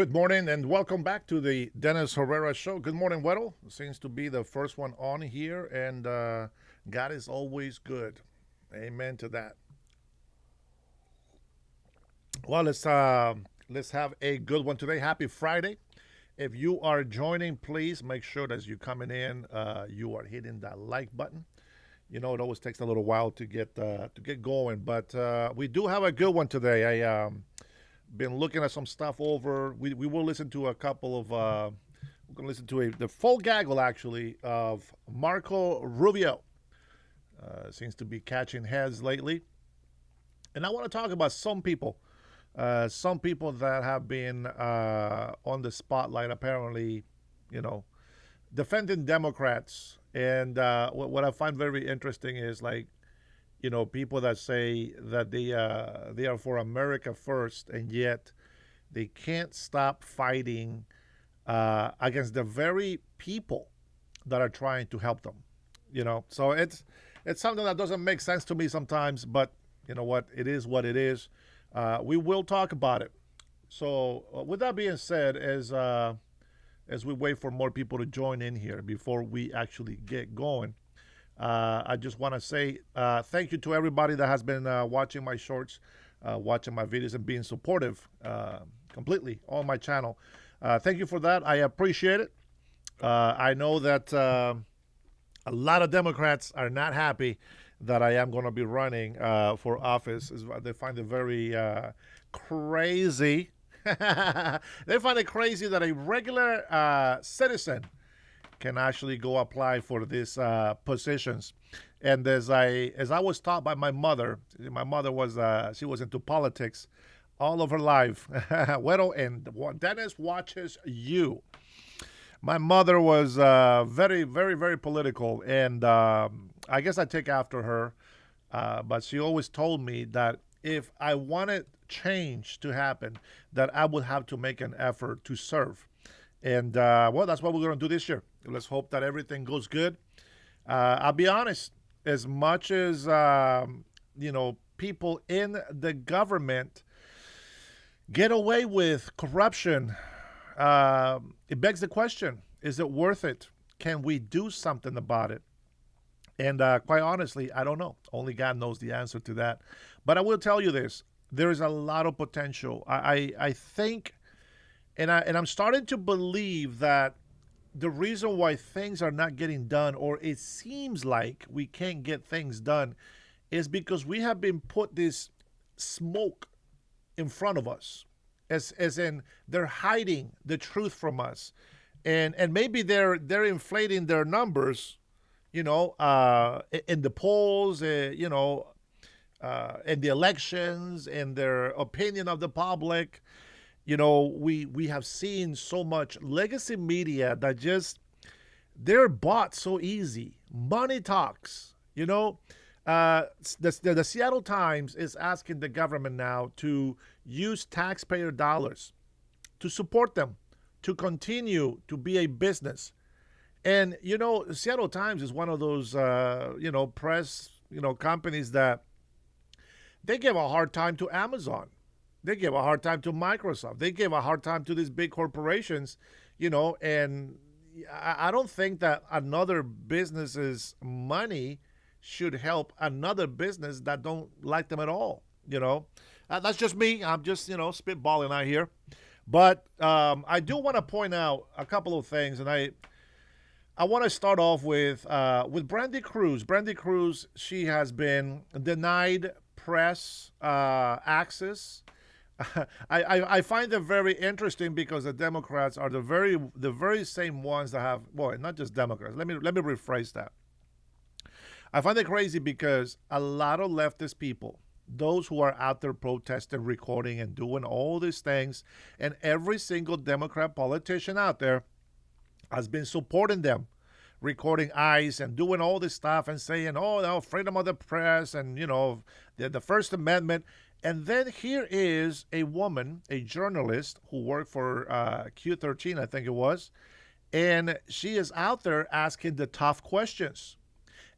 Good morning and welcome back to the Dennis Herrera Show. Good morning, Weddle. Seems to be the first one on here, and God is always good. Amen to that. Well, let's have a good one today. Happy Friday. If you are joining, please make sure that as you're coming in, you are hitting that like button. You know, it always takes a little while to get going, but we do have a good one today. I been looking at some stuff over. We will listen to a couple of. We're going to listen to the full gaggle actually of Marco Rubio. Seems to be catching heads lately, and I want to talk about some people that have been on the spotlight. Apparently, you know, defending Democrats, and what I find very interesting is like people that say that they are for America first, and yet they can't stop fighting against the very people that are trying to help them. So it's something that doesn't make sense to me sometimes, but you know what? It is what it is. We will talk about it. So with that being said, as we wait for more people to join in here before we actually get going. I just want to say thank you to everybody that has been watching my shorts, watching my videos, and being supportive completely on my channel. Thank you for that. I appreciate it. I know that a lot of Democrats are not happy that I am going to be running for office. They find it very crazy. They find it crazy that a regular citizen can actually go apply for these positions. And as I was taught by my mother was she was into politics all of her life. Well, and Dennis watches you. My mother was very, very, very political, and I guess I take after her. But she always told me that if I wanted change to happen, that I would have to make an effort to serve. And well, that's what we're going to do this year. Let's hope that everything goes good. I'll be honest, as much as, people in the government get away with corruption, it begs the question, is it worth it? Can we do something about it? And quite honestly, I don't know. Only God knows the answer to that. But I will tell you this. There is a lot of potential. I think, and I'm starting to believe that the reason why things are not getting done, or it seems like we can't get things done, is because we have been put this smoke in front of us, as in they're hiding the truth from us, and maybe they're inflating their numbers, in the polls, in the elections, in their opinion of the public. We have seen so much legacy media that just they're bought so easy. Money talks. The Seattle Times is asking the government now to use taxpayer dollars to support them, to continue to be a business. And the Seattle Times is one of those press companies that they give a hard time to Amazon. They give a hard time to Microsoft. They give a hard time to these big corporations, and I don't think that another business's money should help another business that don't like them at all. That's just me. I'm just, spitballing out here. But I do want to point out a couple of things, and I want to start off with Brandy Cruz. Brandy Cruz, she has been denied press access. I find it very interesting because the Democrats are the very same ones that have, well, not just Democrats. Let me rephrase that. I find it crazy because a lot of leftist people, those who are out there protesting, recording, and doing all these things, and every single Democrat politician out there has been supporting them, recording ICE and doing all this stuff and saying, oh, no, freedom of the press and, the First Amendment. And then here is a woman, a journalist who worked for Q13, I think it was, and she is out there asking the tough questions.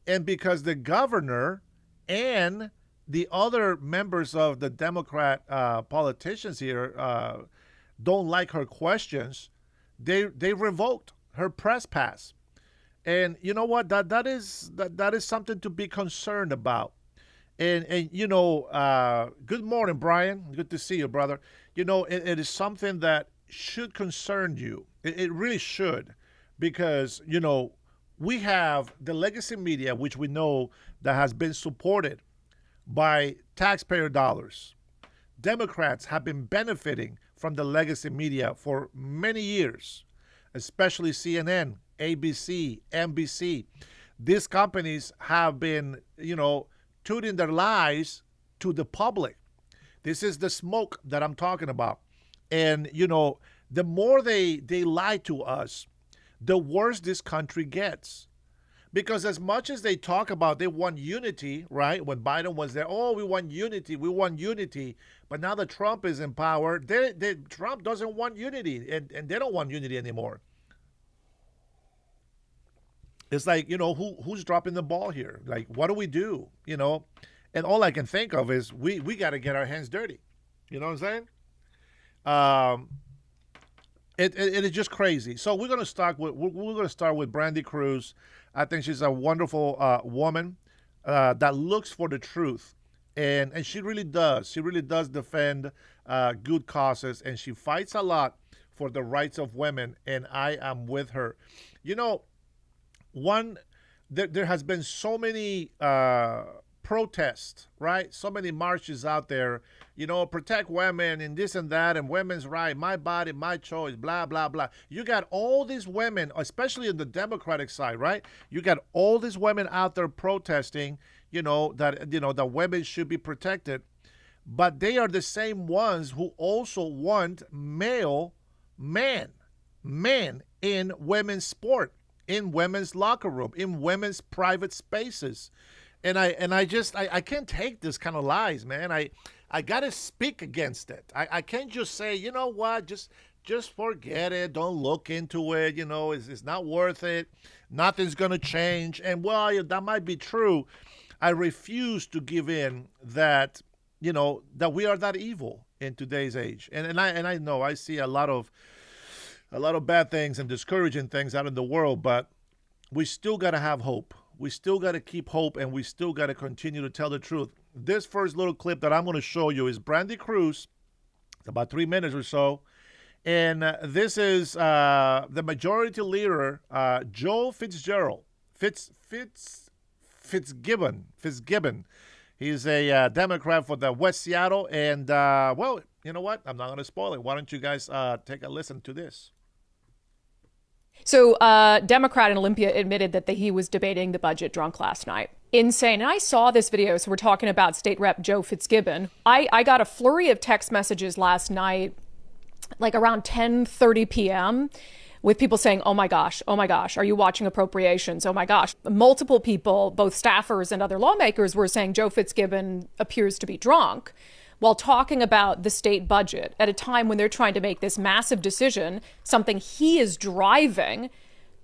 And because the governor and the other members of the Democrat politicians here, don't like her questions, they revoked her press pass. And you know what? That is something to be concerned about. And good morning, Brian. Good to see you, brother. It is something that should concern you. It really should, because we have the legacy media, which we know that has been supported by taxpayer dollars. Democrats have been benefiting from the legacy media for many years, especially CNN, ABC, NBC. These companies have been, tuning their lies to the public. This is the smoke that I'm talking about. And, the more they lie to us, the worse this country gets. Because as much as they talk about they want unity, right? When Biden was there, oh, we want unity, we want unity. But now that Trump is in power, Trump doesn't want unity, and they don't want unity anymore. It's like, who's dropping the ball here? Like, what do we do? And all I can think of is we got to get our hands dirty. You know what I'm saying? It is just crazy. So we're gonna start with Brandy Cruz. I think she's a wonderful woman that looks for the truth, and she really does. She really does defend good causes, and she fights a lot for the rights of women. And I am with her. There has been so many protests, right? So many marches out there, protect women and this and that and women's right, my body, my choice, blah, blah, blah. You got all these women, especially in the Democratic side, right? You got all these women out there protesting, that women should be protected. But they are the same ones who also want men in women's sport, in women's locker room, in women's private spaces. And I can't take this kind of lies, man. I gotta speak against it. I can't just say, you know what, just forget it. Don't look into it. It's not worth it. Nothing's gonna change. And that might be true. I refuse to give in that that we are that evil in today's age. And I know I see a lot of bad things and discouraging things out in the world, but we still gotta have hope. We still got to keep hope, and we still got to continue to tell the truth. This first little clip that I'm going to show you is Brandy Cruz. It's about 3 minutes or so. And this is the majority leader, Joe Fitzgerald. Fitzgibbon. He's a Democrat for the West Seattle. And, you know what? I'm not going to spoil it. Why don't you guys take a listen to this? So Democrat in Olympia admitted that he was debating the budget drunk last night. Insane. And I saw this video. So we're talking about State Rep Joe Fitzgibbon. I got a flurry of text messages last night, like around 10:30 p.m. with people saying, oh my gosh, are you watching appropriations? Oh my gosh. Multiple people, both staffers and other lawmakers, were saying Joe Fitzgibbon appears to be drunk while talking about the state budget at a time when they're trying to make this massive decision, something he is driving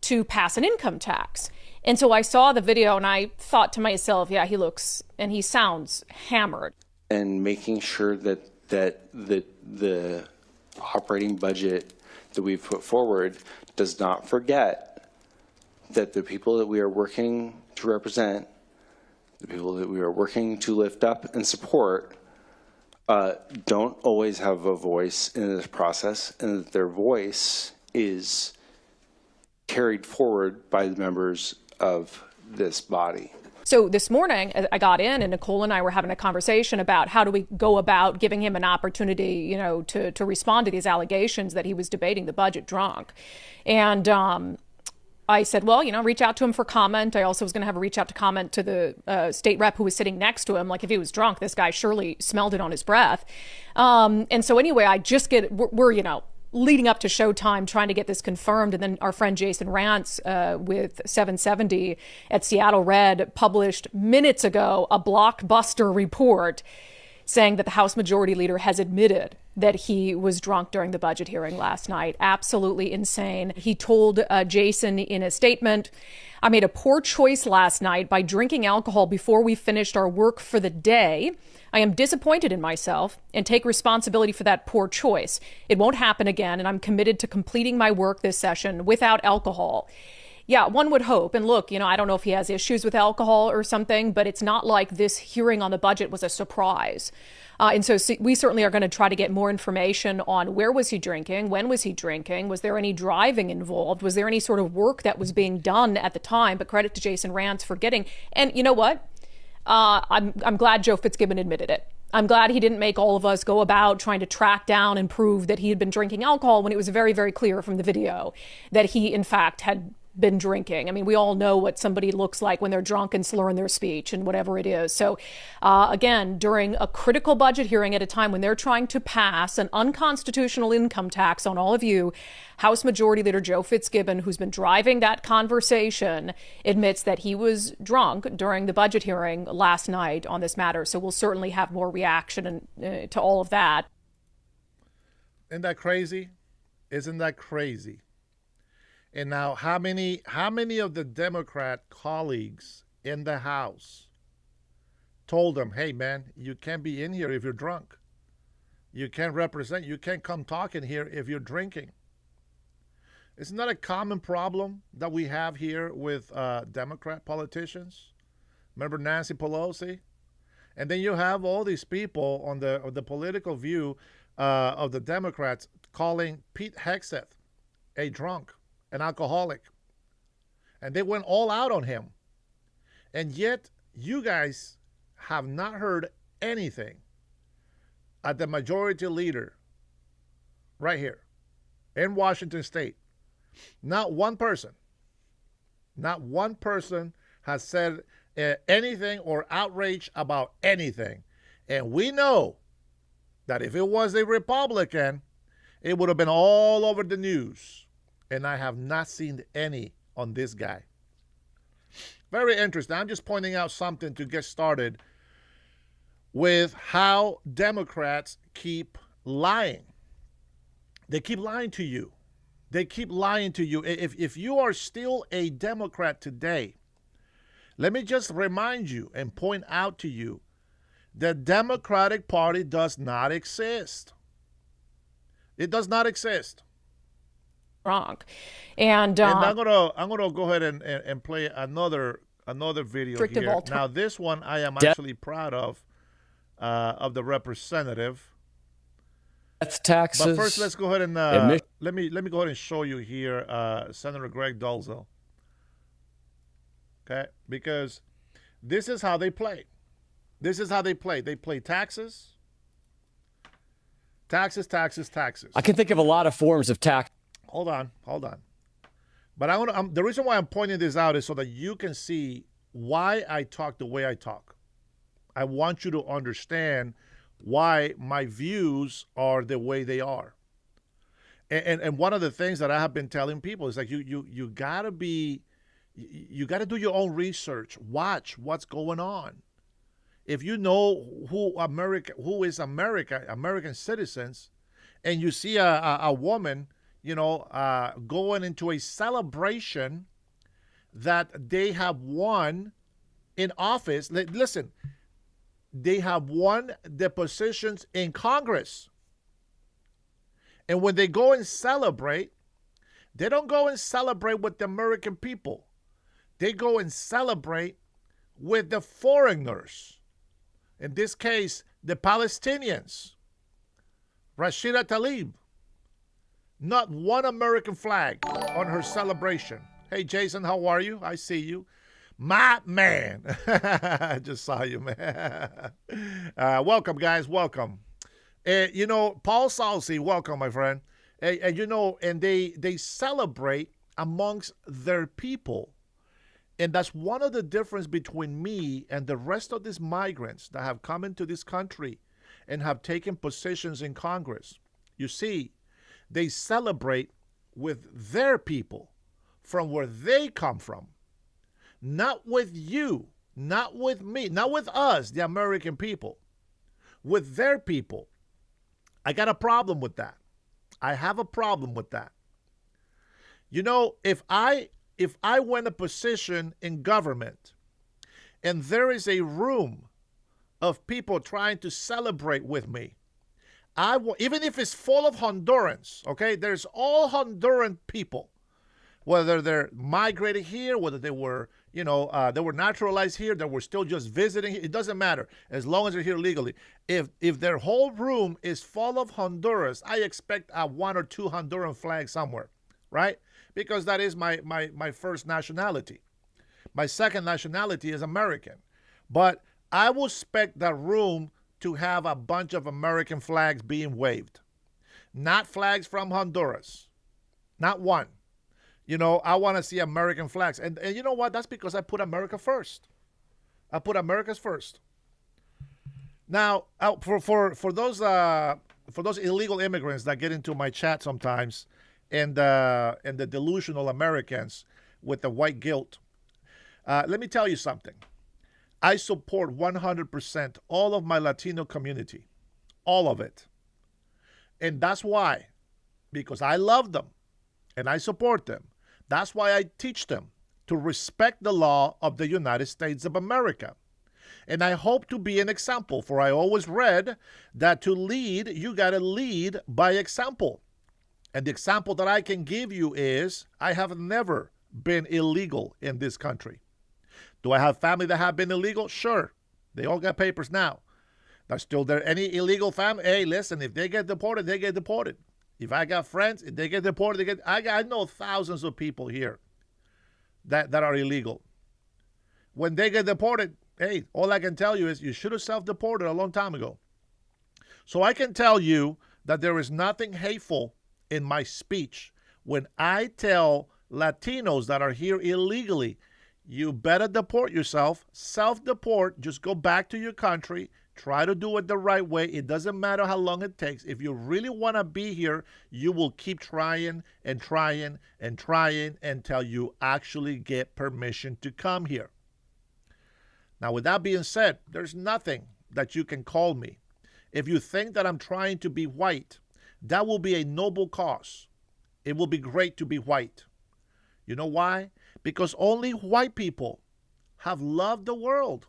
to pass an income tax. And so I saw the video and I thought to myself, yeah, he looks and he sounds hammered. And making sure that the operating budget that we've put forward does not forget that the people that we are working to represent, the people that we are working to lift up and support, don't always have a voice in this process, and that their voice is carried forward by the members of this body. So this morning I got in and Nicole and I were having a conversation about how do we go about giving him an opportunity, to respond to these allegations that he was debating the budget drunk. And I said, well, reach out to him for comment. I also was going to have a reach out to comment to the state rep who was sitting next to him. Like, if he was drunk, this guy surely smelled it on his breath. And so anyway, we're leading up to showtime trying to get this confirmed. And then our friend Jason Rantz with 770 at Seattle Red published minutes ago a blockbuster report saying that the House Majority Leader has admitted that he was drunk during the budget hearing last night. Absolutely insane. He told Jason in a statement, "I made a poor choice last night by drinking alcohol before we finished our work for the day. I am disappointed in myself and take responsibility for that poor choice. It won't happen again, and I'm committed to completing my work this session without alcohol." Yeah, one would hope. And look, I don't know if he has issues with alcohol or something, but it's not like this hearing on the budget was a surprise. And so we certainly are going to try to get more information on where was he drinking, when was he drinking, was there any driving involved, was there any sort of work that was being done at the time. But credit to Jason Rantz for getting. And you know what? I'm glad Joe Fitzgibbon admitted it. I'm glad he didn't make all of us go about trying to track down and prove that he had been drinking alcohol when it was very, very clear from the video that he, in fact, had been drinking. I mean, we all know what somebody looks like when they're drunk and slurring their speech and whatever it is. So again, during a critical budget hearing at a time when they're trying to pass an unconstitutional income tax on all of you, House Majority Leader Joe Fitzgibbon, who's been driving that conversation, admits that he was drunk during the budget hearing last night on this matter. So we'll certainly have more reaction to all of that. Isn't that crazy? Isn't that crazy? And now, how many of the Democrat colleagues in the House told him, "Hey, man, you can't be in here if you're drunk. You can't represent. You can't come talking here if you're drinking." Isn't that a common problem that we have here with Democrat politicians? Remember Nancy Pelosi? And then you have all these people on the political view of the Democrats calling Pete Hegseth a drunk, an alcoholic. And they went all out on him. And yet, you guys have not heard anything at the majority leader right here in Washington State. Not one person has said anything or outrage about anything. And we know that if it was a Republican, it would have been all over the news. And I have not seen any on this guy. Very interesting. I'm just pointing out something to get started with how Democrats keep lying. They keep lying to you. They keep lying to you. If you are still a Democrat today, let me just remind you and point out to you, the Democratic Party does not exist. It does not exist. Wrong. And I'm gonna go ahead and play another video here. Now this one I am actually proud of the representative. That's taxes. But first, let's go ahead and let me go ahead and show you here Senator Greg Dolzo. Okay, because this is how they play. This is how they play. They play taxes, taxes, taxes, taxes. I can think of a lot of forms of tax. Hold on. But the reason why I'm pointing this out is so that you can see why I talk the way I talk. I want you to understand why my views are the way they are. And one of the things that I have been telling people is like you gotta do your own research. Watch what's going on. If you know who is American citizens, and you see a woman, going into a celebration that they have won in office. Listen, they have won the positions in Congress. And when they go and celebrate, they don't go and celebrate with the American people. They go and celebrate with the foreigners. In this case, the Palestinians. Rashida Tlaib. Not one American flag on her celebration. Hey, Jason, how are you? I see you. My man. I just saw you, man. Welcome, guys. Welcome. Paul Salsi, welcome, my friend. And they celebrate amongst their people. And that's one of the difference between me and the rest of these migrants that have come into this country and have taken positions in Congress. You see, they celebrate with their people from where they come from. Not with you, not with me, not with us, the American people. with their people. I got a problem with that. I have a problem with that. You know, if I win a position in government and there is a room of people trying to celebrate with me, even if it's full of Hondurans, okay? There's all Honduran people, whether they're migrated here, whether they were, they were naturalized here, they were still just visiting. It doesn't matter as long as they're here legally. If their whole room is full of Honduras, I expect a 1 or 2 Honduran flags somewhere, right? Because that is my first nationality. My second nationality is American. But I will expect that room to have a bunch of American flags being waved. Not flags from Honduras. Not one. I want to see American flags. And you know what? That's because I put America first. I put America's first. Now, for those illegal immigrants that get into my chat sometimes, and the delusional Americans with the white guilt, let me tell you something. I support 100% all of my Latino community, all of it. And that's why, because I love them and I support them. That's why I teach them to respect the law of the United States of America. And I hope to be an example, for I always read that to lead, you got to lead by example. And the example that I can give you is I have never been illegal in this country. Do I have family that have been illegal? Sure. They all got papers now. There's still there any illegal family? Hey, listen, if they get deported, they get deported. If I got friends, if they get deported, I know thousands of people here that are illegal. When they get deported, hey, all I can tell you is you should have self-deported a long time ago. So I can tell you that there is nothing hateful in my speech when I tell Latinos that are here illegally, you better deport yourself, self-deport, just go back to your country, try to do it the right way. It doesn't matter how long it takes. If you really want to be here, you will keep trying and trying and trying until you actually get permission to come here. Now, with that being said, there's nothing that you can call me. If you think that I'm trying to be white, that will be a noble cause. It will be great to be white. You know why? Because only white people have loved the world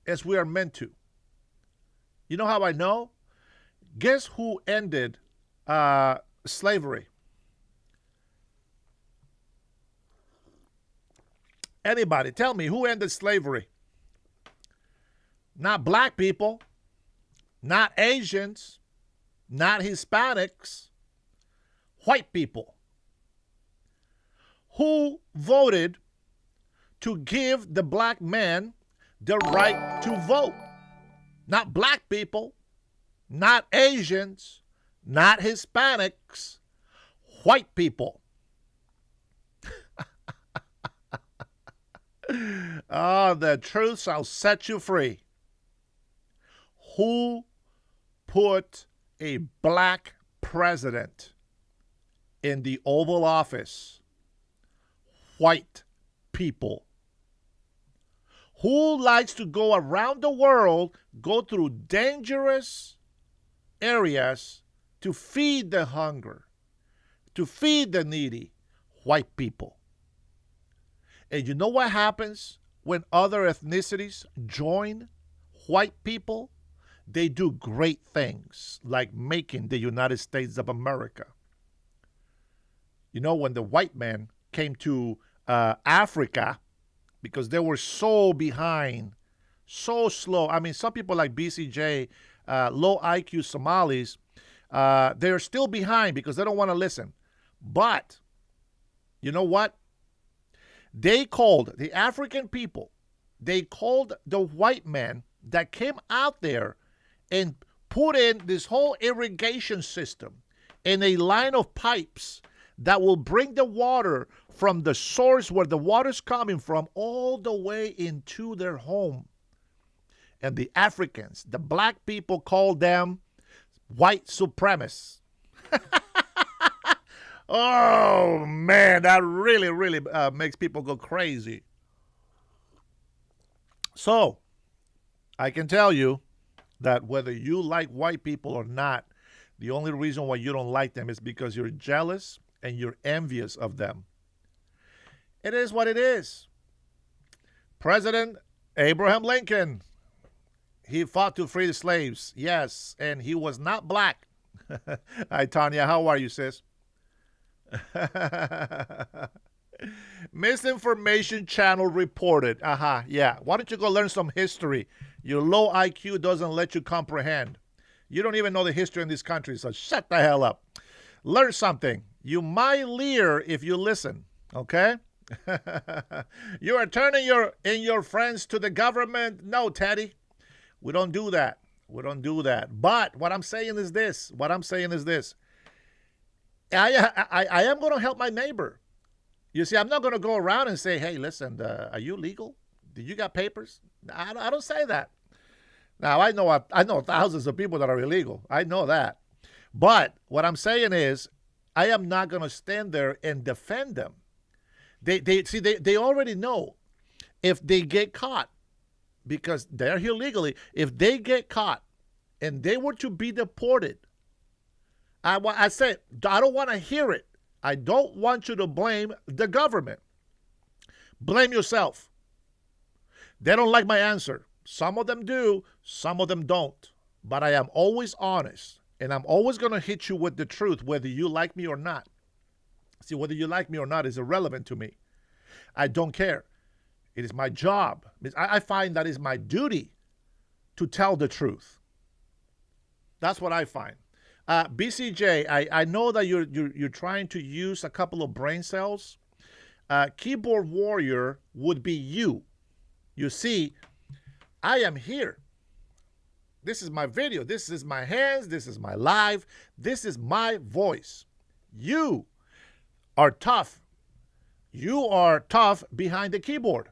as we are meant to. You know how I know? Guess who ended slavery? Anybody, tell me, who ended slavery? Not black people, not Asians, not Hispanics, white people. Who voted to give the black man the right to vote? Not black people, not Asians, not Hispanics, white people. Oh, the truth shall set you free. Who put a black president in the Oval Office? White people. Who likes to go around the world, go through dangerous areas to feed the hunger, to feed the needy? White people. And you know what happens when other ethnicities join white people? They do great things, like making the United States of America. You know, when the white man came to Africa, because they were so behind, so slow. I mean, some people like BCJ, low IQ Somalis, they're still behind because they don't want to listen. But you know what? They called the African people, they called the white man that came out there and put in this whole irrigation system in a line of pipes that will bring the water from the source where the water's coming from all the way into their home. And the Africans, the black people, called them white supremacists. Oh, man, that really, really makes people go crazy. So, I can tell you, that whether you like white people or not, the only reason why you don't like them is because you're jealous and you're envious of them. It is what it is. President Abraham Lincoln, he fought to free the slaves, yes, and he was not black. Hi, Tanya, how are you, sis? Misinformation channel reported. Yeah. Why don't you go learn some history? Your low IQ doesn't let you comprehend. You don't even know the history in this country, so shut the hell up. Learn something. You might leer if you listen, okay? You are turning your friends to the government. No, Teddy. We don't do that. We don't do that. But what I'm saying is this. I am going to help my neighbor. You see, I'm not going to go around and say, hey, listen, are you legal? Do you got papers? I don't say that. Now, I know thousands of people that are illegal. I know that. But what I'm saying is I am not going to stand there and defend them. They already know if they get caught, because they're here legally, if they get caught and they were to be deported, I said, I don't want to hear it. I don't want you to blame the government. Blame yourself. They don't like my answer. Some of them do, some of them don't. But I am always honest, and I'm always going to hit you with the truth, whether you like me or not. See, whether you like me or not is irrelevant to me. I don't care. It is my job. I find that is my duty to tell the truth. That's what I find. BCJ, I know that you're trying to use a couple of brain cells. Keyboard warrior would be you. You see, I am here. This is my video. This is my hands. This is my live. This is my voice. You are tough. You are tough behind the keyboard.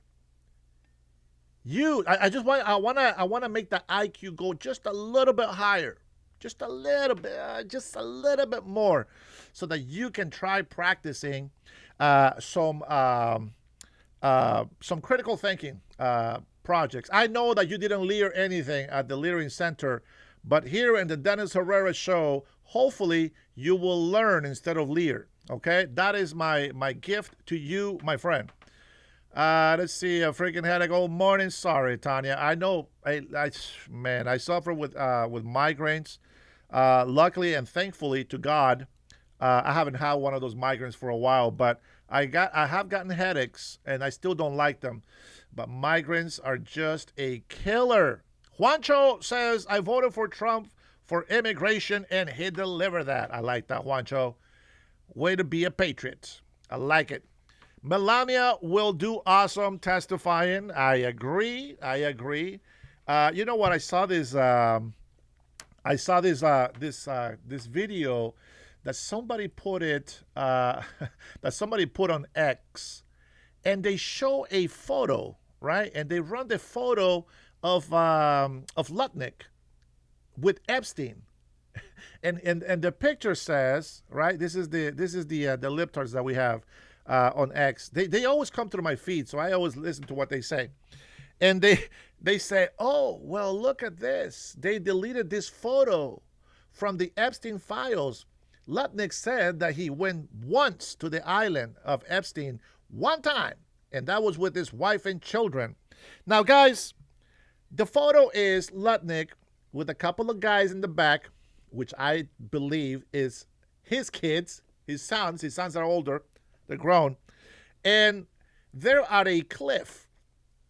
I want to make the IQ go just a little bit higher. Just a little bit more, so that you can try practicing some critical thinking projects. I know that you didn't lear anything at the Leering Center, but here in the Dennis Herrera Show, hopefully you will learn instead of leer. Okay, that is my gift to you, my friend. Let's see, a freaking headache. Oh, morning. Sorry, Tanya. I know. I suffer with migraines. Luckily and thankfully to God, I haven't had one of those migraines for a while. But I have gotten headaches, and I still don't like them. But migraines are just a killer. Juancho says, I voted for Trump for immigration, and he delivered that. I like that, Juancho. Way to be a patriot. I like it. Melania will do awesome testifying. I agree. You know what? I saw this video that somebody put on X, and they show a photo, right? And they run the photo of Lutnick with Epstein. And the picture says, right? This is the libtards that we have on X. They always come through my feed, so I always listen to what they say. And they say, oh, well, look at this. They deleted this photo from the Epstein files. Lutnick said that he went once to the island of Epstein one time, and that was with his wife and children. Now, guys, the photo is Lutnick with a couple of guys in the back, which I believe is his kids, his sons. His sons are older. They're grown. And they're at a cliff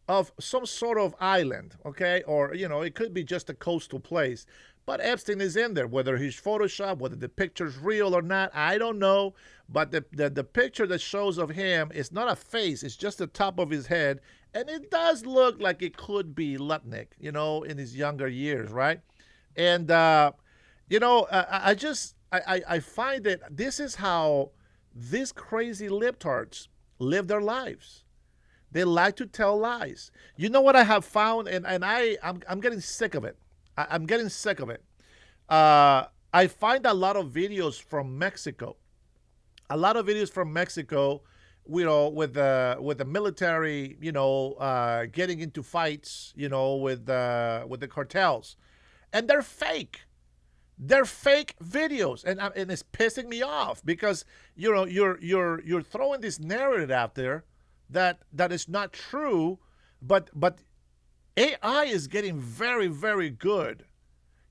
of some sort of island, okay? Or, it could be just a coastal place. But Epstein is in there, whether he's Photoshopped, whether the picture's real or not, I don't know. But the picture that shows of him is not a face, it's just the top of his head. And it does look like it could be Lutnick, in his younger years, right? And, I find that this is how these crazy libtards live their lives. They like to tell lies. You know what I have found, and I'm getting sick of it. I'm getting sick of it. I find a lot of videos from Mexico. With the military, getting into fights, with the cartels. and they're fake. They're fake videos, and it's pissing me off because you're throwing this narrative out there that is not true, but AI is getting very, very good,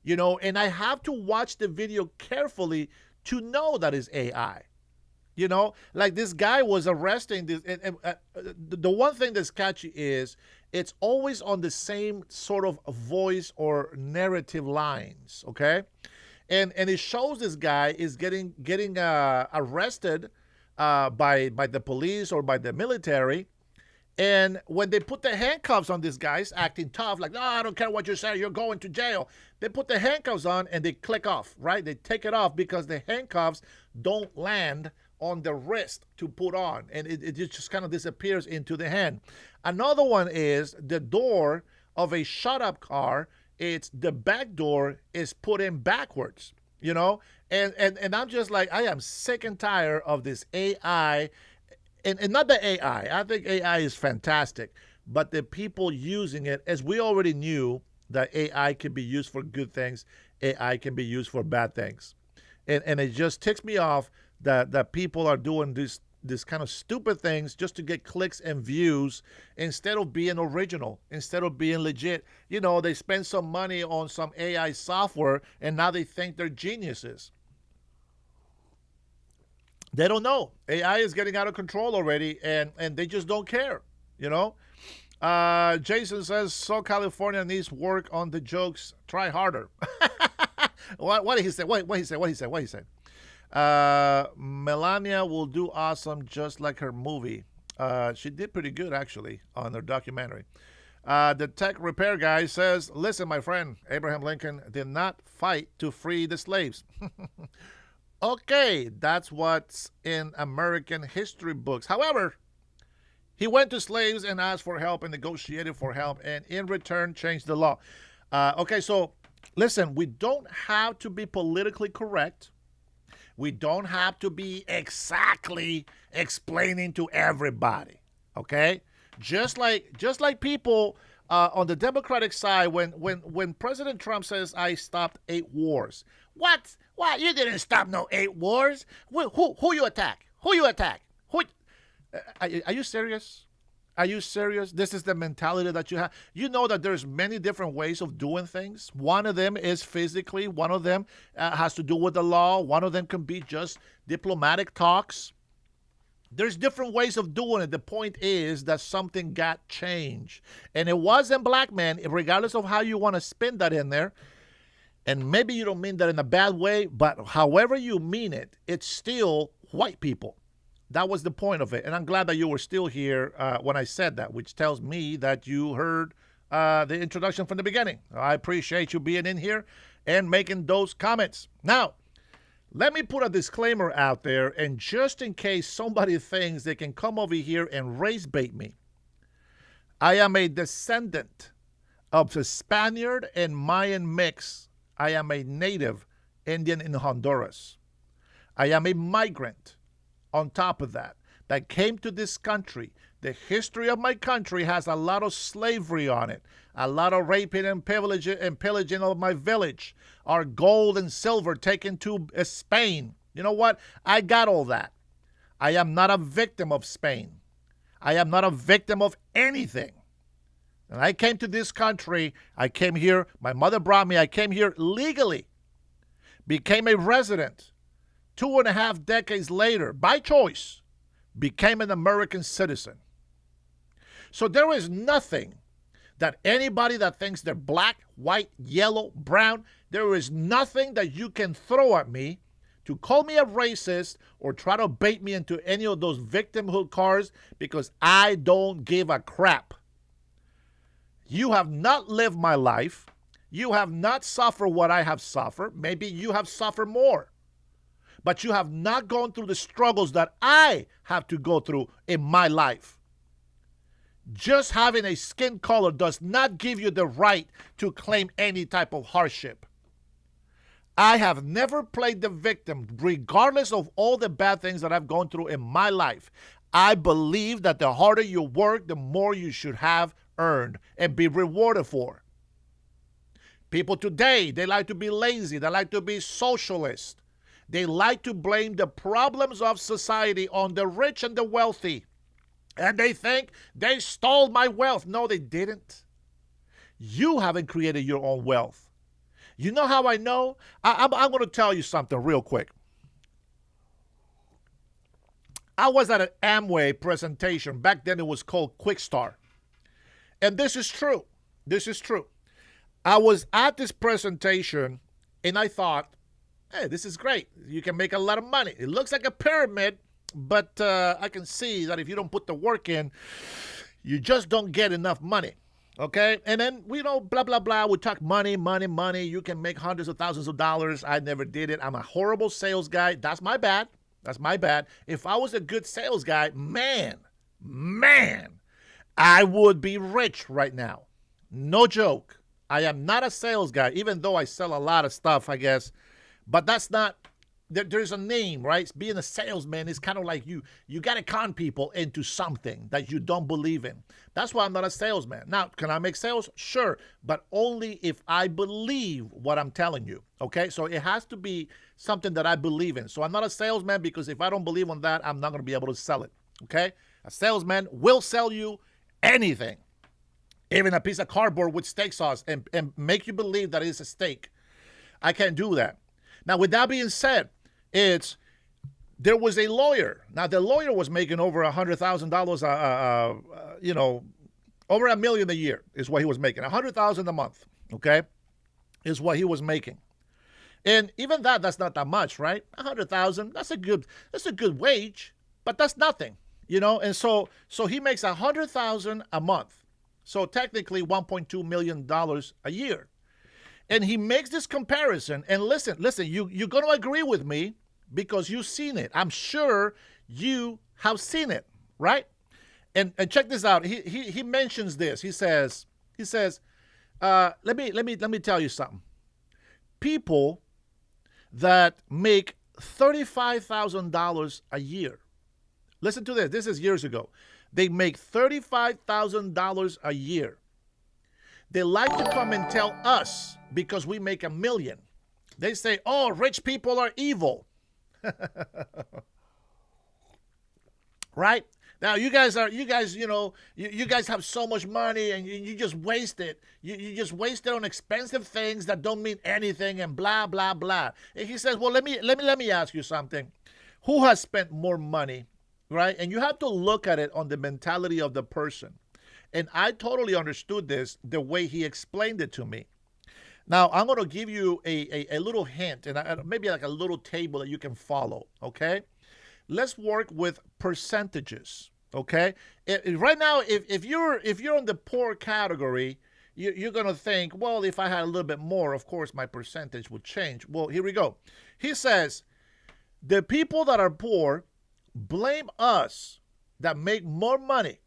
and I have to watch the video carefully to know that it's AI. Like this guy was arresting this, and the one thing that's catchy is it's always on the same sort of voice or narrative lines, okay? And it shows this guy is getting arrested by the police or by the military. And when they put the handcuffs on these guys, acting tough, like, no, I don't care what you say, you're going to jail. They put the handcuffs on and they click off, right? They take it off because the handcuffs don't land on the wrist to put on. And it just kind of disappears into the hand. Another one is the door of a shut-up car. It's the back door is put in backwards, And I'm just like, I am sick and tired of this AI. And not the AI. I think AI is fantastic. But the people using it, as we already knew that AI can be used for good things, AI can be used for bad things. And it just ticks me off that people are doing this kind of stupid things just to get clicks and views instead of being original, instead of being legit. They spend some money on some AI software and now they think they're geniuses. They don't know. AI is getting out of control already, and they just don't care, Jason says, so California needs work on the jokes. Try harder. What did he say? What he said? Melania will do awesome just like her movie. She did pretty good, actually, on her documentary. The tech repair guy says, listen, my friend, Abraham Lincoln did not fight to free the slaves. Okay, that's what's in American history books. However, he went to slaves and asked for help and negotiated for help and in return changed the law. Okay, so listen, we don't have to be politically correct. We don't have to be exactly explaining to everybody, okay? Just like people on the Democratic side, when President Trump says, I stopped 8 wars. What? You didn't stop no 8 wars. Who you attack? Who you attack? Are you serious? Are you serious? This is the mentality that you have. You know that there's many different ways of doing things. One of them is physically. One of them has to do with the law. One of them can be just diplomatic talks. There's different ways of doing it. The point is that something got changed. And it wasn't black men, regardless of how you want to spin that in there. And maybe you don't mean that in a bad way, but however you mean it, it's still white people. That was the point of it. And I'm glad that you were still here when I said that, which tells me that you heard the introduction from the beginning. I appreciate you being in here and making those comments. Now, let me put a disclaimer out there, and just in case somebody thinks they can come over here and race bait me, I am a descendant of a Spaniard and Mayan mix. I am a native Indian in Honduras. I am a migrant on top of that came to this country. The history of my country has a lot of slavery on it, a lot of raping and pillaging of my village, our gold and silver taken to Spain. You know what? I got all that. I am not a victim of Spain. I am not a victim of anything. And I came to this country, I came here, my mother brought me, I came here legally, became a resident. 2.5 decades later, by choice, became an American citizen. So there is nothing that anybody that thinks they're black, white, yellow, brown, there is nothing that you can throw at me to call me a racist or try to bait me into any of those victimhood cards, because I don't give a crap. You have not lived my life. You have not suffered what I have suffered. Maybe you have suffered more. But you have not gone through the struggles that I have to go through in my life. Just having a skin color does not give you the right to claim any type of hardship. I have never played the victim, regardless of all the bad things that I've gone through in my life. I believe that the harder you work, the more you should have earned and be rewarded for. People today, they like to be lazy. They like to be socialist. They like to blame the problems of society on the rich and the wealthy. And they think they stole my wealth. No, they didn't. You haven't created your own wealth. You know how I know? I'm going to tell you something real quick. I was at an Amway presentation. Back then it was called Quick Start. And this is true. This is true. I was at this presentation and I thought, hey, this is great. You can make a lot of money. It looks like a pyramid, but I can see that if you don't put the work in, you just don't get enough money. Okay? And then, blah, blah, blah. We talk money, money, money. You can make hundreds of thousands of dollars. I never did it. I'm a horrible sales guy. That's my bad. That's my bad. If I was a good sales guy, man, I would be rich right now. No joke. I am not a sales guy, even though I sell a lot of stuff, I guess. But that's not, there's a name, right? Being a salesman is kind of like you got to con people into something that you don't believe in. That's why I'm not a salesman. Now, can I make sales? Sure, but only if I believe what I'm telling you, okay? So it has to be something that I believe in. So I'm not a salesman because if I don't believe on that, I'm not going to be able to sell it, okay? A salesman will sell you anything, even a piece of cardboard with steak sauce and make you believe that it's a steak. I can't do that. Now, with that being said, there was a lawyer. Now, the lawyer was making over $100,000, over $1 million a year is what he was making. $100,000 a month, okay, is what he was making. And even that's not that much, right? $100,000, that's a good wage, but that's nothing, And so he makes $100,000 a month. So technically $1.2 million a year. And he makes this comparison. And listen, you're going to agree with me because you've seen it. I'm sure you have seen it, right? And check this out. He mentions this. He says, let me tell you something. People that make $35,000 a year. Listen to this. This is years ago. They make $35,000 a year. They like to come and tell us because we make $1 million. They say, oh, rich people are evil. Right? Now, you guys have so much money and you just waste it. You just waste it on expensive things that don't mean anything and blah, blah, blah. And he says, well, let me ask you something. Who has spent more money, right? And you have to look at it on the mentality of the person. And I totally understood this the way he explained it to me. Now, I'm going to give you a little hint and maybe like a little table that you can follow, okay? Let's work with percentages, okay? Right now, if you're in the poor category, you're going to think, well, if I had a little bit more, of course, my percentage would change. Well, here we go. He says, the people that are poor blame us that make more money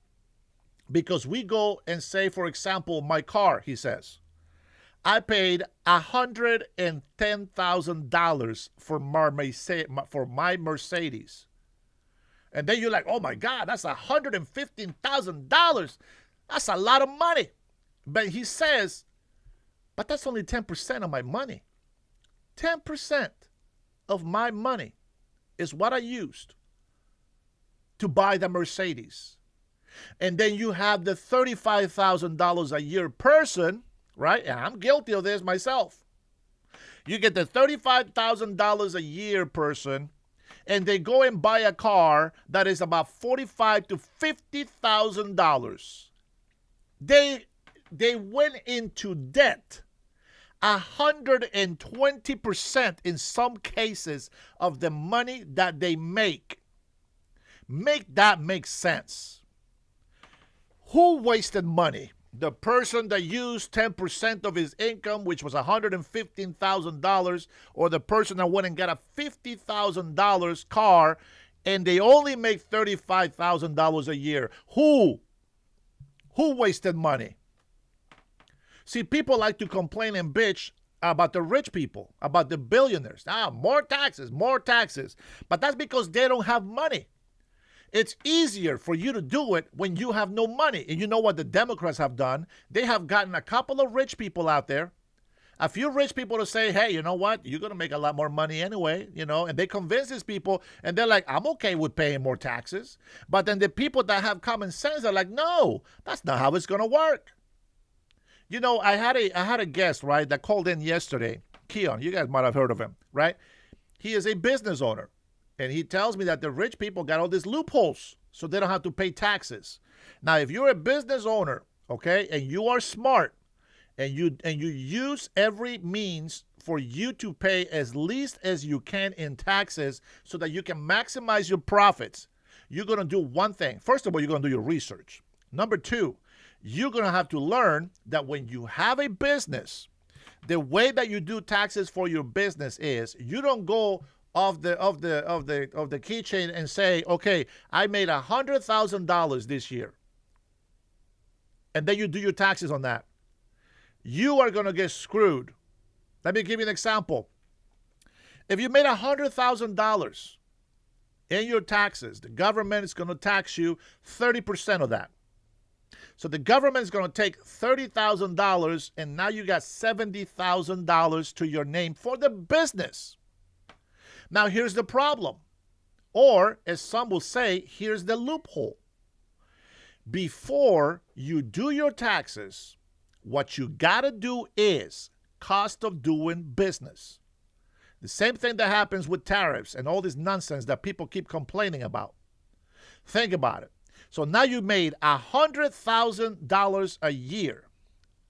because we go and say, for example, my car, he says, I paid $110,000 for my Mercedes. And then you're like, oh my God, that's $115,000. That's a lot of money. But he says, but that's only 10% of my money. 10% of my money is what I used to buy the Mercedes. And then you have the $35,000 a year person, right? And I'm guilty of this myself. You get the $35,000 a year person, and they go and buy a car that is about $45,000 to $50,000. They went into debt 120% in some cases of the money that they make. Make that make sense. Who wasted money? The person that used 10% of his income, which was $115,000, or the person that went and got a $50,000 car, and they only make $35,000 a year. Who wasted money? See, people like to complain and bitch about the rich people, about the billionaires. More taxes, more taxes. But that's because they don't have money. It's easier for you to do it when you have no money. And you know what the Democrats have done? They have gotten a couple of rich people out there, a few rich people to say, hey, you know what? You're going to make a lot more money anyway, and they convince these people and they're like, I'm okay with paying more taxes. But then the people that have common sense are like, no, that's not how it's going to work. I had a guest, right, that called in yesterday, Keon. You guys might have heard of him, right? He is a business owner. And he tells me that the rich people got all these loopholes so they don't have to pay taxes. Now, if you're a business owner, okay, and you are smart, and you use every means for you to pay as least as you can in taxes so that you can maximize your profits, you're going to do one thing. First of all, you're going to do your research. Number two, you're going to have to learn that when you have a business, the way that you do taxes for your business is you don't go of the keychain and say, okay, I made $100,000 this year, and then you do your taxes on that. You are going to get screwed. Let me give you an example. If you made $100,000 in your taxes, the government is going to tax you 30% of that. So the government is going to take $30,000, and now you got $70,000 to your name for the business. Now, here's the problem. Or, as some will say, here's the loophole. Before you do your taxes, what you got to do is cost of doing business. The same thing that happens with tariffs and all this nonsense that people keep complaining about. Think about it. So now you made $100,000 a year,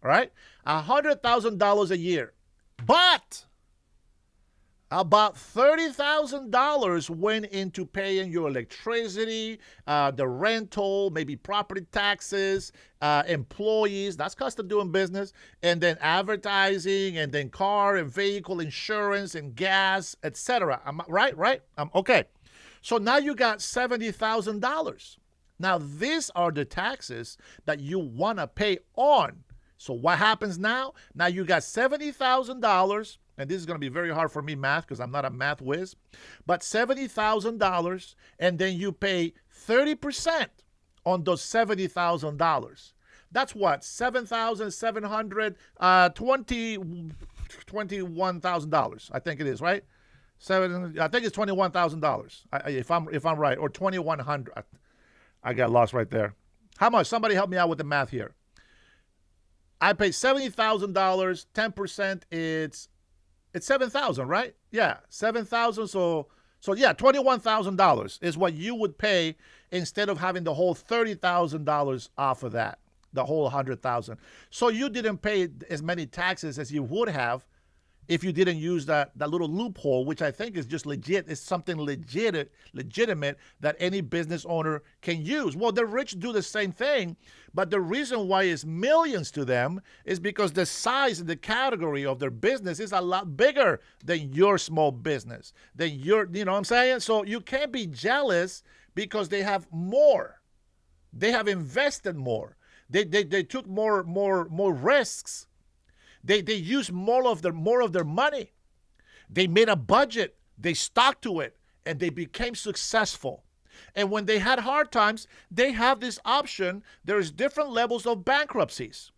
all right? $100,000 a year. But about $30,000 went into paying your electricity, the rental, maybe property taxes, employees, that's cost of doing business, and then advertising, and then car and vehicle insurance and gas, etc. Right? Okay. So now you got $70,000. Now, these are the taxes that you want to pay on. So what happens now? Now you got $70,000, and this is going to be very hard for me math because I'm not a math whiz, but $70,000, and then you pay 30% on those $70,000. That's what? $21,000, I think it is, right? I think it's $21,000, if I'm right, or $2,100. I got lost right there. How much? Somebody help me out with the math here. I pay $70,000, 10%, it's $7,000, right? Yeah, $7,000. So yeah, $21,000 is what you would pay instead of having the whole $30,000 off of that, the whole $100,000. So you didn't pay as many taxes as you would have if you didn't use that little loophole, which I think is just legit. It's something legitimate that any business owner can use. Well, the rich do the same thing, but the reason why it's millions to them is because the size and the category of their business is a lot bigger than your small business, than your, you know what I'm saying? So you can't be jealous because they have more. They have invested more. They took more risks. They use more of their money. They made a budget. They stuck to it, and they became successful. And when they had hard times, they have this option. There's different levels of bankruptcies.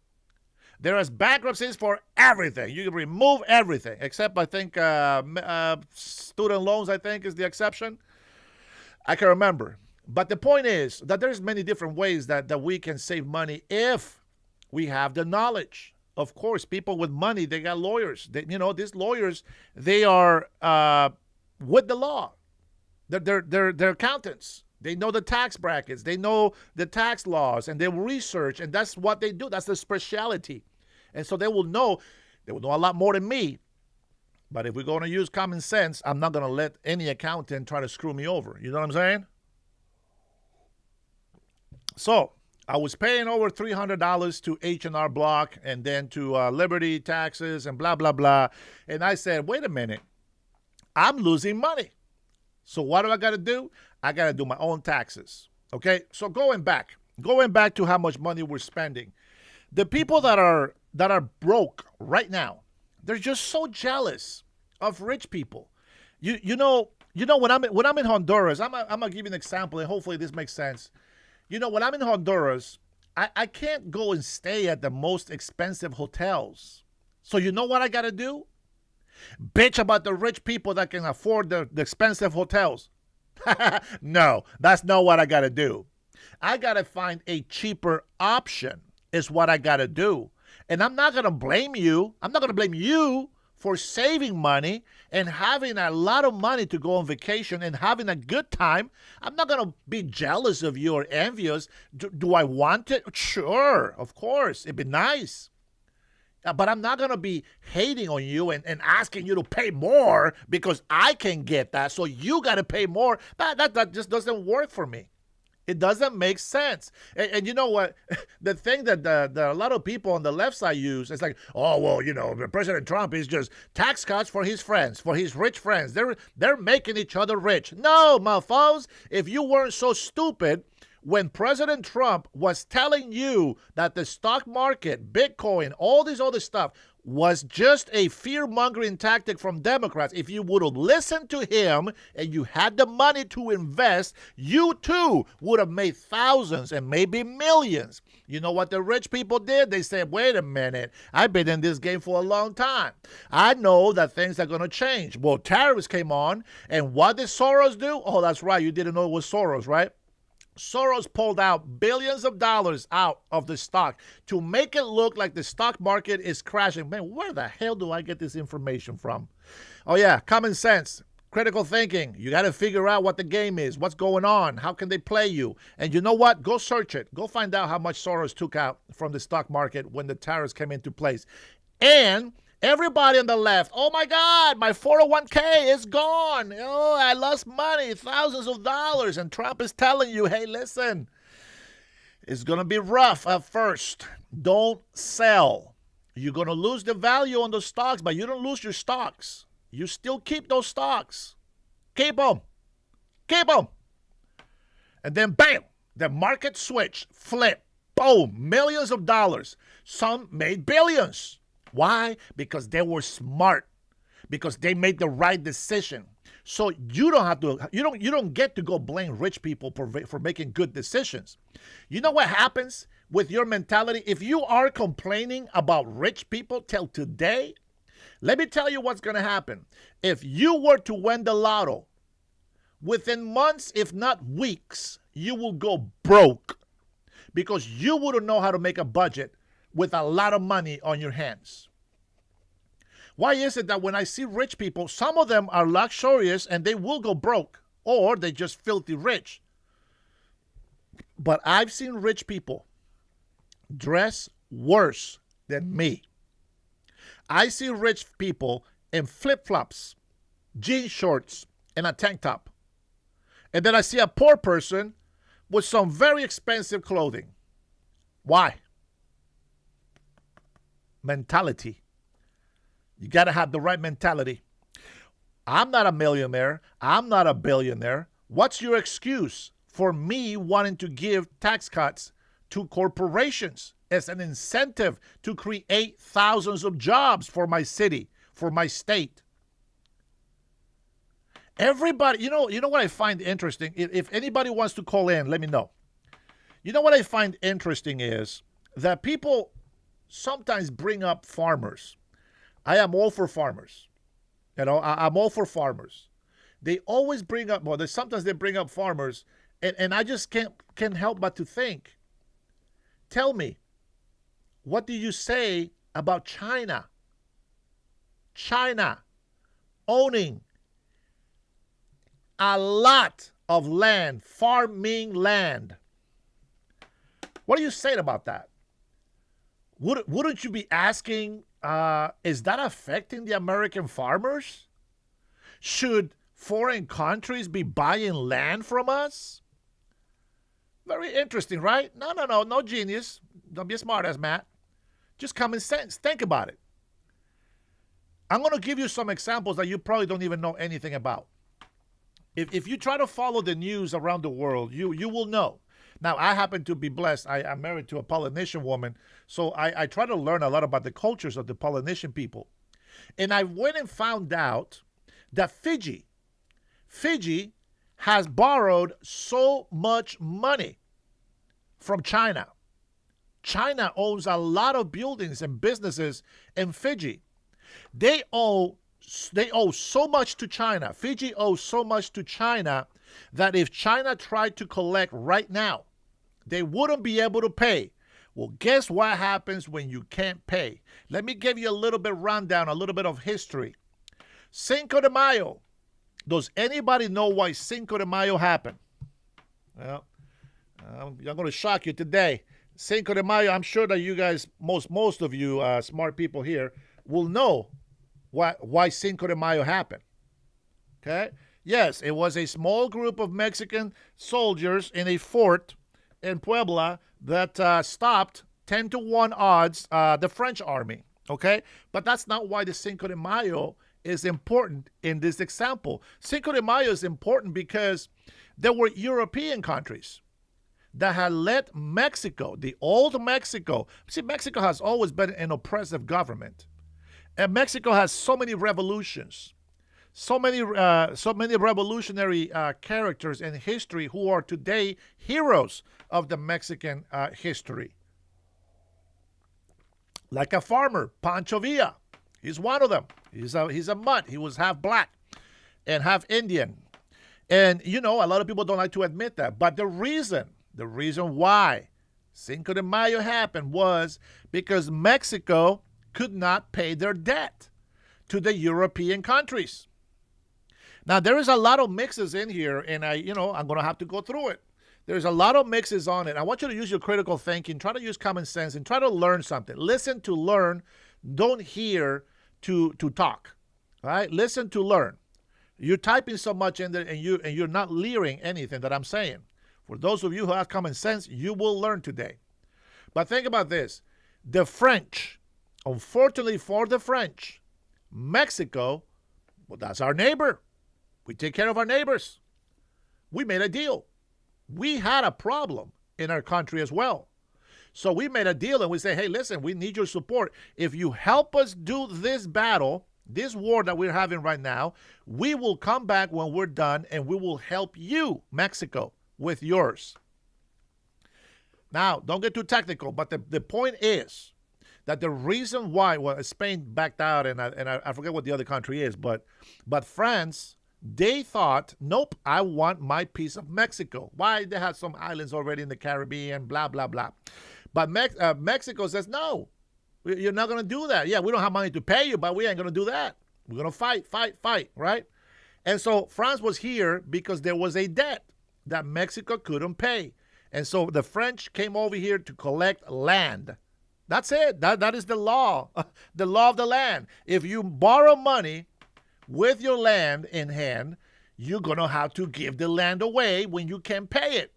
There is bankruptcies for everything. You can remove everything, except I think student loans, I think, is the exception. I can remember. But the point is that there's many different ways that we can save money if we have the knowledge. Of course, people with money, they got lawyers. These lawyers, they are with the law. They're accountants. They know the tax brackets. They know the tax laws, and they research, and that's what they do. That's their specialty. And so they will know a lot more than me. But if we're going to use common sense, I'm not going to let any accountant try to screw me over. You know what I'm saying? So I was paying over $300 to H&R Block and then to Liberty taxes and blah, blah, blah. And I said, wait a minute, I'm losing money. So what do I got to do? I got to do my own taxes. Okay, so going back to how much money we're spending. The people that are broke right now, they're just so jealous of rich people. You know when I'm in Honduras, I'm gonna give you an example, and hopefully this makes sense. When I'm in Honduras, I can't go and stay at the most expensive hotels. So you know what I got to do? Bitch about the rich people that can afford the expensive hotels. No, that's not what I got to do. I got to find a cheaper option is what I got to do. And I'm not going to blame you. I'm not going to blame you for saving money and having a lot of money to go on vacation and having a good time. I'm not going to be jealous of you or envious. Do I want it? Sure, of course. It'd be nice. But I'm not going to be hating on you and asking you to pay more because I can get that. So you got to pay more. That just doesn't work for me. It doesn't make sense. And you know what? The thing that a lot of people on the left side use is like, oh, well, you know, President Trump is just tax cuts for his friends, for his rich friends. They're making each other rich. No, mofos. If you weren't so stupid, when President Trump was telling you that the stock market, Bitcoin, all this other stuff was just a fear-mongering tactic from Democrats, if you would have listened to him and you had the money to invest, you too would have made thousands and maybe millions. You know what the rich people did? They said, wait a minute, I've been in this game for a long time. I know that things are going to change. Well, tariffs came on, and what did Soros do? Oh, that's right, you didn't know it was Soros, right? Soros pulled out billions of dollars out of the stock to make it look like the stock market is crashing. Man, where the hell do I get this information from? Oh, yeah, common sense, critical thinking. You got to figure out what the game is, what's going on, how can they play you. And you know what? Go search it. Go find out how much Soros took out from the stock market when the tariffs came into place. And everybody on the left, oh my God, my 401k is gone. Oh, I lost money, thousands of dollars. And Trump is telling you, hey, listen, it's going to be rough at first. Don't sell. You're going to lose the value on the stocks, but you don't lose your stocks. You still keep those stocks. Keep them. Keep them. And then, bam, the market switch, flip, boom, millions of dollars. Some made billions. Why? Because they were smart. Because they made the right decision. So you don't have to. You don't get to go blame rich people for making good decisions. You know what happens with your mentality if you are complaining about rich people till today? Let me tell you what's going to happen. If you were to win the lotto, within months, if not weeks, you will go broke because you wouldn't know how to make a budget with a lot of money on your hands. Why is it that when I see rich people, some of them are luxurious and they will go broke, or they just filthy rich. But I've seen rich people dress worse than me. I see rich people in flip-flops, jean shorts, and a tank top. And then I see a poor person with some very expensive clothing. Why? Mentality. You got to have the right mentality. I'm not a millionaire. I'm not a billionaire. What's your excuse for me wanting to give tax cuts to corporations as an incentive to create thousands of jobs for my city, for my state? Everybody, you know what I find interesting? If anybody wants to call in, let me know. You know what I find interesting is that people sometimes bring up farmers. I am all for farmers. You know, I'm all for farmers. They always bring up, sometimes they bring up farmers, and I just can't help but to think, tell me, what do you say about China? China owning a lot of land, farming land. What do you say about that? Wouldn't you be asking, is that affecting the American farmers? Should foreign countries be buying land from us? Very interesting, right? No genius. Don't be a smartass, Matt. Just common sense. Think about it. I'm going to give you some examples that you probably don't even know anything about. If you try to follow the news around the world, you will know. Now, I happen to be blessed. I'm married to a Polynesian woman, so I try to learn a lot about the cultures of the Polynesian people. And I went and found out that Fiji has borrowed so much money from China. China owns a lot of buildings and businesses in Fiji. They owe so much to China. Fiji owes so much to China that if China tried to collect right now, they wouldn't be able to pay. Well, guess what happens when you can't pay? Let me give you a little bit rundown, a little bit of history. Cinco de Mayo. Does anybody know why Cinco de Mayo happened? Well, I'm going to shock you today. Cinco de Mayo, I'm sure that you guys, most of you smart people here, will know why Cinco de Mayo happened. Okay? Yes, it was a small group of Mexican soldiers in a fort in Puebla that stopped 10-1 odds the French army. Okay? But that's not why the Cinco de Mayo is important in this example. Cinco de Mayo is important because there were European countries that had let Mexico, the old Mexico. See, Mexico has always been an oppressive government. And Mexico has so many revolutions, so many revolutionary characters in history who are today heroes of the Mexican history. Like a farmer, Pancho Villa. He's one of them. He's a mutt. He was half black and half Indian. And, you know, a lot of people don't like to admit that. But the reason why Cinco de Mayo happened was because Mexico could not pay their debt to the European countries. Now, there is a lot of mixes in here, and I'm going to have to go through it. There's a lot of mixes on it. I want you to use your critical thinking, try to use common sense, and try to learn something. Listen to learn. Don't hear to talk. All right? Listen to learn. You're typing so much in there, and you're not hearing anything that I'm saying. For those of you who have common sense, you will learn today. But think about this. The French, unfortunately for the French, Mexico, well, that's our neighbor. We take care of our neighbors. We made a deal. We had a problem in our country as well. So we made a deal and we say, hey, listen, we need your support. If you help us do this battle, this war that we're having right now, we will come back when we're done and we will help you, Mexico, with yours. Now, don't get too technical, but the point is that the reason why, well, Spain backed out, and I forget what the other country is, but France, they thought, nope, I want my piece of Mexico. Why? They had some islands already in the Caribbean, blah, blah, blah. But Mexico says, no, you're not going to do that. Yeah, we don't have money to pay you, but we ain't going to do that. We're going to fight, right? And so France was here because there was a debt that Mexico couldn't pay. And so the French came over here to collect land. That's it. That is the law, the law of the land. If you borrow money with your land in hand, you're going to have to give the land away when you can't pay it.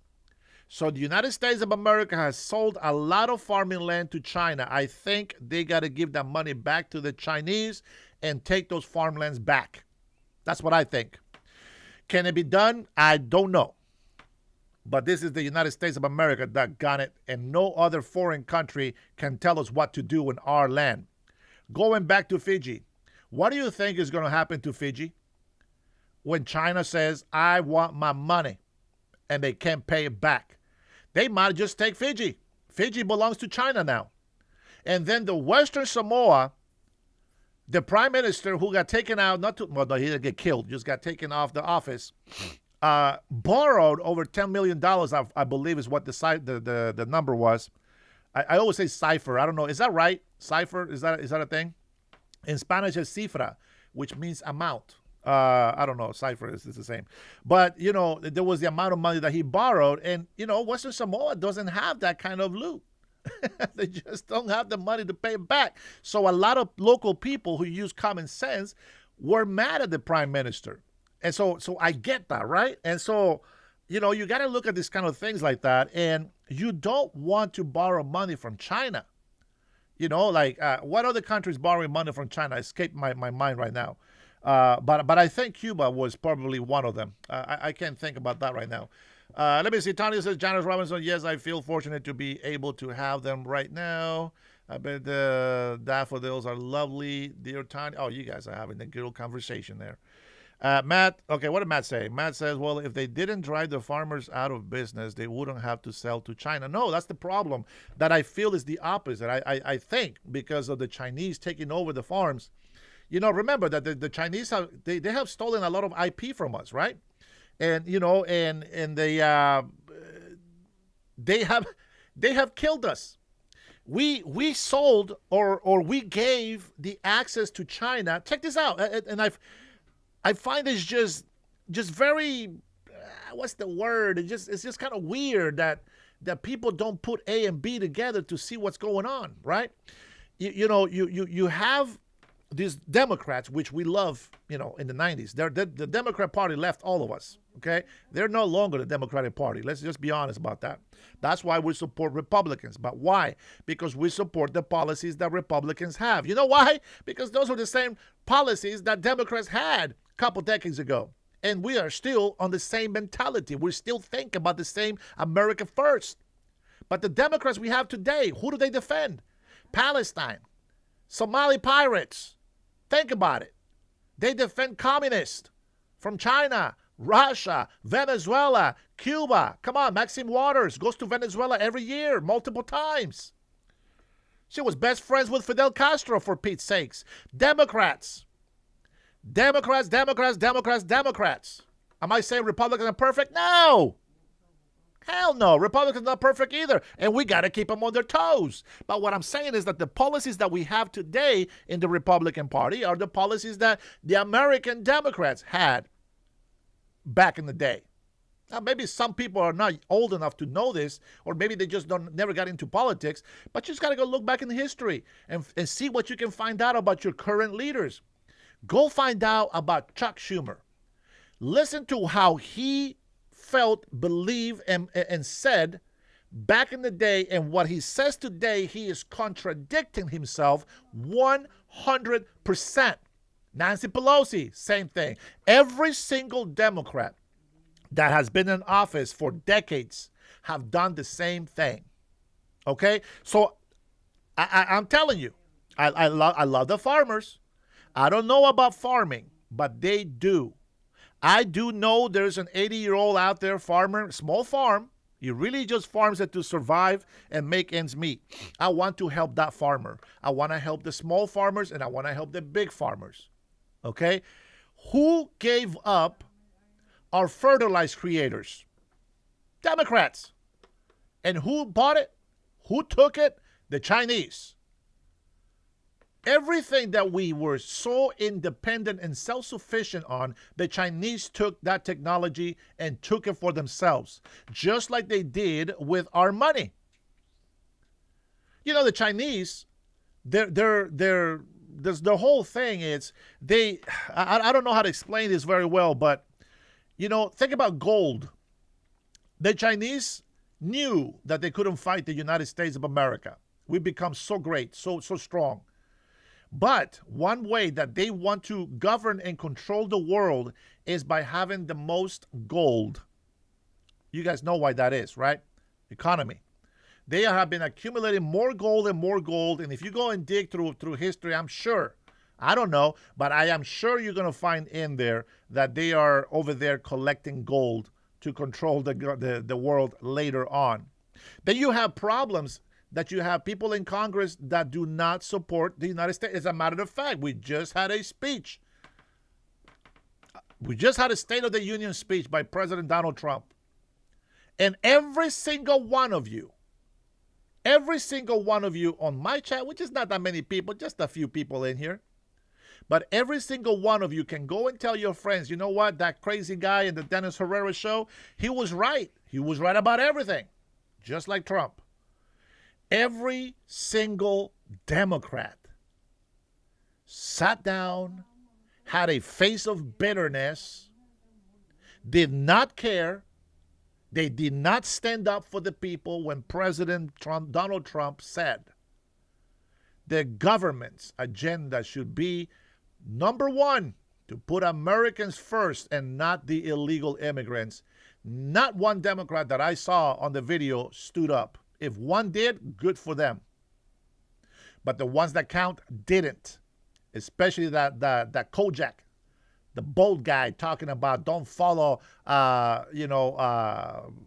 So the United States of America has sold a lot of farming land to China. I think they got to give that money back to the Chinese and take those farmlands back. That's what I think. Can it be done? I don't know. But this is the United States of America that got it, and no other foreign country can tell us what to do in our land. Going back to Fiji, what do you think is going to happen to Fiji when China says, I want my money, and they can't pay it back? They might just take Fiji. Fiji belongs to China now. And then the Western Samoa, the prime minister who got taken out, no, he didn't get killed, just got taken off the office, borrowed over $10 million, I believe is what the number was. I always say cipher. I don't know. Is that right? Cipher? Is that a thing? In Spanish, it's cifra, which means amount. I don't know. Cipher is the same. But, there was the amount of money that he borrowed. And, Western Samoa doesn't have that kind of loot. They just don't have the money to pay it back. So a lot of local people who use common sense were mad at the prime minister. And so I get that, right? And so, you got to look at these kind of things like that. And you don't want to borrow money from China. What other countries borrowing money from China? Escaped my mind right now. But I think Cuba was probably one of them. I can't think about that right now. Let me see. Tanya says, Janice Robinson, yes, I feel fortunate to be able to have them right now. I bet the daffodils are lovely, dear Tanya. Oh, you guys are having a good conversation there. Matt, okay, what did Matt say? Matt says, well, if they didn't drive the farmers out of business, they wouldn't have to sell to China. No, that's the problem that I feel is the opposite. I think because of the Chinese taking over the farms. Remember that the Chinese they have stolen a lot of IP from us, right? And they have killed us. We sold or we gave the access to China. Check this out, and I find it's just very what's the word? It's just kind of weird that people don't put A and B together to see what's going on, right? You have these Democrats, which we love, in the 90s. The Democrat Party left all of us, okay? They're no longer the Democratic Party. Let's just be honest about that. That's why we support Republicans. But why? Because we support the policies that Republicans have. You know why? Because those were the same policies that Democrats had a couple decades ago. And we are still on the same mentality. We still think about the same America first. But the Democrats we have today, who do they defend? Palestine, Somali pirates. Think about it. They defend communists from China, Russia, Venezuela, Cuba. Come on, Maxine Waters goes to Venezuela every year, multiple times. She was best friends with Fidel Castro, for Pete's sakes. Democrats. Democrats. Am I saying Republicans are perfect? No. Hell no. Republicans are not perfect either. And we got to keep them on their toes. But what I'm saying is that the policies that we have today in the Republican Party are the policies that the American Democrats had back in the day. Now, maybe some people are not old enough to know this, or maybe they just never got into politics, but you just got to go look back in history and see what you can find out about your current leaders. Go find out about Chuck Schumer. Listen to how he felt, believed, and said back in the day, and what he says today, he is contradicting himself 100%. Nancy Pelosi, same thing. Every single Democrat that has been in office for decades have done the same thing. Okay? So I'm telling you, I love the farmers. I don't know about farming, but they do. I do know there's an 80-year-old out there, farmer, small farm. He really just farms it to survive and make ends meet. I want to help that farmer. I want to help the small farmers, and I want to help the big farmers. Okay? Who gave up our fertilizer creators? Democrats. And who bought it? Who took it? The Chinese. Everything that we were so independent and self-sufficient on, the Chinese took that technology and took it for themselves, just like they did with our money. The Chinese, the whole thing is I don't know how to explain this very well, but think about gold. The Chinese knew that they couldn't fight the United States of America. We become so great, so strong. But one way that they want to govern and control the world is by having the most gold. You guys know why that is, right? Economy. They have been accumulating more gold and more gold. And if you go and dig through history, I'm sure, I don't know, but I am sure you're going to find in there that they are over there collecting gold to control the world later on. Then you have problems that you have people in Congress that do not support the United States. As a matter of fact, we just had a speech. We just had a State of the Union speech by President Donald Trump. And every single one of you on my chat, which is not that many people, just a few people in here, but every single one of you can go and tell your friends, you know what, that crazy guy in the Dennis Herrera show, he was right. He was right about everything, just like Trump. Every single Democrat sat down, had a face of bitterness, did not care. They did not stand up for the people when Donald Trump said the government's agenda should be, number one, to put Americans first and not the illegal immigrants. Not one Democrat that I saw on the video stood up. If one did, good for them. But the ones that count didn't, especially that Kojak, the bold guy talking about don't follow,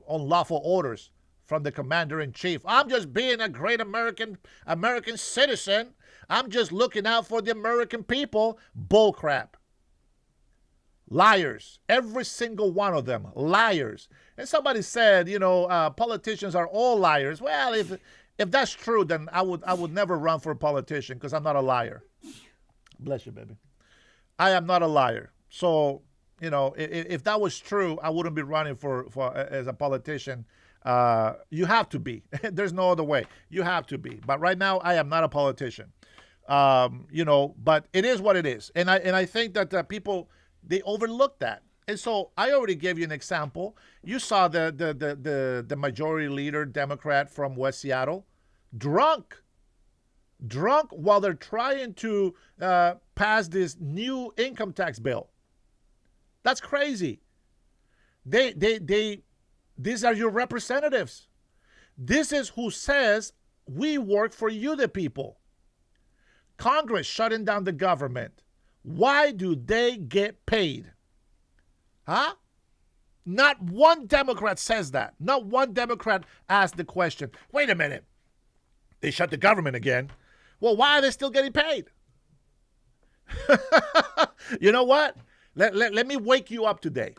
unlawful orders from the commander in chief. I'm just being a great American citizen. I'm just looking out for the American people. Bull crap. Liars. Every single one of them. Liars. And somebody said, politicians are all liars. Well, if that's true, then I would never run for a politician because I'm not a liar. Bless you, baby. I am not a liar. So, if that was true, I wouldn't be running for as a politician. You have to be. There's no other way. You have to be. But right now, I am not a politician. But it is what it is. And I think that people, they overlook that. And so I already gave you an example. You saw the majority leader, Democrat from West Seattle, drunk while they're trying to pass this new income tax bill. That's crazy. These are your representatives. This is who says we work for you, the people. Congress shutting down the government. Why do they get paid? Huh? Not one Democrat says that. Not one Democrat asked the question, wait a minute, they shut the government again. Well, why are they still getting paid? You know what? Let me wake you up today.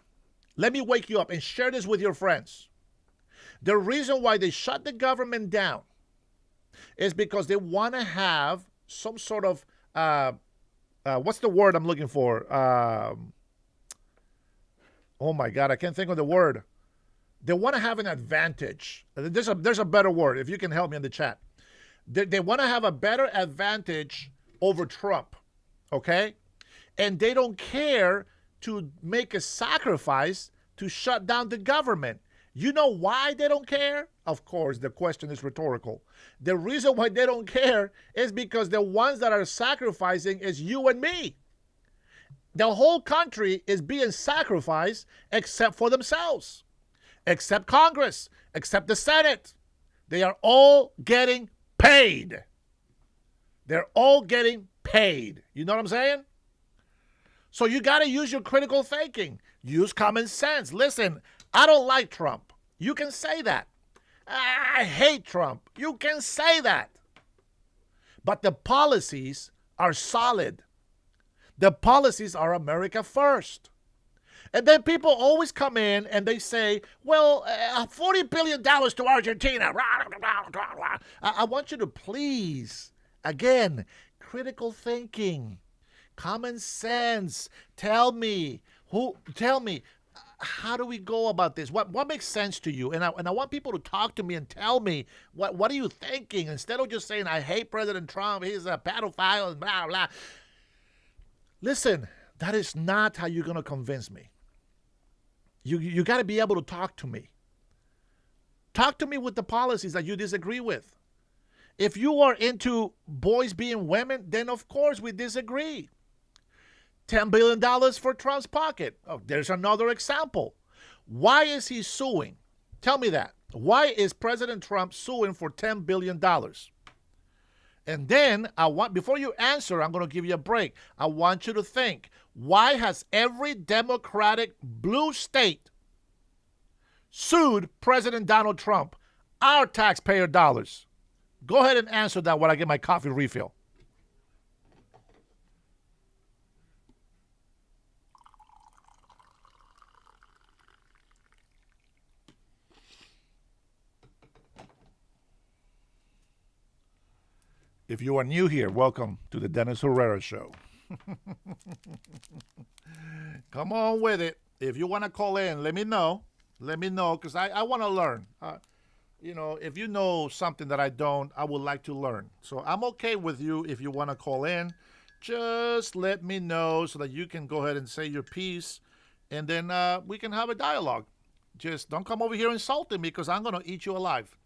Let me wake you up and share this with your friends. The reason why they shut the government down is because they want to have some sort of, what's the word I'm looking for? Oh my God, I can't think of the word. They want to have an advantage. There's a better word, if you can help me in the chat. They want to have a better advantage over Trump, okay? And they don't care to make a sacrifice to shut down the government. You know why they don't care? Of course, the question is rhetorical. The reason why they don't care is because the ones that are sacrificing is you and me. The whole country is being sacrificed except for themselves, except Congress, except the Senate. They are all getting paid. They're all getting paid. You know what I'm saying? So you got to use your critical thinking. Use common sense. Listen, I don't like Trump. You can say that. I hate Trump. You can say that. But the policies are solid. The policies are America first. And then people always come in and they say, well, $40 billion to Argentina. I want you to please, again, critical thinking, common sense. Tell me, how do we go about this? What makes sense to you? And I want people to talk to me and tell me, what are you thinking? Instead of just saying, I hate President Trump, he's a pedophile, and blah, blah. Listen, that is not how you're going to convince me. You got to be able to talk to me. Talk to me with the policies that you disagree with. If you are into boys being women, then of course we disagree. $10 billion for Trump's pocket. Oh, there's another example. Why is he suing? Tell me that. Why is President Trump suing for $10 billion? And then before you answer, I'm going to give you a break. I want you to think, why has every Democratic blue state sued President Donald Trump, our taxpayer dollars? Go ahead and answer that while I get my coffee refill. If you are new here, welcome to the Dennis Herrera Show. Come on with it. If you want to call in, let me know. Let me know, because I want to learn. If you know something that I don't, I would like to learn. So I'm okay with you if you want to call in. Just let me know so that you can go ahead and say your piece, and then we can have a dialogue. Just don't come over here insulting me, because I'm going to eat you alive.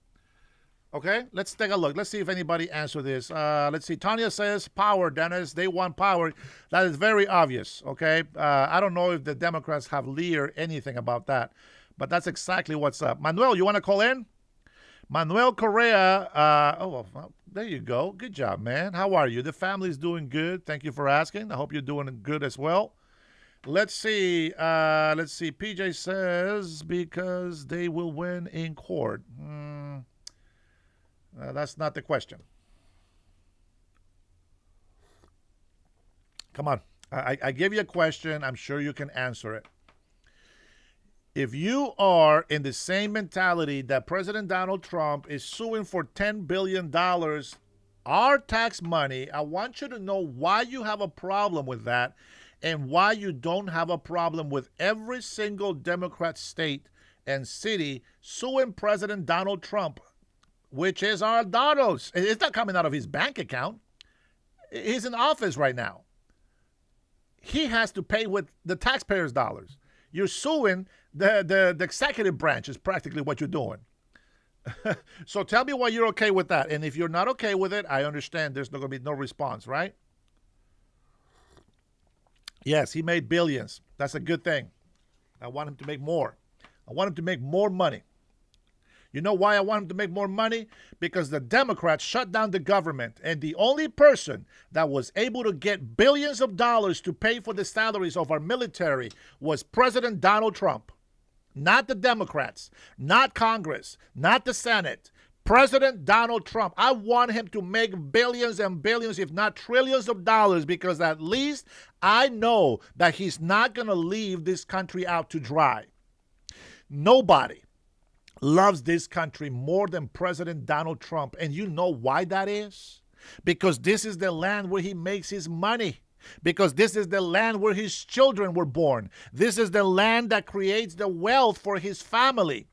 Okay, let's take a look. Let's see if anybody answered this. Let's see. Tanya says, power, Dennis. They want power. That is very obvious, okay? I don't know if the Democrats have leered anything about that, but that's exactly what's up. Manuel, you want to call in? Manuel Correa. Well, there you go. Good job, man. How are you? The family's doing good. Thank you for asking. I hope you're doing good as well. Let's see. PJ says because they will win in court. That's not the question. Come on. I gave you a question. I'm sure you can answer it. If you are in the same mentality that President Donald Trump is suing for $10 billion, our tax money, I want you to know why you have a problem with that and why you don't have a problem with every single Democrat state and city suing President Donald Trump, which is our dollars. It's not coming out of his bank account. He's in office right now. He has to pay with the taxpayers' dollars. You're suing the executive branch is practically what you're doing. So tell me why you're okay with that. And if you're not okay with it, I understand there's going to be no response, right? Yes, he made billions. That's a good thing. I want him to make more. I want him to make more money. You know why I want him to make more money? Because the Democrats shut down the government, and the only person that was able to get billions of dollars to pay for the salaries of our military was President Donald Trump. Not the Democrats, not Congress, not the Senate. President Donald Trump. I want him to make billions and billions, if not trillions of dollars, because at least I know that he's not going to leave this country out to dry. Nobody loves this country more than President Donald Trump. And you know why that is? Because this is the land where he makes his money. Because this is the land where his children were born. This is the land that creates the wealth for his family.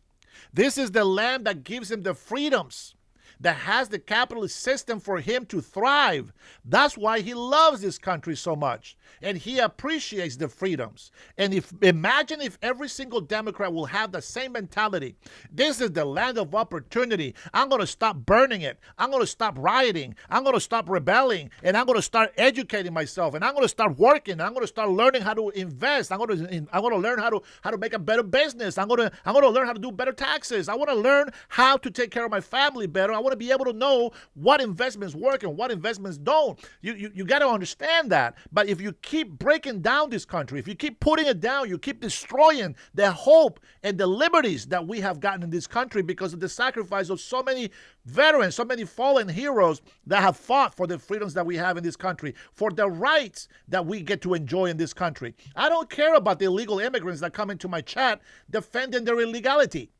This is the land that gives him the freedoms, that has the capitalist system for him to thrive. That's why he loves this country so much. And he appreciates the freedoms. And imagine if every single Democrat will have the same mentality. This is the land of opportunity. I'm going to stop burning it. I'm going to stop rioting. I'm going to stop rebelling. And I'm going to start educating myself. And I'm going to start working. I'm going to start learning how to invest. I'm going to learn how to make a better business. I'm going to learn how to do better taxes. I want to learn how to take care of my family better. I want to be able to know what investments work and what investments don't. You got to understand that. But if you keep breaking down this country, if you keep putting it down, you keep destroying the hope and the liberties that we have gotten in this country because of the sacrifice of so many veterans, so many fallen heroes that have fought for the freedoms that we have in this country, for the rights that we get to enjoy in this country. I don't care about the illegal immigrants that come into my chat defending their illegality.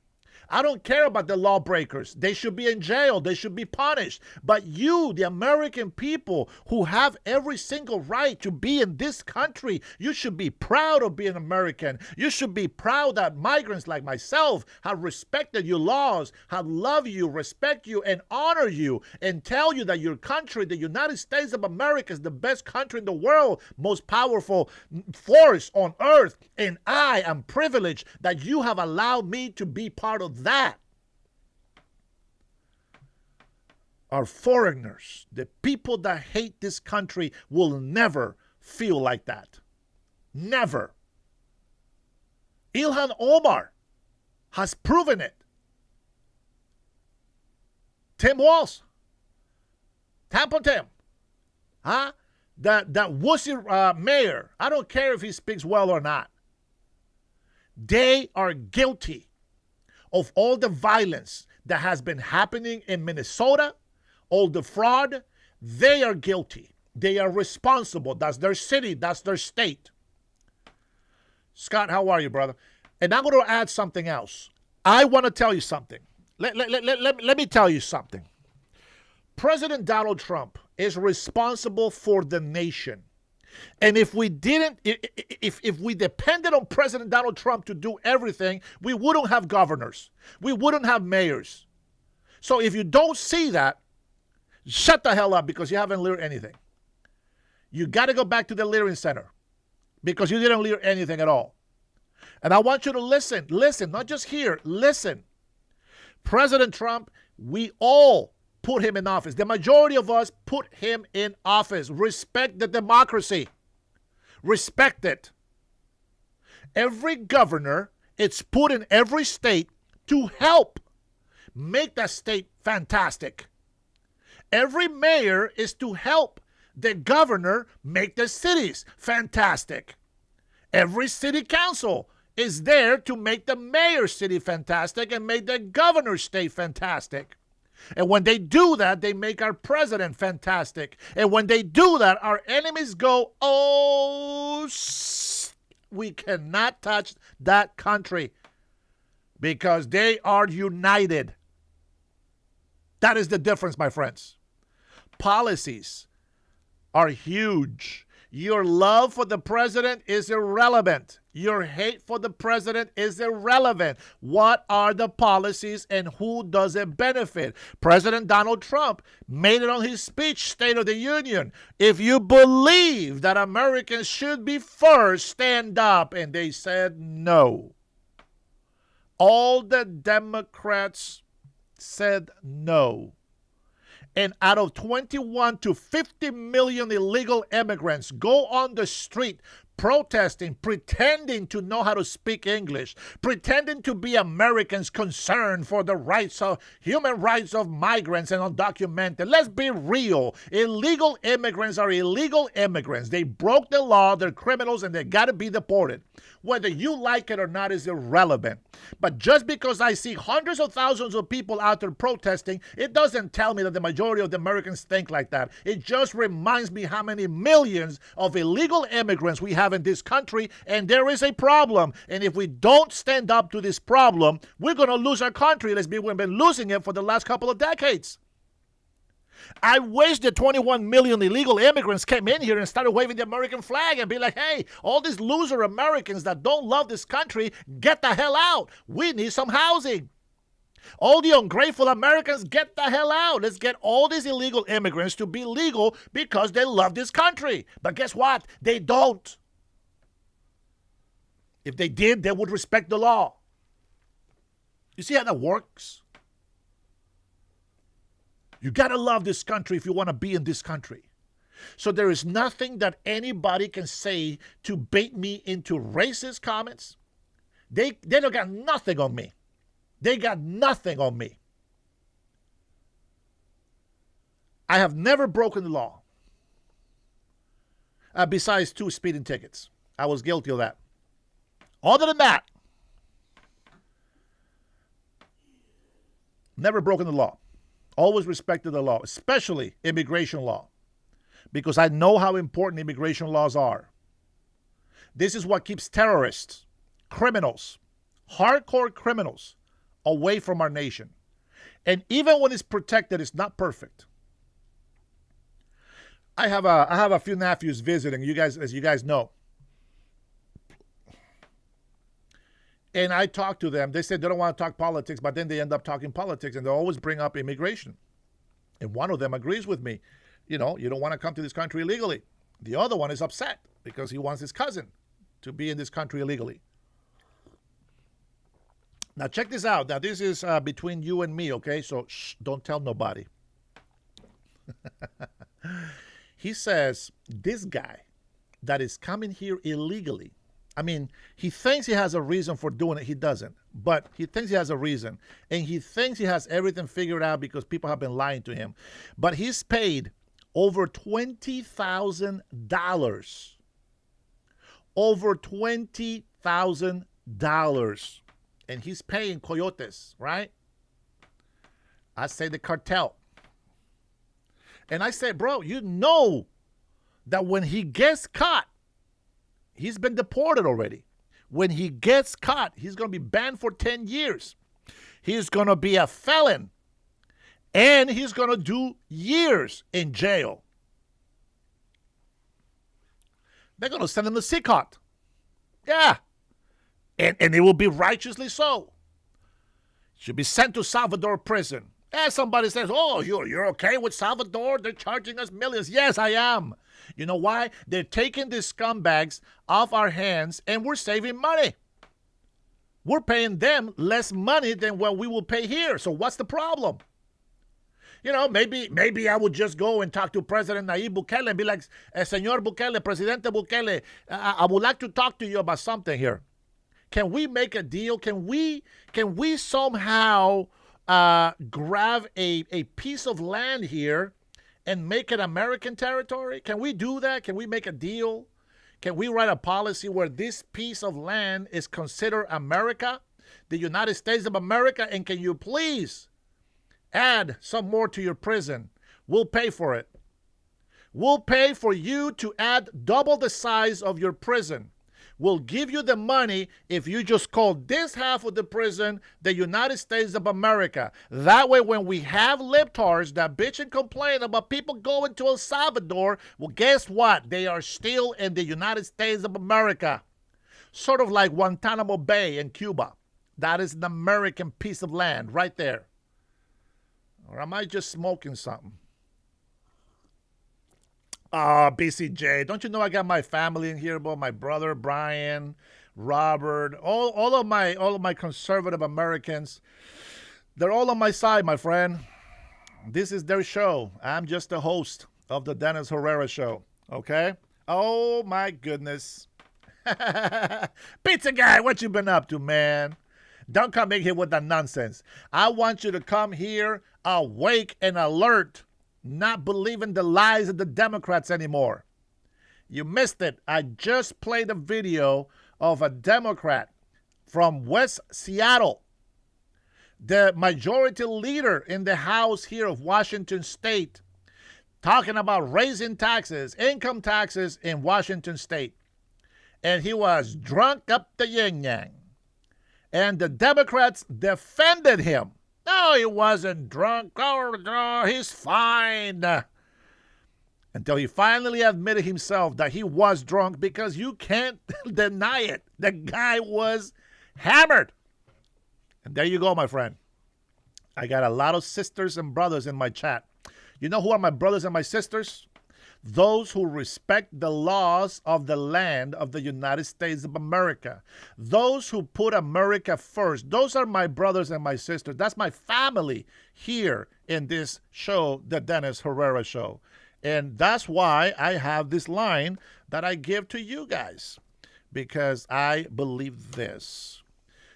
I don't care about the lawbreakers. They should be in jail. They should be punished. But you, the American people who have every single right to be in this country, you should be proud of being American. You should be proud that migrants like myself have respected your laws, have loved you, respect you, and honor you, and tell you that your country, the United States of America, is the best country in the world, most powerful force on earth. And I am privileged that you have allowed me to be part of that. Our foreigners, the people that hate this country, will never feel like that. Never. Ilhan Omar has proven it. Tim Walz, Tampon Tim, that wussy mayor, I don't care if he speaks well or not. They are guilty of all the violence that has been happening in Minnesota, all the fraud. They are guilty. They are responsible. That's their city. That's their state. Scott, how are you, brother? And I'm going to add something else. I want to tell you something. Let me tell you something. President Donald Trump is responsible for the nation. And if we didn't, if we depended on President Donald Trump to do everything, we wouldn't have governors. We wouldn't have mayors. So if you don't see that, shut the hell up because you haven't learned anything. You got to go back to the Learning Center because you didn't learn anything at all. And I want you to listen, not just hear, listen. President Trump, we all put him in office. The majority of us put him in office. Respect the democracy. Respect it. Every governor, it's put in every state to help make that state fantastic. Every mayor is to help the governor make the cities fantastic. Every city council is there to make the mayor's city fantastic and make the governor's state fantastic. And when they do that, they make our president fantastic. And when they do that, our enemies go, oh, we cannot touch that country because they are united. That is the difference, my friends. Policies are huge. Your love for the president is irrelevant. Your hate for the president is irrelevant. What are the policies and who does it benefit? President Donald Trump made it on his speech, State of the Union. If you believe that Americans should be first, stand up. And they said no. All the Democrats said no. And out of 21 to 50 million illegal immigrants go on the street protesting, pretending to know how to speak English, pretending to be Americans concerned for the rights of human rights of migrants and undocumented. Let's be real. Illegal immigrants are illegal immigrants. They broke the law, they're criminals, and they got to be deported. Whether you like it or not is irrelevant. But just because I see hundreds of thousands of people out there protesting, it doesn't tell me that the majority of the Americans think like that. It just reminds me how many millions of illegal immigrants we have in this country, and there is a problem. And if we don't stand up to this problem, we're going to lose our country. We've been losing it for the last couple of decades. I wish the 21 million illegal immigrants came in here and started waving the American flag and be like, hey, all these loser Americans that don't love this country, get the hell out. We need some housing. All the ungrateful Americans, get the hell out. Let's get all these illegal immigrants to be legal because they love this country. But guess what? They don't. If they did, they would respect the law. You see how that works? You got to love this country if you want to be in this country. So there is nothing that anybody can say to bait me into racist comments. They don't got nothing on me. They got nothing on me. I have never broken the law. Besides 2 speeding tickets. I was guilty of that. Other than that, never broken the law. Always respected the law, especially immigration law, because I know how important immigration laws are. This is what keeps terrorists, criminals, hardcore criminals away from our nation. And even when it's protected, it's not perfect. I have a few nephews visiting, you guys, as you guys know. And I talk to them. They said they don't want to talk politics, but then they end up talking politics, and they always bring up immigration. And one of them agrees with me. You know, you don't want to come to this country illegally. The other one is upset because he wants his cousin to be in this country illegally. Now, check this out. Now, this is between you and me, okay? So, don't tell nobody. He says, this guy that is coming here illegally, I mean, he thinks he has a reason for doing it. He doesn't. But he thinks he has a reason. And he thinks he has everything figured out because people have been lying to him. But he's paid over $20,000. Over $20,000. And he's paying coyotes, right? I say the cartel. And I say, bro, you know that when he gets caught, he's been deported already. When he gets caught, he's going to be banned for 10 years. He's going to be a felon. And he's going to do years in jail. They're going to send him to Sicot. Yeah. And it will be righteously so. Should be sent to Salvador prison. And somebody says, oh, you're okay with Salvador? They're charging us millions. Yes, I am. You know why? They're taking these scumbags off our hands, and we're saving money. We're paying them less money than what we will pay here. So what's the problem? You know, maybe I would just go and talk to President Nayib Bukele and be like, Señor Bukele, Presidente Bukele, I would like to talk to you about something here. Can we make a deal? Can we somehow grab a piece of land here and make it American territory? Can we do that? Can we make a deal? Can we write a policy where this piece of land is considered America, the United States of America? And can you please add some more to your prison? We'll pay for it. We'll pay for you to add double the size of your prison. We'll give you the money if you just call this half of the prison the United States of America. That way, when we have libtards that bitch and complain about people going to El Salvador, well, guess what? They are still in the United States of America. Sort of like Guantanamo Bay in Cuba. That is an American piece of land right there. Or am I just smoking something? Oh, BCJ, don't you know I got my family in here, bro? My brother Brian, Robert, all of my conservative Americans. They're all on my side, my friend. This is their show. I'm just the host of the Dennis Herrera show. Okay? Oh my goodness. Pizza guy, what you been up to, man? Don't come in here with that nonsense. I want you to come here awake and alert, not believing the lies of the Democrats anymore. You missed it. I just played a video of a Democrat from West Seattle, the majority leader in the House here of Washington State, talking about raising taxes, income taxes in Washington State. And he was drunk up the yin-yang. And the Democrats defended him. No, he wasn't drunk. Oh, he's fine. Until he finally admitted himself that he was drunk, because you can't deny it. The guy was hammered. And there you go, my friend. I got a lot of sisters and brothers in my chat. You know who are my brothers and my sisters? Those who respect the laws of the land of the United States of America. Those who put America first. Those are my brothers and my sisters. That's my family here in this show, the Dennis Herrera Show. And that's why I have this line that I give to you guys, because I believe this.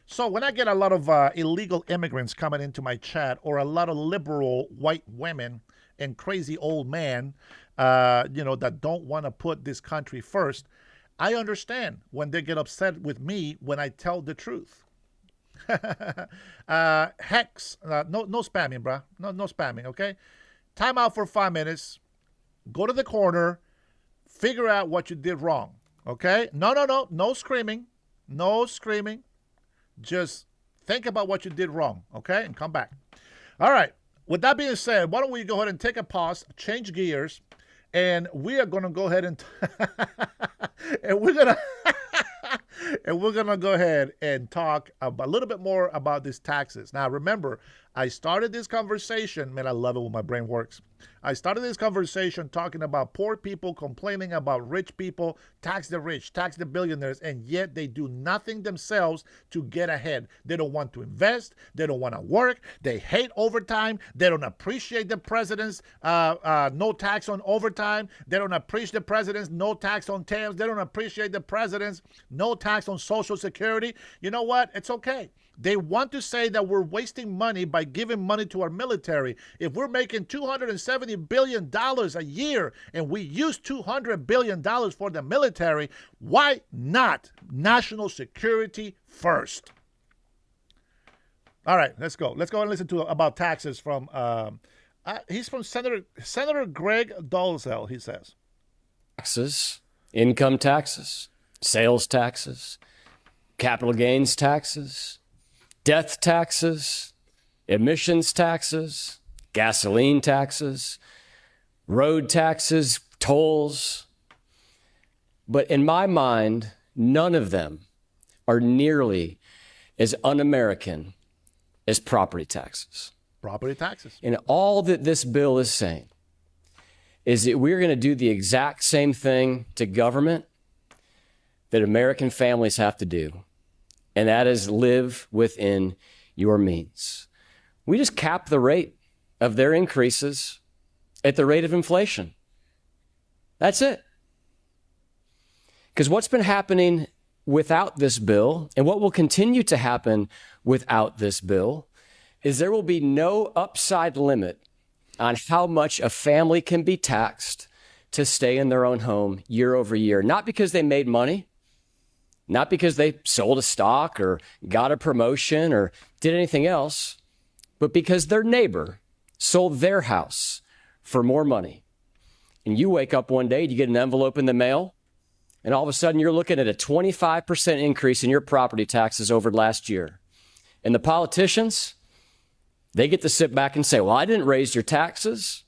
So when I get a lot of illegal immigrants coming into my chat, or a lot of liberal white women and crazy old men, that don't want to put this country first, I understand when they get upset with me when I tell the truth. Hex, no spamming, bruh. No spamming, okay? Time out for 5 minutes. Go to the corner. Figure out what you did wrong, okay? No screaming. No screaming. Just think about what you did wrong, okay? And come back. All right. With that being said, why don't we go ahead and take a pause, change gears, and we are going to go ahead and we're going to go ahead and talk a little bit more about these taxes. Now, remember, I started this conversation, man, I love it when my brain works. I started this conversation talking about poor people complaining about rich people, tax the rich, tax the billionaires, and yet they do nothing themselves to get ahead. They don't want to invest. They don't want to work. They hate overtime. They don't appreciate the president's no tax on overtime. They don't appreciate the president's no tax on tariffs. They don't appreciate the president's no tax on Social Security. You know what? It's okay. They want to say that we're wasting money by giving money to our military. If we're making $270 billion a year and we use $200 billion for the military, why not national security first? All right, let's go. Let's go and listen to about taxes from, he's from Senator Greg Dolezal, he says. Taxes, income taxes, sales taxes, capital gains taxes, death taxes, emissions taxes, gasoline taxes, road taxes, tolls. But in my mind, none of them are nearly as un-American as property taxes. Property taxes. And all that this bill is saying is that we're going to do the exact same thing to government that American families have to do. And that is live within your means. We just cap the rate of their increases at the rate of inflation. That's it. Because what's been happening without this bill, and what will continue to happen without this bill, is there will be no upside limit on how much a family can be taxed to stay in their own home year over year, not because they made money, not because they sold a stock or got a promotion or did anything else, but because their neighbor sold their house for more money. And you wake up one day, you get an envelope in the mail, and all of a sudden you're looking at a 25% increase in your property taxes over last year. And the politicians, they get to sit back and say, well, I didn't raise your taxes.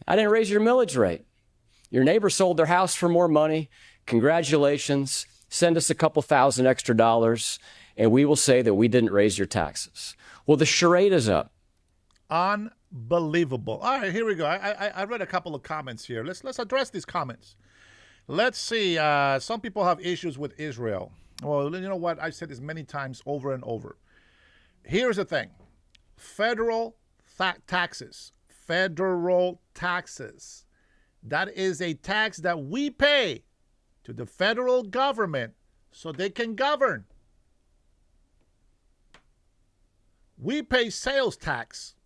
I didn't raise your millage rate. Your neighbor sold their house for more money. Congratulations. Send us a couple thousand extra dollars, and we will say that we didn't raise your taxes. Well, the charade is up. Unbelievable. All right, here we go. I read a couple of comments here. Let's address these comments. Let's see. Some people have issues with Israel. Well, you know what? I've said this many times over and over. Here's the thing. Federal taxes. Federal taxes. That is a tax that we pay to the federal government so they can govern. We pay sales tax.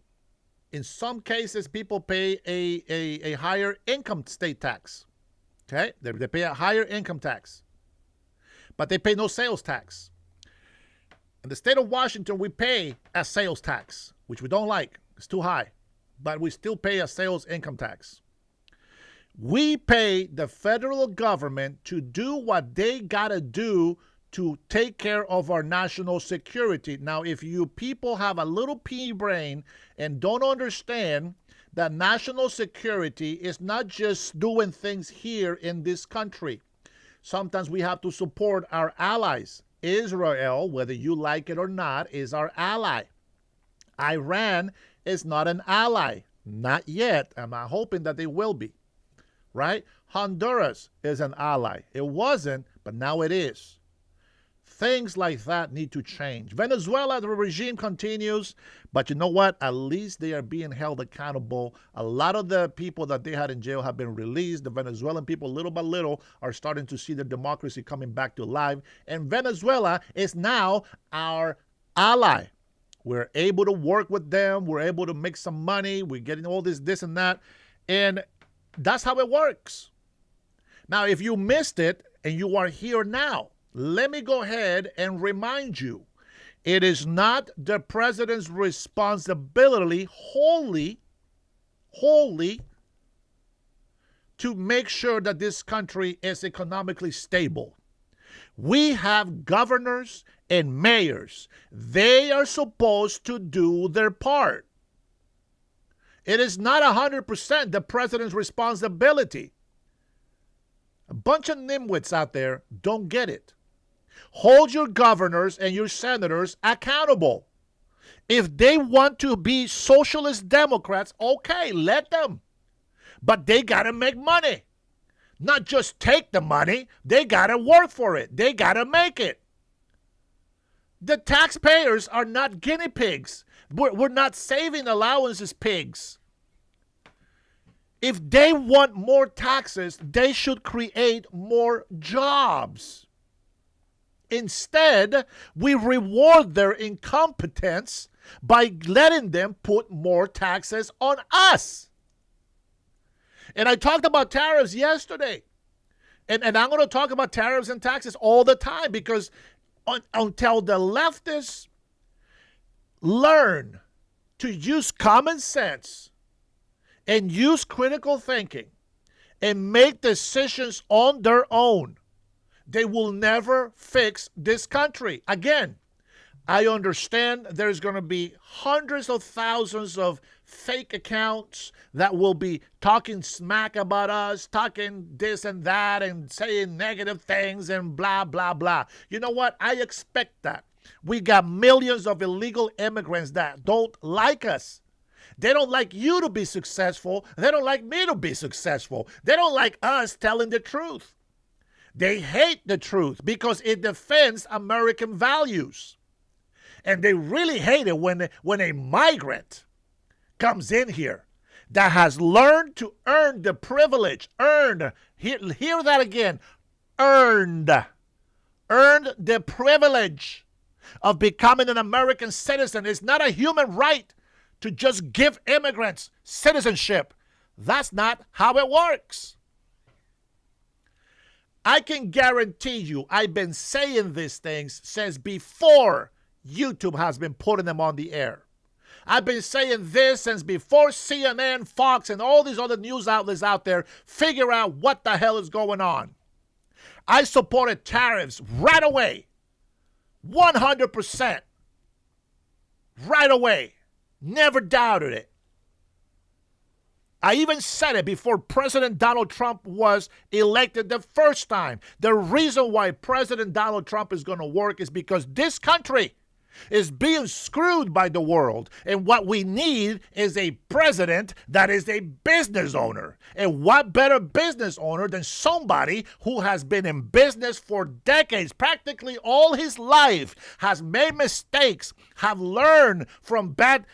In some cases, people pay a higher income state tax. Okay? They pay a higher income tax. But they pay no sales tax. In the state of Washington, we pay a sales tax, which we don't like. It's too high. But we still pay a sales income tax. We pay the federal government to do what they got to do to take care of our national security. Now, if you people have a little pea brain and don't understand that national security is not just doing things here in this country. Sometimes we have to support our allies. Israel, whether you like it or not, is our ally. Iran is not an ally. Not yet. I'm not hoping that they will be. Right? Honduras is an ally. It wasn't, but now it is. Things like that need to change. Venezuela, the regime continues, but you know what? At least they are being held accountable. A lot of the people that they had in jail have been released. The Venezuelan people, little by little, are starting to see their democracy coming back to life. And Venezuela is now our ally. We're able to work with them. We're able to make some money. We're getting all this and that. And that's how it works. Now, if you missed it and you are here now, let me go ahead and remind you, it is not the president's responsibility wholly to make sure that this country is economically stable. We have governors and mayors. They are supposed to do their part. It is not 100% the president's responsibility. A bunch of nimwits out there don't get it. Hold your governors and your senators accountable. If they want to be socialist Democrats, okay, let them. But they got to make money. Not just take the money. They got to work for it. They got to make it. The taxpayers are not guinea pigs. We're not saving allowances pigs. If they want more taxes, they should create more jobs. Instead, we reward their incompetence by letting them put more taxes on us. And I talked about tariffs yesterday. And I'm going to talk about tariffs and taxes all the time because until the leftists learn to use common sense and use critical thinking and make decisions on their own, they will never fix this country. Again, I understand there's going to be hundreds of thousands of fake accounts that will be talking smack about us, talking this and that, and saying negative things and blah, blah, blah. You know what? I expect that. We got millions of illegal immigrants that don't like us. They don't like you to be successful. They don't like me to be successful. They don't like us telling the truth. They hate the truth because it defends American values. And they really hate it when a migrant comes in here that has learned to earn the privilege, hear that again, earned the privilege of becoming an American citizen. It's not a human right to just give immigrants citizenship. That's not how it works. I can guarantee you I've been saying these things since before YouTube has been putting them on the air. I've been saying this since before CNN, Fox, and all these other news outlets out there figure out what the hell is going on. I supported tariffs right away. 100%. Right away. Never doubted it. I even said it before President Donald Trump was elected the first time. The reason why President Donald Trump is going to work is because this country is being screwed by the world. And what we need is a president that is a business owner. And what better business owner than somebody who has been in business for decades, practically all his life, has made mistakes, have learned from bad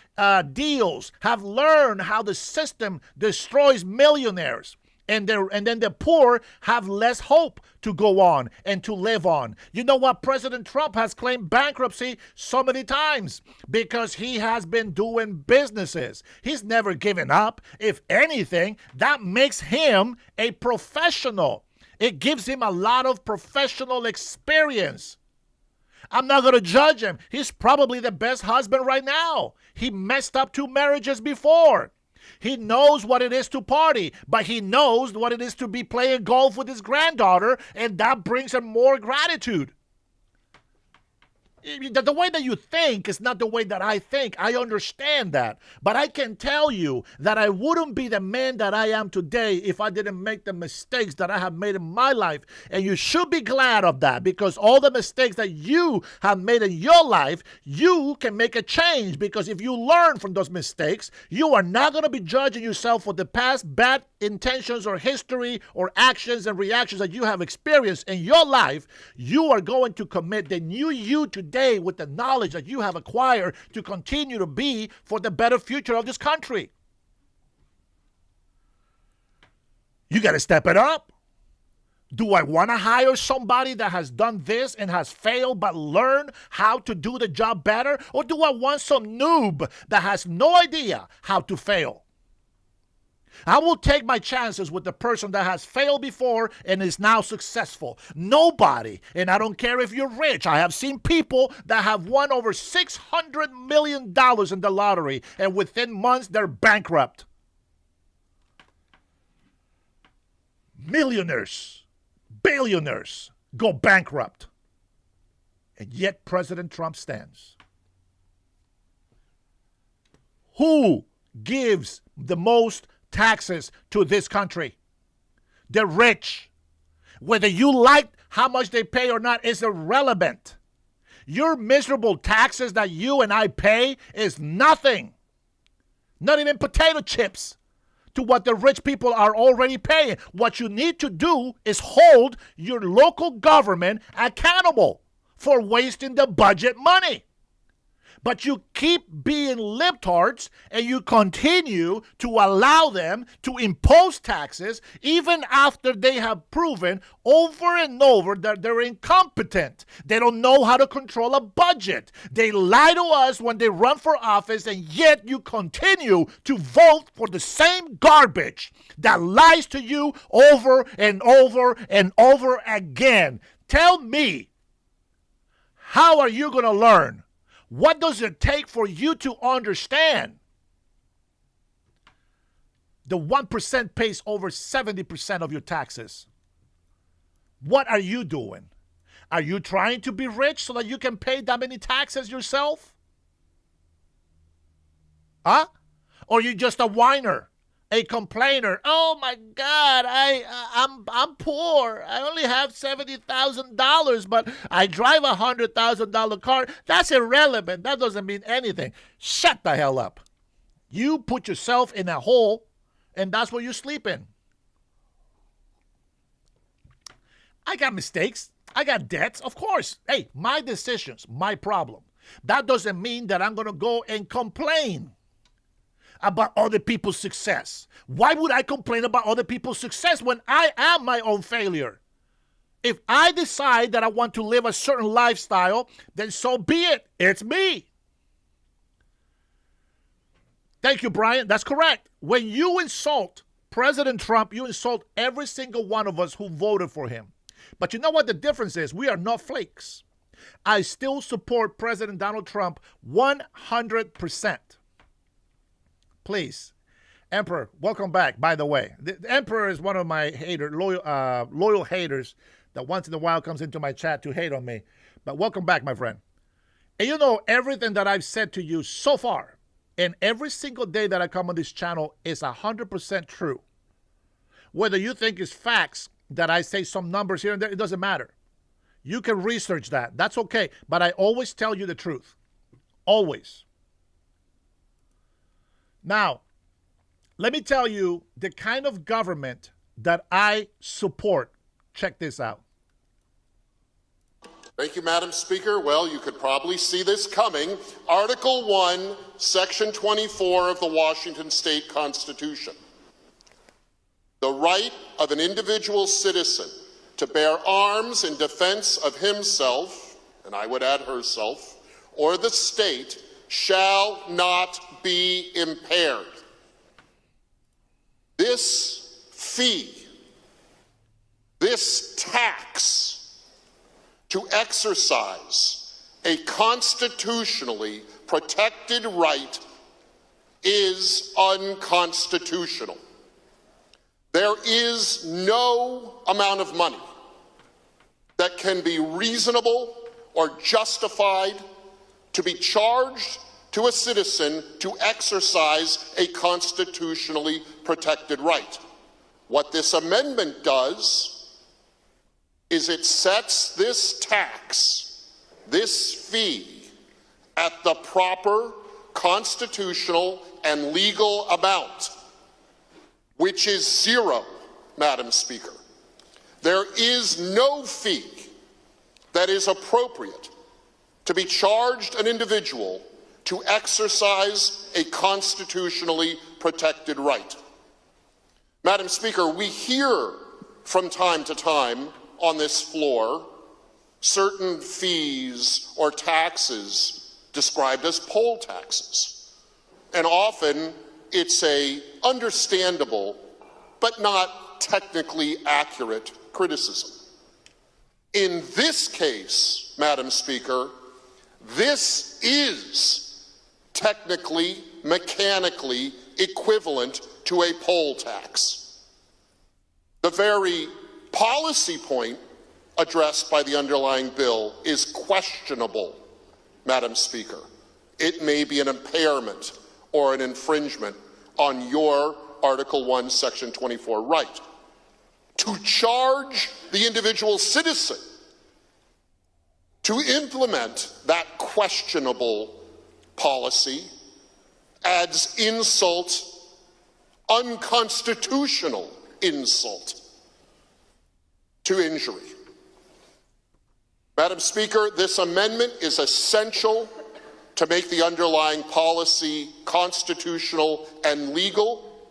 deals, have learned how the system destroys millionaires. And then the poor have less hope to go on and to live on. You know what? President Trump has claimed bankruptcy so many times because he has been doing businesses. He's never given up. If anything, that makes him a professional. It gives him a lot of professional experience. I'm not going to judge him. He's probably the best husband right now. He messed up 2 marriages before. He knows what it is to party, but he knows what it is to be playing golf with his granddaughter, and that brings him more gratitude. The way that you think is not the way that I think. I understand that. But I can tell you that I wouldn't be the man that I am today if I didn't make the mistakes that I have made in my life. And you should be glad of that, because all the mistakes that you have made in your life, you can make a change. Because if you learn from those mistakes, you are not going to be judging yourself for the past bad intentions or history or actions and reactions that you have experienced in your life. You are going to commit the new you today with the knowledge that you have acquired to continue to be for the better future of this country. You got to step it up. Do I want to hire somebody that has done this and has failed but learn how to do the job better? Or do I want some noob that has no idea how to fail? I will take my chances with the person that has failed before and is now successful. Nobody, and I don't care if you're rich, I have seen people that have won over $600 million in the lottery, and within months they're bankrupt. Millionaires, billionaires go bankrupt. And yet President Trump stands. Who gives the most taxes to this country? The rich. Whether you like how much they pay or not is irrelevant. Your miserable taxes that you and I pay is nothing. Not even potato chips to what the rich people are already paying. What you need to do is hold your local government accountable for wasting the budget money. But you keep being libtards and you continue to allow them to impose taxes even after they have proven over and over that they're incompetent. They don't know how to control a budget. They lie to us when they run for office, and yet you continue to vote for the same garbage that lies to you over and over and over again. Tell me, how are you going to learn? What does it take for you to understand? The 1% pays over 70% of your taxes. What are you doing? Are you trying to be rich so that you can pay that many taxes yourself? Huh? Or are you just a whiner? A complainer? Oh my God, I'm poor. I only have $70,000, but I drive a $100,000 car. That's irrelevant. That doesn't mean anything. Shut the hell up. You put yourself in a hole, and that's where you sleep in. I got mistakes. I got debts, of course. Hey, my decisions, my problem. That doesn't mean that I'm going to go and complain about other people's success. Why would I complain about other people's success when I am my own failure? If I decide that I want to live a certain lifestyle, then so be it. It's me. Thank you, Brian. That's correct. When you insult President Trump, you insult every single one of us who voted for him. But you know what the difference is? We are not flakes. I still support President Donald Trump 100%. Please. Emperor, welcome back, by the way. The Emperor is one of my loyal haters that once in a while comes into my chat to hate on me. But welcome back, my friend. And you know, everything that I've said to you so far, and every single day that I come on this channel is 100% true. Whether you think it's facts that I say some numbers here and there, it doesn't matter. You can research that. That's okay. But I always tell you the truth. Always. Now, let me tell you the kind of government that I support. Check this out. Thank you, Madam Speaker. Well, you could probably see this coming. Article 1, Section 24 of the Washington State Constitution. The right of an individual citizen to bear arms in defense of himself, and I would add herself, or the state shall not be impaired. This fee, this tax, to exercise a constitutionally protected right is unconstitutional. There is no amount of money that can be reasonable or justified to be charged to a citizen to exercise a constitutionally protected right. What this amendment does is it sets this tax, this fee, at the proper constitutional and legal amount, which is zero, Madam Speaker. There is no fee that is appropriate to be charged an individual to exercise a constitutionally protected right. Madam Speaker, we hear from time to time on this floor certain fees or taxes described as poll taxes. And often it's a understandable but not technically accurate criticism. In this case, Madam Speaker, this is technically, mechanically equivalent to a poll tax. The very policy point addressed by the underlying bill is questionable, Madam Speaker. It may be an impairment or an infringement on your Article 1, Section 24 right. To charge the individual citizen to implement that questionable policy adds insult, unconstitutional insult, to injury. Madam Speaker, this amendment is essential to make the underlying policy constitutional and legal,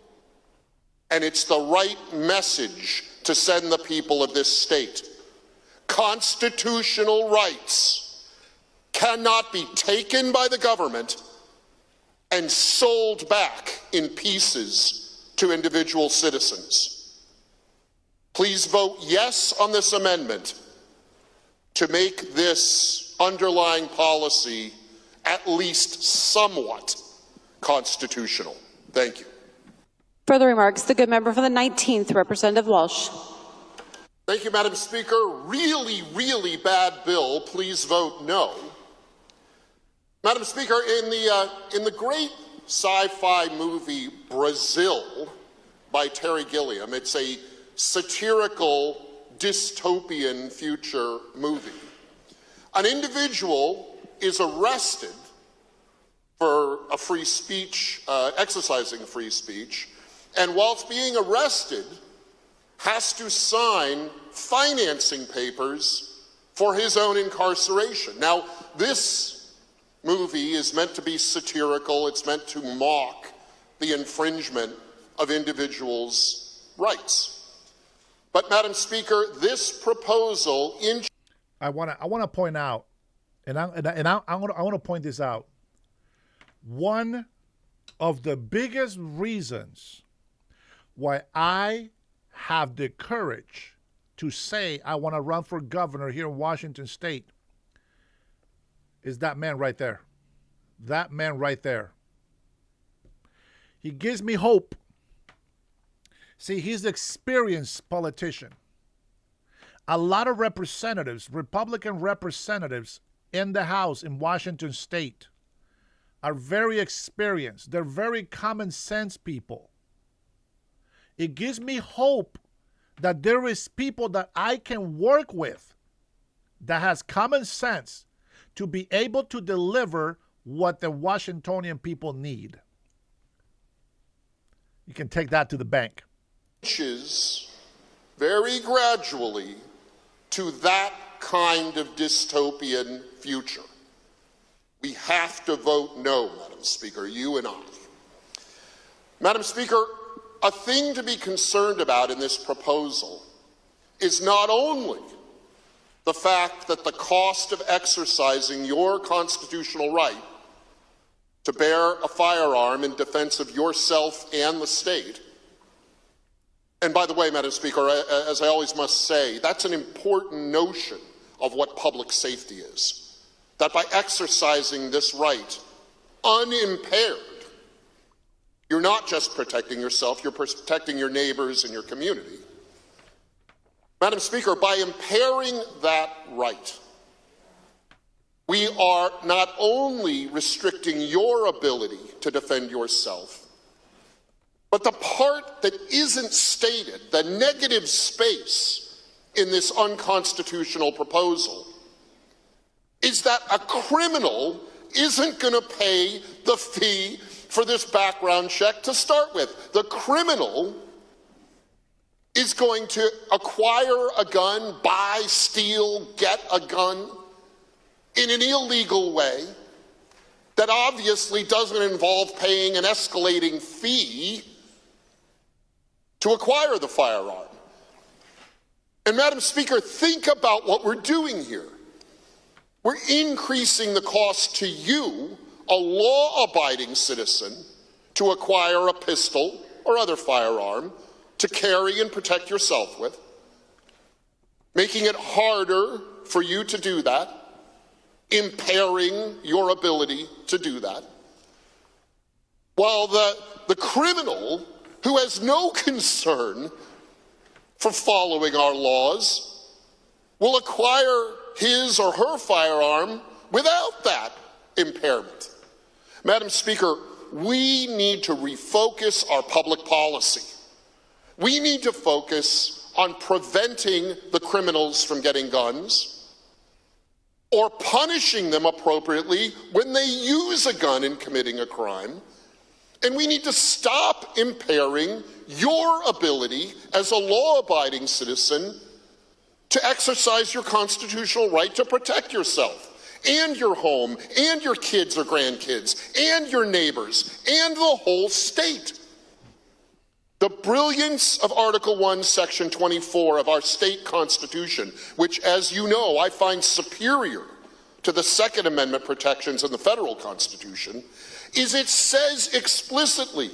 and it's the right message to send the people of this state. Constitutional rights cannot be taken by the government and sold back in pieces to individual citizens. Please vote yes on this amendment to make this underlying policy at least somewhat constitutional. Thank you. Further remarks, the good member for the 19th, Representative Walsh. Thank you, Madam Speaker. Really, really bad bill. Please vote no. Madam Speaker, in the great sci-fi movie Brazil by Terry Gilliam, it's a satirical dystopian future movie. An individual is arrested for a free speech, exercising free speech, and whilst being arrested, has to sign financing papers for his own incarceration. Now, this movie is meant to be satirical. It's meant to mock the infringement of individuals' rights. But, Madam Speaker, this proposal I want to point out, and I want to point this out. One of the biggest reasons why I have the courage to say, I want to run for governor here in Washington State, is that man right there. That man right there. He gives me hope. See, he's an experienced politician. A lot of representatives, Republican representatives in the House in Washington State are very experienced. They're very common sense people. It gives me hope that there is people that I can work with that has common sense to be able to deliver what the Washingtonian people need. You can take that to the bank. Inches very gradually to that kind of dystopian future. We have to vote no, Madam Speaker, you and I. Madam Speaker, a thing to be concerned about in this proposal is not only the fact that the cost of exercising your constitutional right to bear a firearm in defense of yourself and the state. And by the way, Madam Speaker, as I always must say, that's an important notion of what public safety is. That by exercising this right unimpaired, you're not just protecting yourself, you're protecting your neighbors and your community. Madam Speaker, by impairing that right, we are not only restricting your ability to defend yourself, but the part that isn't stated, the negative space in this unconstitutional proposal, is that a criminal isn't going to pay the fee for this background check to start with. The criminal is going to acquire a gun, buy, steal, get a gun in an illegal way that obviously doesn't involve paying an escalating fee to acquire the firearm. And Madam Speaker, think about what we're doing here. We're increasing the cost to you, a law-abiding citizen, to acquire a pistol or other firearm to carry and protect yourself with, making it harder for you to do that, impairing your ability to do that, while the criminal who has no concern for following our laws will acquire his or her firearm without that impairment. Madam Speaker, we need to refocus our public policy. We need to focus on preventing the criminals from getting guns or punishing them appropriately when they use a gun in committing a crime. And we need to stop impairing your ability as a law-abiding citizen to exercise your constitutional right to protect yourself and your home and your kids or grandkids and your neighbors and the whole state. The brilliance of Article 1, Section 24 of our state constitution, which, as you know, I find superior to the Second Amendment protections in the federal Constitution, is it says explicitly,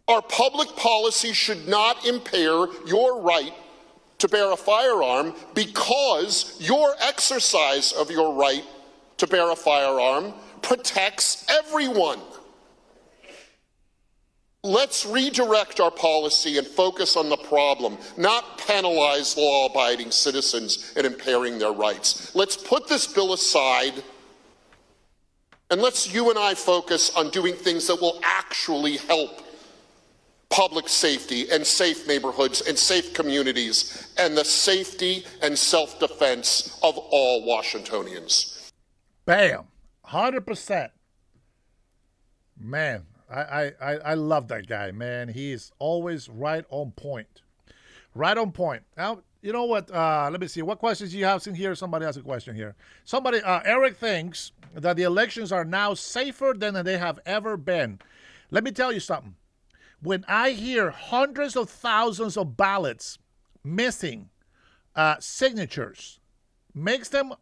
our public policy should not impair your right to bear a firearm because your exercise of your right to bear a firearm protects everyone. Let's redirect our policy and focus on the problem, not penalize law-abiding citizens in impairing their rights. Let's put this bill aside and let's you and I focus on doing things that will actually help public safety and safe neighborhoods and safe communities and the safety and self-defense of all Washingtonians. Bam. 100%. Man, I love that guy, man. He's always right on point. Right on point. Now, you know what? Let me see. What questions do you have in here? Somebody has a question here. Somebody, Eric thinks that the elections are now safer than they have ever been. Let me tell you something. When I hear hundreds of thousands of ballots missing signatures, makes them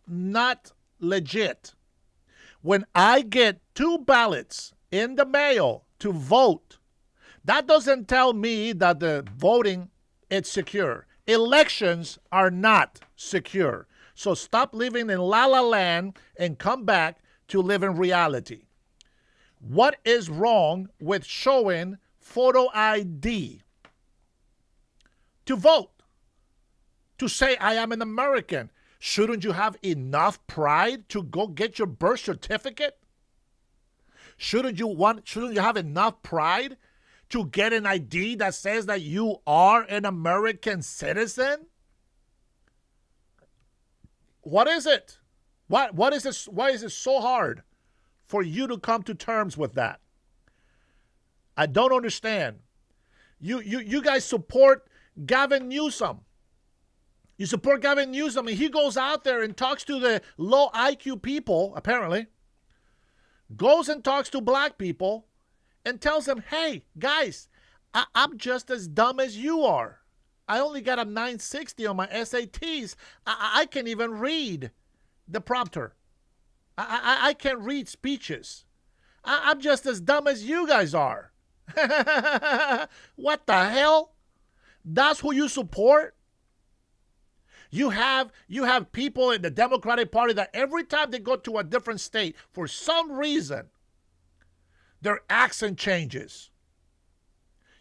not legit. When I get 2 ballots in the mail to vote, that doesn't tell me that the voting it's secure. Elections are not secure. So stop living in la la land and come back to live in reality. What is wrong with showing photo ID to vote? To say I am an American? Shouldn't you have enough pride to go get your birth certificate? Shouldn't you have enough pride to get an ID that says that you are an American citizen? What is it? What is this? Why is it so hard for you to come to terms with that? I don't understand. You guys support Gavin Newsom. You support Gavin Newsom, and he goes out there and talks to the low IQ people, apparently. Goes and talks to black people and tells them, hey, guys, I'm just as dumb as you are. I only got a 960 on my SATs. I can't even read the prompter. I can't read speeches. I'm just as dumb as you guys are. What the hell? That's who you support? You have people in the Democratic Party that every time they go to a different state, for some reason, their accent changes.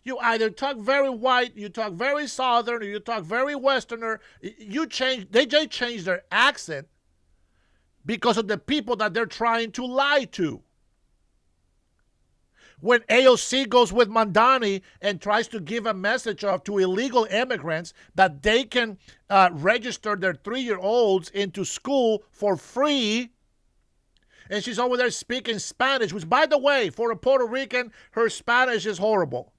You either talk very white, you talk very southern, or you talk very westerner. They change their accent because of the people that they're trying to lie to. When AOC goes with Mandani and tries to give a message to illegal immigrants that they can register their 3-year-olds into school for free, and she's over there speaking Spanish, which, by the way, for a Puerto Rican, her Spanish is horrible.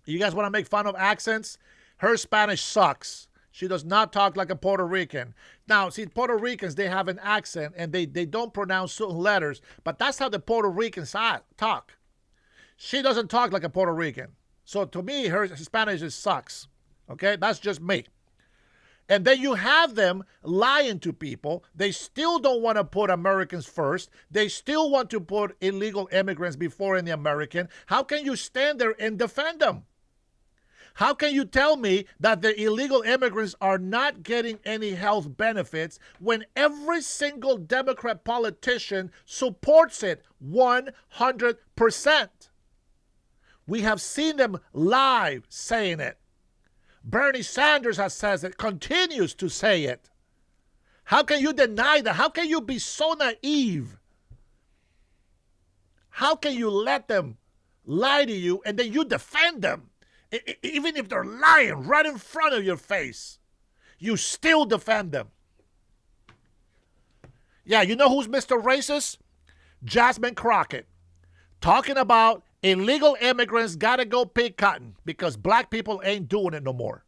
You guys want to make fun of accents? Her Spanish sucks. She does not talk like a Puerto Rican. Now, see, Puerto Ricans, they have an accent, and they don't pronounce certain letters, but that's how the Puerto Ricans talk. She doesn't talk like a Puerto Rican. So to me, her Spanish just sucks. Okay? That's just me. And then you have them lying to people. They still don't want to put Americans first. They still want to put illegal immigrants before any American. How can you stand there and defend them? How can you tell me that the illegal immigrants are not getting any health benefits when every single Democrat politician supports it 100%? We have seen them live saying it. Bernie Sanders has said it, continues to say it. How can you deny that? How can you be so naive? How can you let them lie to you and then you defend them? Even if they're lying right in front of your face, you still defend them. Yeah, you know who's Mr. Racist? Jasmine Crockett. Talking about illegal immigrants got to go pick cotton because black people ain't doing it no more.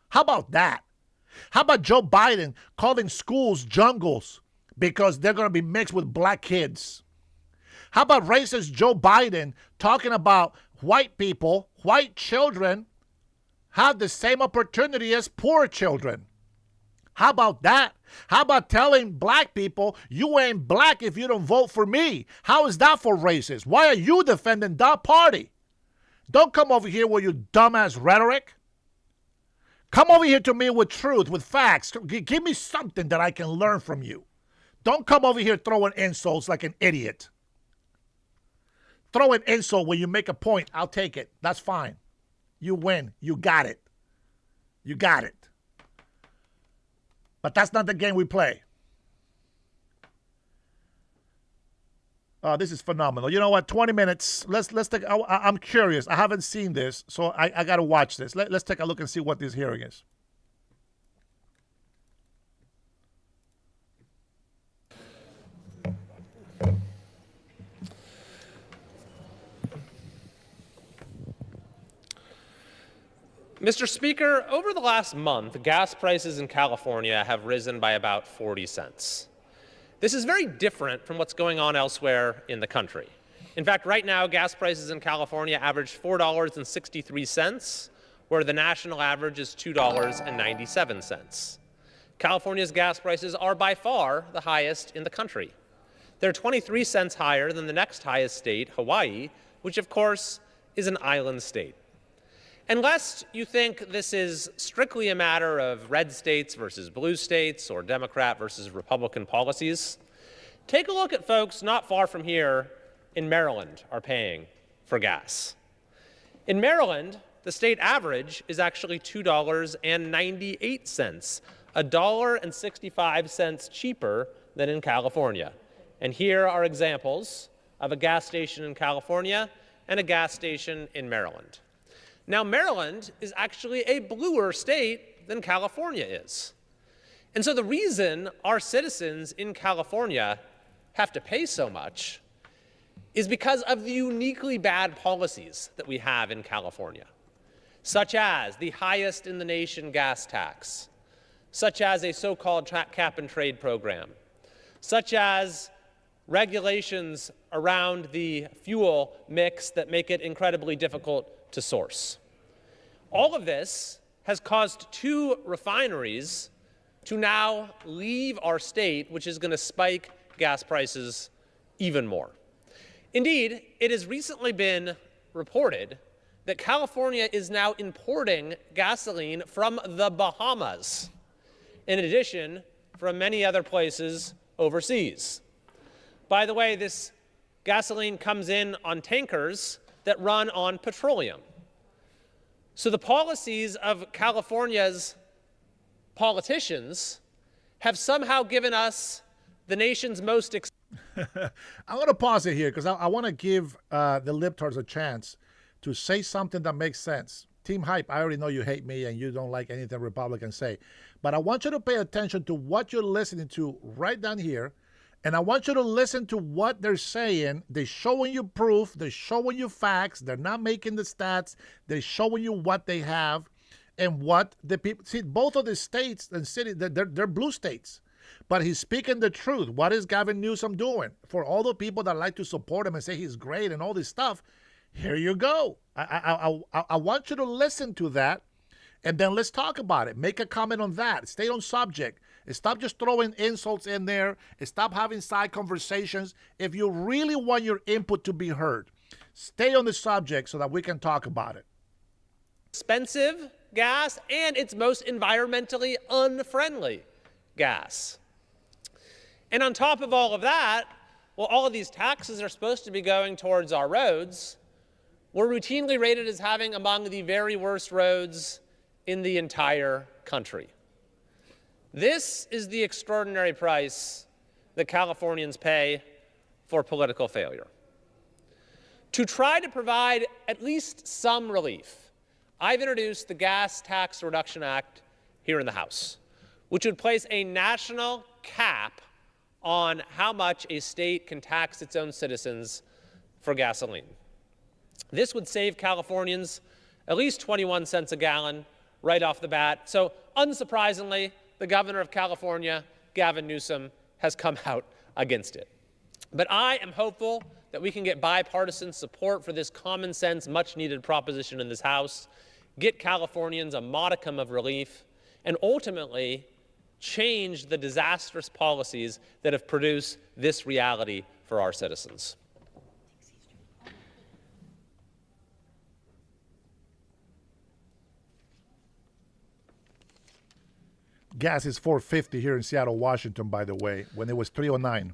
How about that? How about Joe Biden calling schools jungles because they're going to be mixed with black kids? How about racist Joe Biden talking about white people, white children have the same opportunity as poor children? How about that? How about telling black people, you ain't black if you don't vote for me? How is that for racist? Why are you defending that party? Don't come over here with your dumbass rhetoric. Come over here to me with truth, with facts. Give me something that I can learn from you. Don't come over here throwing insults like an idiot. Throw an insult when you make a point. I'll take it. That's fine. You win. You got it. You got it. But that's not the game we play. This is phenomenal. You know what? 20 minutes. Let's take. I'm curious. I haven't seen this, so I got to watch this. Let's take a look and see what this hearing is. Mr. Speaker, over the last month, gas prices in California have risen by about 40 cents. This is very different from what's going on elsewhere in the country. In fact, right now, gas prices in California average $4.63, where the national average is $2.97. California's gas prices are by far the highest in the country. They're 23 cents higher than the next highest state, Hawaii, which of course is an island state. And lest you think this is strictly a matter of red states versus blue states or Democrat versus Republican policies, take a look at folks not far from here in Maryland are paying for gas. In Maryland, the state average is actually $2.98, $1.65 cheaper than in California. And here are examples of a gas station in California and a gas station in Maryland. Now, Maryland is actually a bluer state than California is. And so the reason our citizens in California have to pay so much is because of the uniquely bad policies that we have in California, such as the highest in the nation gas tax, such as a so-called cap and trade program, such as regulations around the fuel mix that make it incredibly difficult to source. All of this has caused 2 refineries to now leave our state, which is going to spike gas prices even more. Indeed, it has recently been reported that California is now importing gasoline from the Bahamas, in addition from many other places overseas. By the way, this gasoline comes in on tankers that run on petroleum. So the policies of California's politicians have somehow given us the nation's most I'm going to pause it here because I want to give the libtards a chance to say something that makes sense. Team Hype, I already know you hate me and you don't like anything Republicans say. But I want you to pay attention to what you're listening to right down here. And I want you to listen to what they're saying. They're showing you proof. They're showing you facts. They're not making the stats. They're showing you what they have and what the people see. Both of the states and cities, they're blue states. But he's speaking the truth. What is Gavin Newsom doing? For all the people that like to support him and say he's great and all this stuff, here you go. I want you to listen to that, and then let's talk about it. Make a comment on that. Stay on subject. Stop just throwing insults in there. Stop having side conversations. If you really want your input to be heard, stay on the subject so that we can talk about it. expensive gas and it's most environmentally unfriendly gas. And on top of all of that, well, all of these taxes are supposed to be going towards our roads. We're routinely rated as having among the very worst roads in the entire country. This is the extraordinary price that Californians pay for political failure. To try to provide at least some relief, I've introduced the Gas Tax Reduction Act here in the House, which would place a national cap on how much a state can tax its own citizens for gasoline. This would save Californians at least 21 cents a gallon right off the bat. So unsurprisingly, the governor of California, Gavin Newsom, has come out against it. But I am hopeful that we can get bipartisan support for this common sense, much needed proposition in this House, get Californians a modicum of relief, and ultimately change the disastrous policies that have produced this reality for our citizens. Gas is $4.50 here in Seattle, Washington, by the way, when it was $3.09.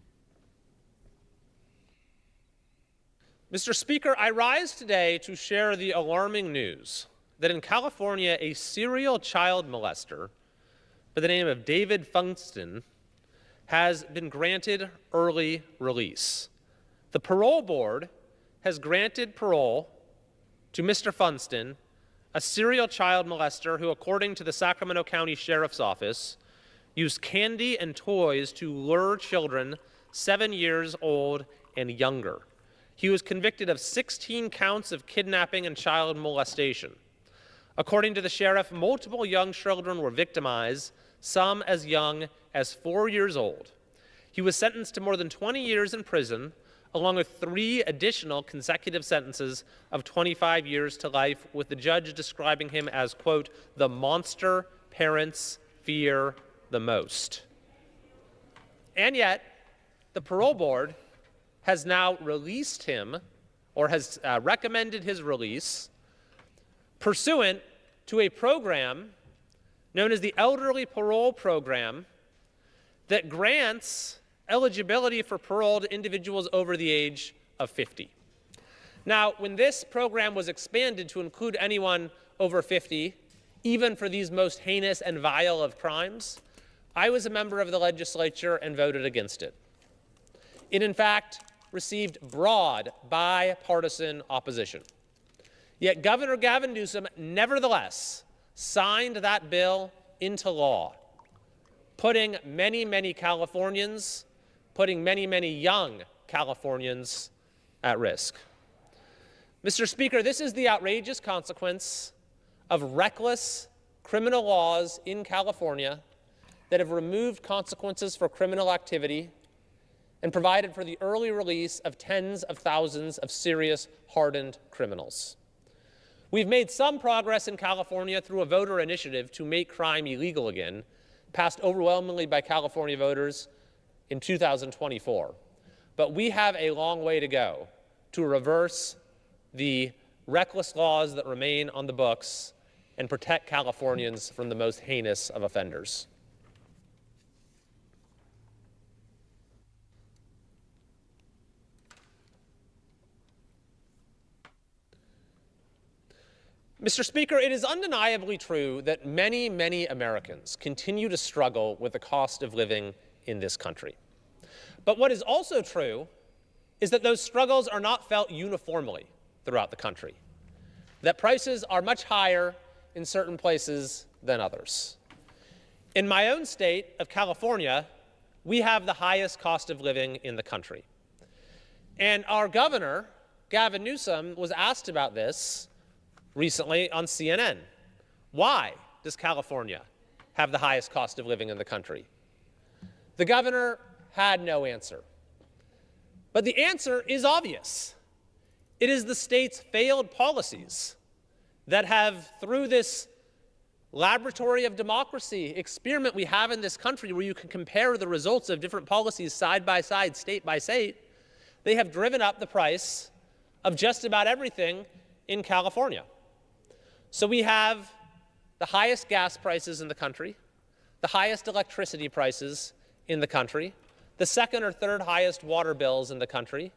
Mr. Speaker, I rise today to share the alarming news that in California, a serial child molester by the name of David Funston has been granted early release. The parole board has granted parole to Mr. Funston, a serial child molester who, according to the Sacramento County Sheriff's Office, used candy and toys to lure children 7 years old and younger. He was convicted of 16 counts of kidnapping and child molestation. According to the sheriff, multiple young children were victimized, some as young as 4 years old. He was sentenced to more than 20 years in prison, along with 3 additional consecutive sentences of 25 years to life, with the judge describing him as, quote, the monster parents fear the most. And yet, the parole board has now released him, or has recommended his release, pursuant to a program known as the Elderly Parole Program that grants eligibility for parole to individuals over the age of 50. Now, when this program was expanded to include anyone over 50, even for these most heinous and vile of crimes, I was a member of the legislature and voted against it. It, in fact, received broad bipartisan opposition. Yet Governor Gavin Newsom nevertheless signed that bill into law, putting many, many Californians, putting many, many young Californians at risk. Mr. Speaker, this is the outrageous consequence of reckless criminal laws in California that have removed consequences for criminal activity and provided for the early release of tens of thousands of serious, hardened criminals. We've made some progress in California through a voter initiative to make crime illegal again, passed overwhelmingly by California voters in 2024. But we have a long way to go to reverse the reckless laws that remain on the books and protect Californians from the most heinous of offenders. Mr. Speaker, it is undeniably true that many, many Americans continue to struggle with the cost of living in this country. But what is also true is that those struggles are not felt uniformly throughout the country, that prices are much higher in certain places than others. In my own state of California, we have the highest cost of living in the country. And our governor, Gavin Newsom, was asked about this recently on CNN. Why does California have the highest cost of living in the country? The governor had no answer. But the answer is obvious. It is the state's failed policies that have, through this laboratory of democracy experiment we have in this country where you can compare the results of different policies side by side, state by state, they have driven up the price of just about everything in California. So we have the highest gas prices in the country, the highest electricity prices in the country, the second or third highest water bills in the country,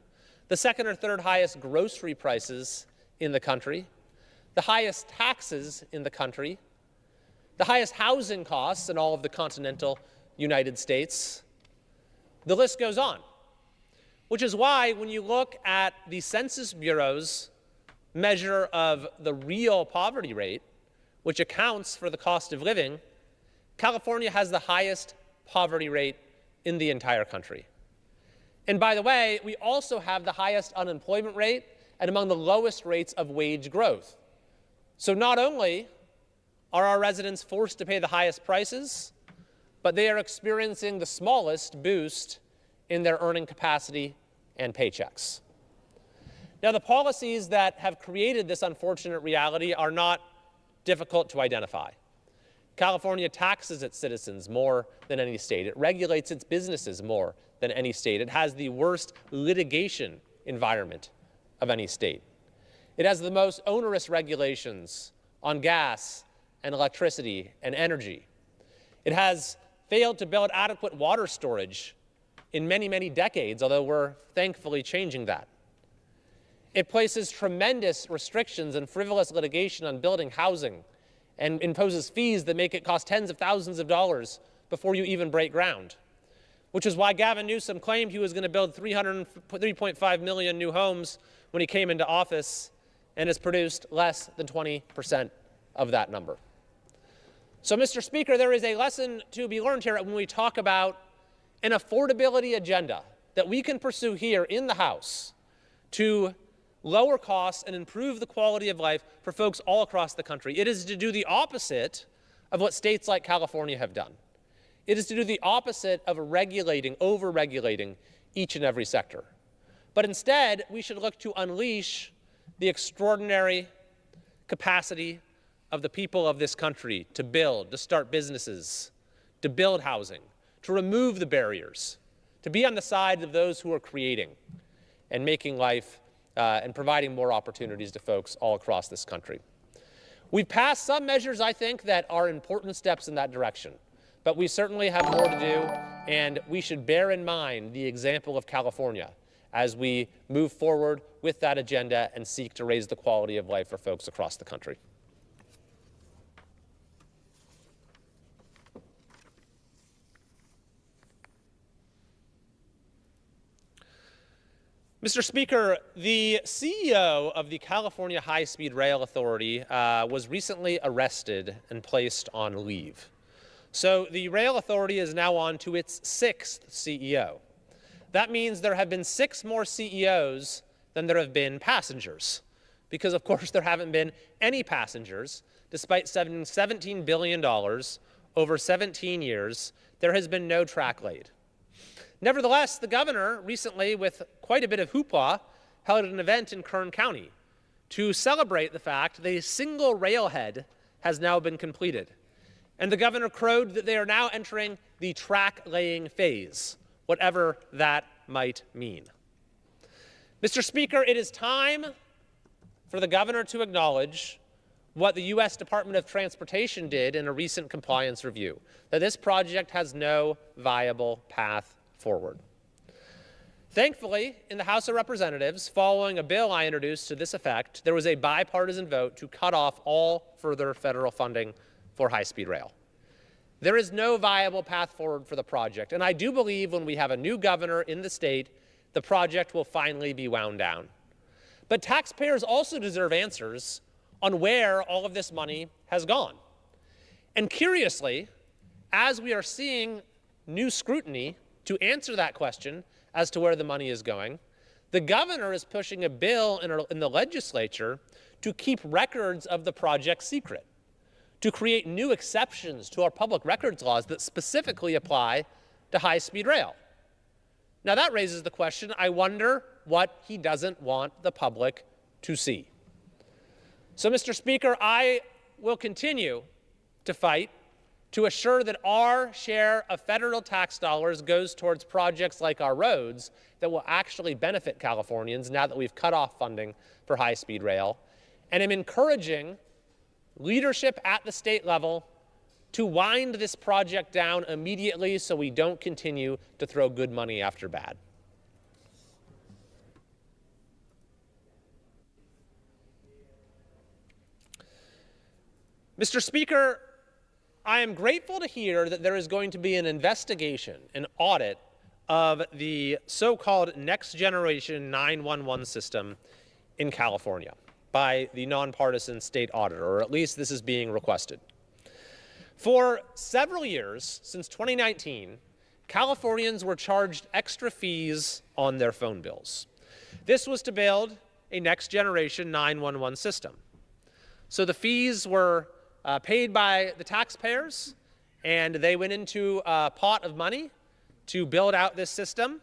the second or third highest grocery prices in the country, the highest taxes in the country, the highest housing costs in all of the continental United States. The list goes on, which is why when you look at the Census Bureau's measure of the real poverty rate, which accounts for the cost of living, California has the highest poverty rate in the entire country. And by the way, we also have the highest unemployment rate and among the lowest rates of wage growth. So not only are our residents forced to pay the highest prices, but they are experiencing the smallest boost in their earning capacity and paychecks. Now, the policies that have created this unfortunate reality are not difficult to identify. California taxes its citizens more than any state. It regulates its businesses more than any state. It has the worst litigation environment of any state. It has the most onerous regulations on gas and electricity and energy. It has failed to build adequate water storage in many, many decades, although we're thankfully changing that. It places tremendous restrictions and frivolous litigation on building housing and imposes fees that make it cost tens of thousands of dollars before you even break ground, which is why Gavin Newsom claimed he was going to build 3.5 million new homes when he came into office and has produced less than 20% of that number. So, Mr. Speaker, there is a lesson to be learned here when we talk about an affordability agenda that we can pursue here in the House to lower costs and improve the quality of life for folks all across the country. It is to do the opposite of what states like California have done. It is to do the opposite of over-regulating each and every sector. But instead, we should look to unleash the extraordinary capacity of the people of this country to build, to start businesses, to build housing, to remove the barriers, to be on the side of those who are creating and making life and providing more opportunities to folks all across this country. We've passed some measures, I think, that are important steps in that direction, but we certainly have more to do, and we should bear in mind the example of California as we move forward with that agenda and seek to raise the quality of life for folks across the country. Mr. Speaker, the CEO of the California High-Speed Rail Authority was recently arrested and placed on leave. So the rail authority is now on to its 6th CEO. That means there have been 6 more CEOs than there have been passengers, because of course there haven't been any passengers. Despite spending $17 billion over 17 years, there has been no track laid. Nevertheless, the governor recently, with quite a bit of hoopla, held an event in Kern County to celebrate the fact that a single railhead has now been completed. And the governor crowed that they are now entering the track-laying phase, whatever that might mean. Mr. Speaker, it is time for the governor to acknowledge what the U.S. Department of Transportation did in a recent compliance review, that this project has no viable path forward. Thankfully, in the House of Representatives, following a bill I introduced to this effect, there was a bipartisan vote to cut off all further federal funding for high-speed rail. There is no viable path forward for the project, and I do believe when we have a new governor in the state, the project will finally be wound down. But taxpayers also deserve answers on where all of this money has gone. And curiously, as we are seeing new scrutiny to answer that question as to where the money is going, the governor is pushing a bill in the legislature to keep records of the project secret, to create new exceptions to our public records laws that specifically apply to high-speed rail. Now that raises the question, I wonder what he doesn't want the public to see. So, Mr. Speaker, I will continue to fight to assure that our share of federal tax dollars goes towards projects like our roads that will actually benefit Californians now that we've cut off funding for high-speed rail. And I'm encouraging leadership at the state level to wind this project down immediately so we don't continue to throw good money after bad. Mr. Speaker, I am grateful to hear that there is going to be an investigation, an audit of the so-called next generation 911 system in California by the nonpartisan state auditor, or at least this is being requested. For several years, since 2019, Californians were charged extra fees on their phone bills. This was to build a next generation 911 system. So the fees were paid by the taxpayers, and they went into a pot of money to build out this system.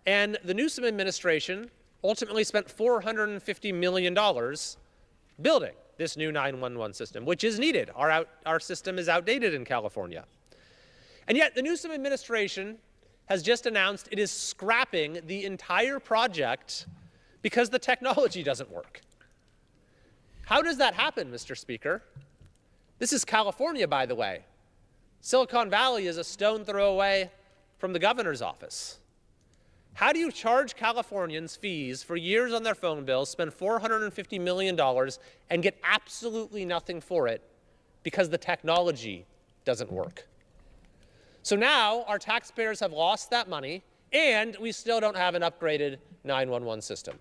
And the Newsom administration ultimately spent $450 million building this new 911 system, which is needed. Our system is outdated in California. And yet the Newsom administration has just announced it is scrapping the entire project because the technology doesn't work. How does that happen, Mr. Speaker? This is California, by the way. Silicon Valley is a stone throw away from the governor's office. How do you charge Californians fees for years on their phone bills, spend $450 million, and get absolutely nothing for it because the technology doesn't work? So now our taxpayers have lost that money, and we still don't have an upgraded 911 system.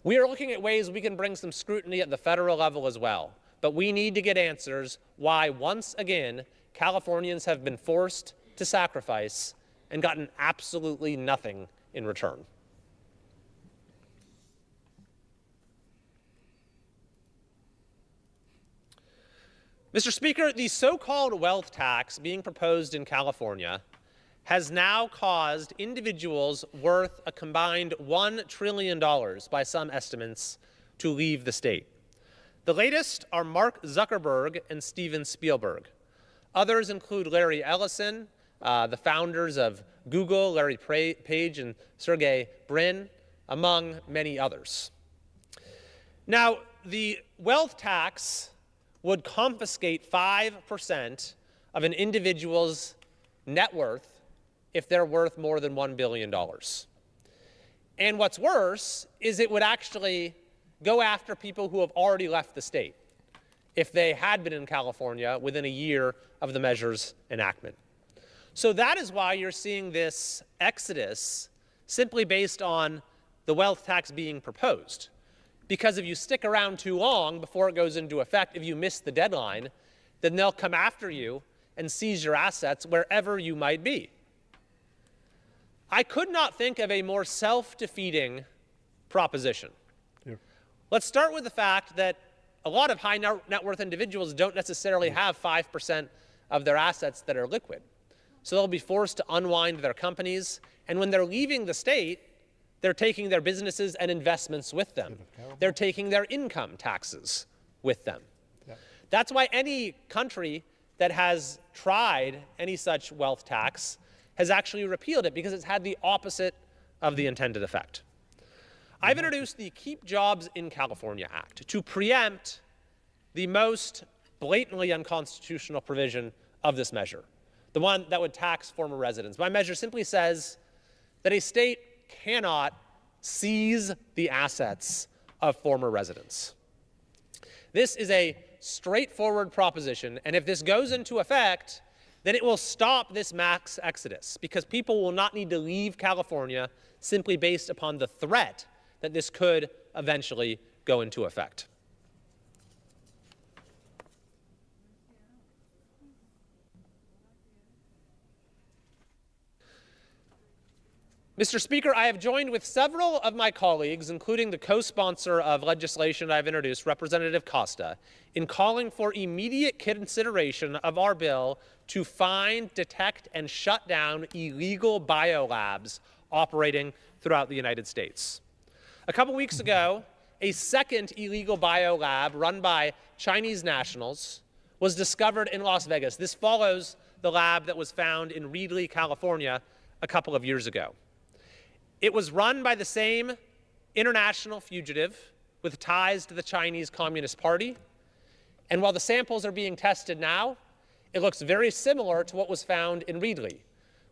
We are looking at ways we can bring some scrutiny at the federal level as well. But we need to get answers why, once again, Californians have been forced to sacrifice and gotten absolutely nothing in return. Mr. Speaker, the so-called wealth tax being proposed in California has now caused individuals worth a combined $1 trillion by some estimates to leave the state. The latest are Mark Zuckerberg and Steven Spielberg. Others include Larry Ellison, the founders of Google, Larry Page and Sergey Brin, among many others. Now, the wealth tax would confiscate 5% of an individual's net worth if they're worth more than $1 billion. And what's worse is it would actually go after people who have already left the state if they had been in California within a year of the measure's enactment. So that is why you're seeing this exodus simply based on the wealth tax being proposed. Because if you stick around too long before it goes into effect, if you miss the deadline, then they'll come after you and seize your assets wherever you might be. I could not think of a more self-defeating proposition. Yeah. Let's start with the fact that a lot of high net worth individuals don't necessarily have 5% of their assets that are liquid. So they'll be forced to unwind their companies. And when they're leaving the state, they're taking their businesses and investments with them. They're taking their income taxes with them. Yeah. That's why any country that has tried any such wealth tax has actually repealed it, because it's had the opposite of the intended effect. I've introduced the Keep Jobs in California Act to preempt the most blatantly unconstitutional provision of this measure, the one that would tax former residents. My measure simply says that a state cannot seize the assets of former residents. This is a straightforward proposition, and if this goes into effect, then it will stop this mass exodus, because people will not need to leave California simply based upon the threat that this could eventually go into effect. Mr. Speaker, I have joined with several of my colleagues, including the co-sponsor of legislation I've introduced, Representative Costa, in calling for immediate consideration of our bill to find, detect, and shut down illegal biolabs operating throughout the United States. A couple weeks ago, a second illegal biolab run by Chinese nationals was discovered in Las Vegas. This follows the lab that was found in Reedley, California, a couple of years ago. It was run by the same international fugitive with ties to the Chinese Communist Party. And while the samples are being tested now, it looks very similar to what was found in Reedley,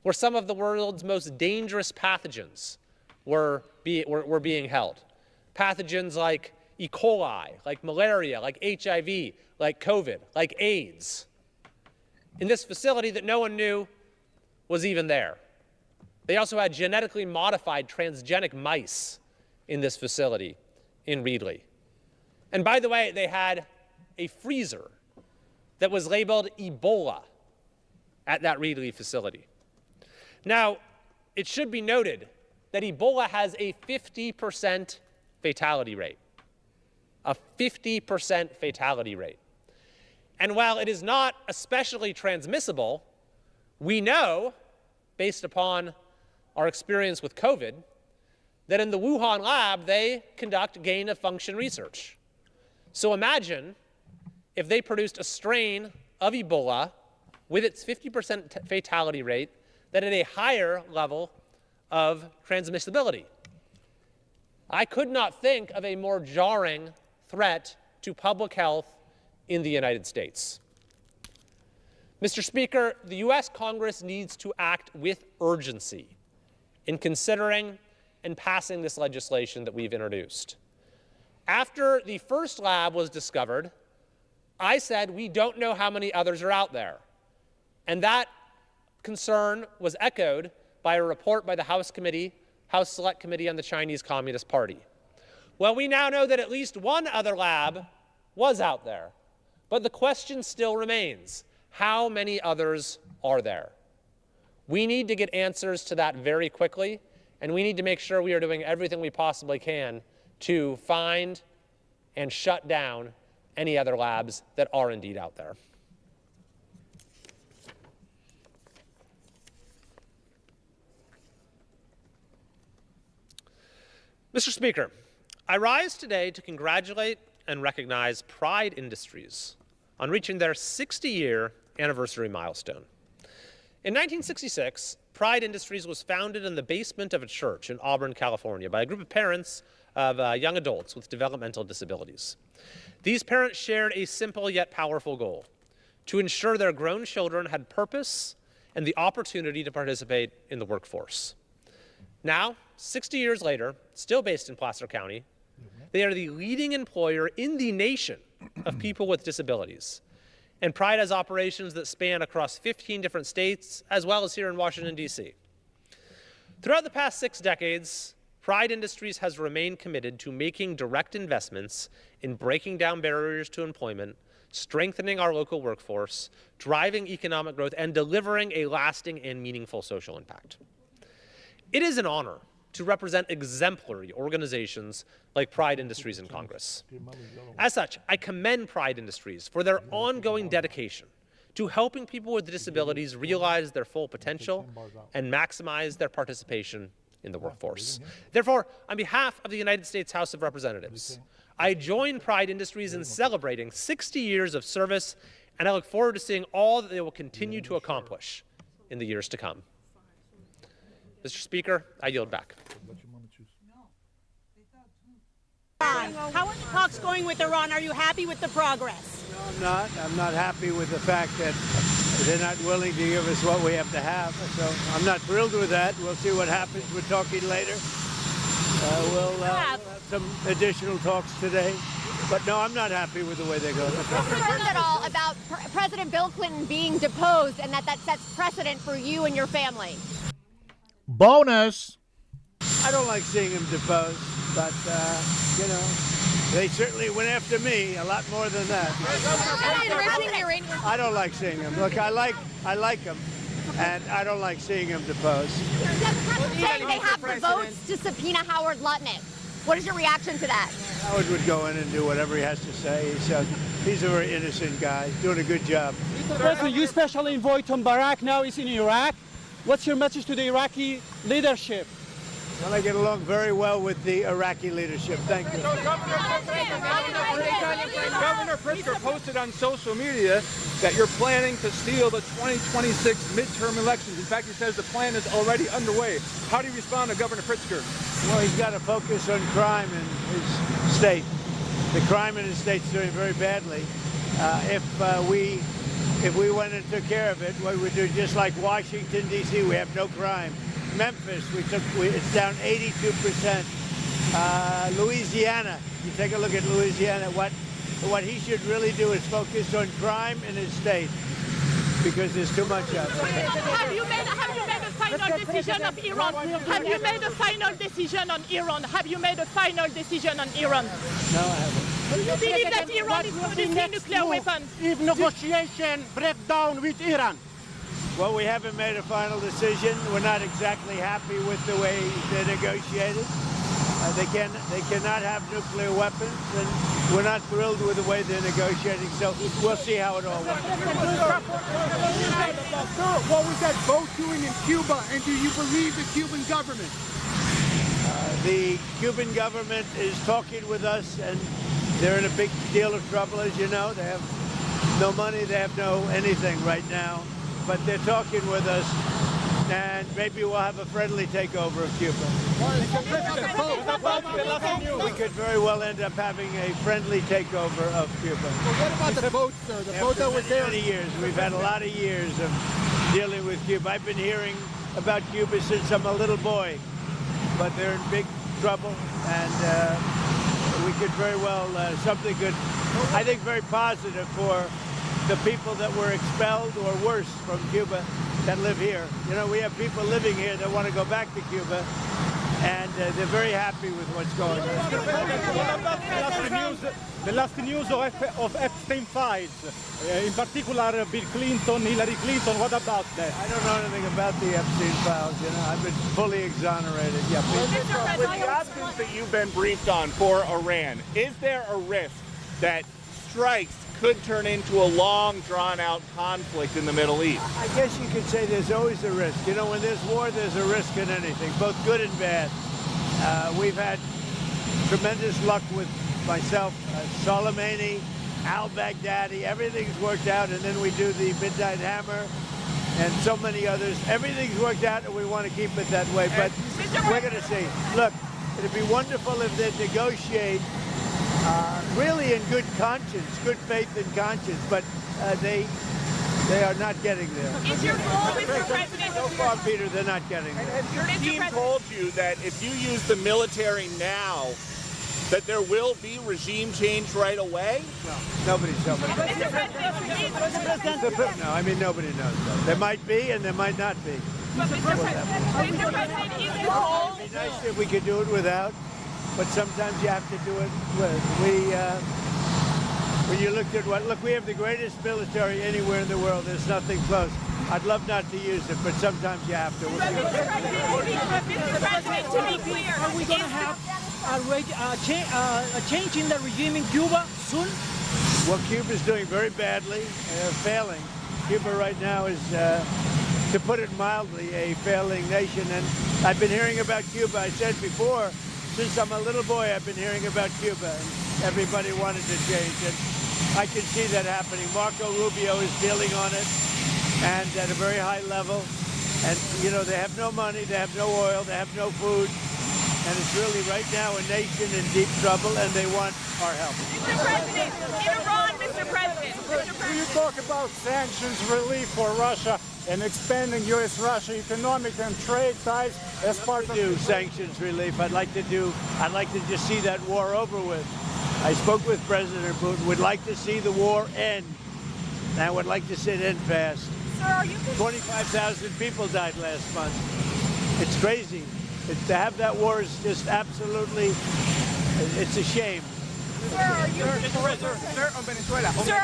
where some of the world's most dangerous pathogens were being held. Pathogens like E. coli, like malaria, like HIV, like COVID, like AIDS, in this facility that no one knew was even there. They also had genetically modified transgenic mice in this facility in Reedley. And by the way, they had a freezer that was labeled Ebola at that Reedley facility. Now, it should be noted that Ebola has a 50% fatality rate. A 50% fatality rate. And while it is not especially transmissible, we know, based upon our experience with COVID, that in the Wuhan lab, they conduct gain-of-function research. So imagine if they produced a strain of Ebola with its 50% fatality rate that had a higher level of transmissibility. I could not think of a more jarring threat to public health in the United States. Mr. Speaker, the U.S. Congress needs to act with urgency in considering and passing this legislation that we've introduced. After the first lab was discovered, I said we don't know how many others are out there. And that concern was echoed by a report by the House Select Committee on the Chinese Communist Party. Well, we now know that at least one other lab was out there. But the question still remains, how many others are there? We need to get answers to that very quickly, and we need to make sure we are doing everything we possibly can to find and shut down any other labs that are indeed out there. Mr. Speaker, I rise today to congratulate and recognize Pride Industries on reaching their 60-year anniversary milestone. In 1966, Pride Industries was founded in the basement of a church in Auburn, California, by a group of parents of young adults with developmental disabilities. These parents shared a simple yet powerful goal: to ensure their grown children had purpose and the opportunity to participate in the workforce. Now, 60 years later, still based in Placer County, they are the leading employer in the nation of people with disabilities. And Pride has operations that span across 15 different states, as well as here in Washington, D.C. Throughout the past 6 decades, Pride Industries has remained committed to making direct investments in breaking down barriers to employment, strengthening our local workforce, driving economic growth, and delivering a lasting and meaningful social impact. It is an honor to represent exemplary organizations like Pride Industries in Congress. As such, I commend Pride Industries for their ongoing dedication to helping people with disabilities realize their full potential and maximize their participation in the workforce. Therefore, on behalf of the United States House of Representatives, I join Pride Industries in celebrating 60 years of service, and I look forward to seeing all that they will continue to accomplish in the years to come. Mr. Speaker, I yield back. How are the talks going with Iran? Are you happy with the progress? No, I'm not. I'm not happy with the fact that they're not willing to give us what we have to have. So I'm not thrilled with that. We'll see what happens. We're talking later. We'll have some additional talks today. But no, I'm not happy with the way they're going. Concerned at all about President Bill Clinton being deposed and that sets precedent for you and your family? Bonus. I don't like seeing him deposed, but, you know, they certainly went after me a lot more than that. I don't like seeing him. Look, I like him, and I don't like seeing him deposed. Democrats saying they have the votes to subpoena Howard Lutnick. What is your reaction to that? Howard would go in and do whatever he has to say. He's a very innocent guy, doing a good job. Mr. President, you especially envoy to Barak now is in Iraq. What's your message to the Iraqi leadership? Well, I get along very well with the Iraqi leadership. Thank you. Governor Pritzker posted on social media that you're planning to steal the 2026 midterm elections. In fact, he says the plan is already underway. How do you respond to Governor Pritzker? Well, he's got to focus on crime in his state. The crime in his state's doing very badly. If we went and took care of it, we would do just like Washington, D.C. We have no crime. Memphis, it's down 82%. Louisiana, you take a look at Louisiana. What he should really do is focus on crime in his state because there's too much of it. Have you made a final decision of Iran? Have you made a final decision on Iran? Have you made a final decision on Iran? No, I haven't. Do you believe that Iran is producing nuclear weapons? If negotiation break down with Iran? Well, we haven't made a final decision. We're not exactly happy with the way they negotiated. They cannot have nuclear weapons, and we're not thrilled with the way they're negotiating. So we'll see how it all works. What was that vote doing in Cuba, and do you believe the Cuban government? The Cuban government is talking with us, and they're in a big deal of trouble, as you know. They have no money, they have no anything right now. But they're talking with us, and maybe we'll have a friendly takeover of Cuba. We could very well end up having a friendly takeover of Cuba. Well, what about the vote, sir? The vote that was there? Many years. We've had a lot of years of dealing with Cuba. I've been hearing about Cuba since I'm a little boy, but they're in big trouble, and we could very well, something good, I think very positive for the people that were expelled or worse from Cuba that live here. You know, we have people living here that want to go back to Cuba, and they're very happy with what's going on. The last news of Epstein files, in particular Bill Clinton, Hillary Clinton, what about that? I don't know anything about the Epstein files, you know. I've been fully exonerated. Yeah, with the options that you've been briefed on for Iran, is there a risk that strikes could turn into a long, drawn-out conflict in the Middle East? I guess you could say there's always a risk. You know, when there's war, there's a risk in anything, both good and bad. We've had tremendous luck with myself, Soleimani, al-Baghdadi. Everything's worked out, and then we do the Midnight Hammer and so many others. Everything's worked out, and we want to keep it that way, but we're going to see. Look, It'd be wonderful if they'd negotiate really in good conscience, good faith and conscience, but they are not getting there. Is your goal, Mr. President? So far, Peter, they're not getting there. Your team told you that if you use the military now, that there will be regime change right away? Nobody's telling me. Mr. President, No, I mean, nobody knows that. There might be and there might not be. Mr. President, is your goal? It'd be nice if we could do it without, but sometimes you have to do it with. When you looked at look, we have the greatest military anywhere in the world. There's nothing close. I'd love not to use it, but sometimes you have to. Mr. President, to be clear, are we going to have a change in the regime in Cuba soon? Well, Cuba's doing very badly, failing. Cuba right now is, to put it mildly, a failing nation. And I've been hearing about Cuba. I said before, since I'm a little boy, I've been hearing about Cuba. And everybody wanted to change it. I can see that happening. Marco Rubio is dealing on it, and at a very high level. And, you know, they have no money, they have no oil, they have no food. And it's really right now a nation in deep trouble, and they want our help. Mr. President, in Iran, Mr. President. You talk about sanctions relief for Russia and expanding U.S.-Russia economic and trade ties as part of sanctions relief. I'd like to just see that war over with. I spoke with President Putin. Would like to see the war end. And I would like to see it end fast. Sir, are you 25,000 people died last month. It's crazy. To have that war is just absolutely, it's a shame. Sir, are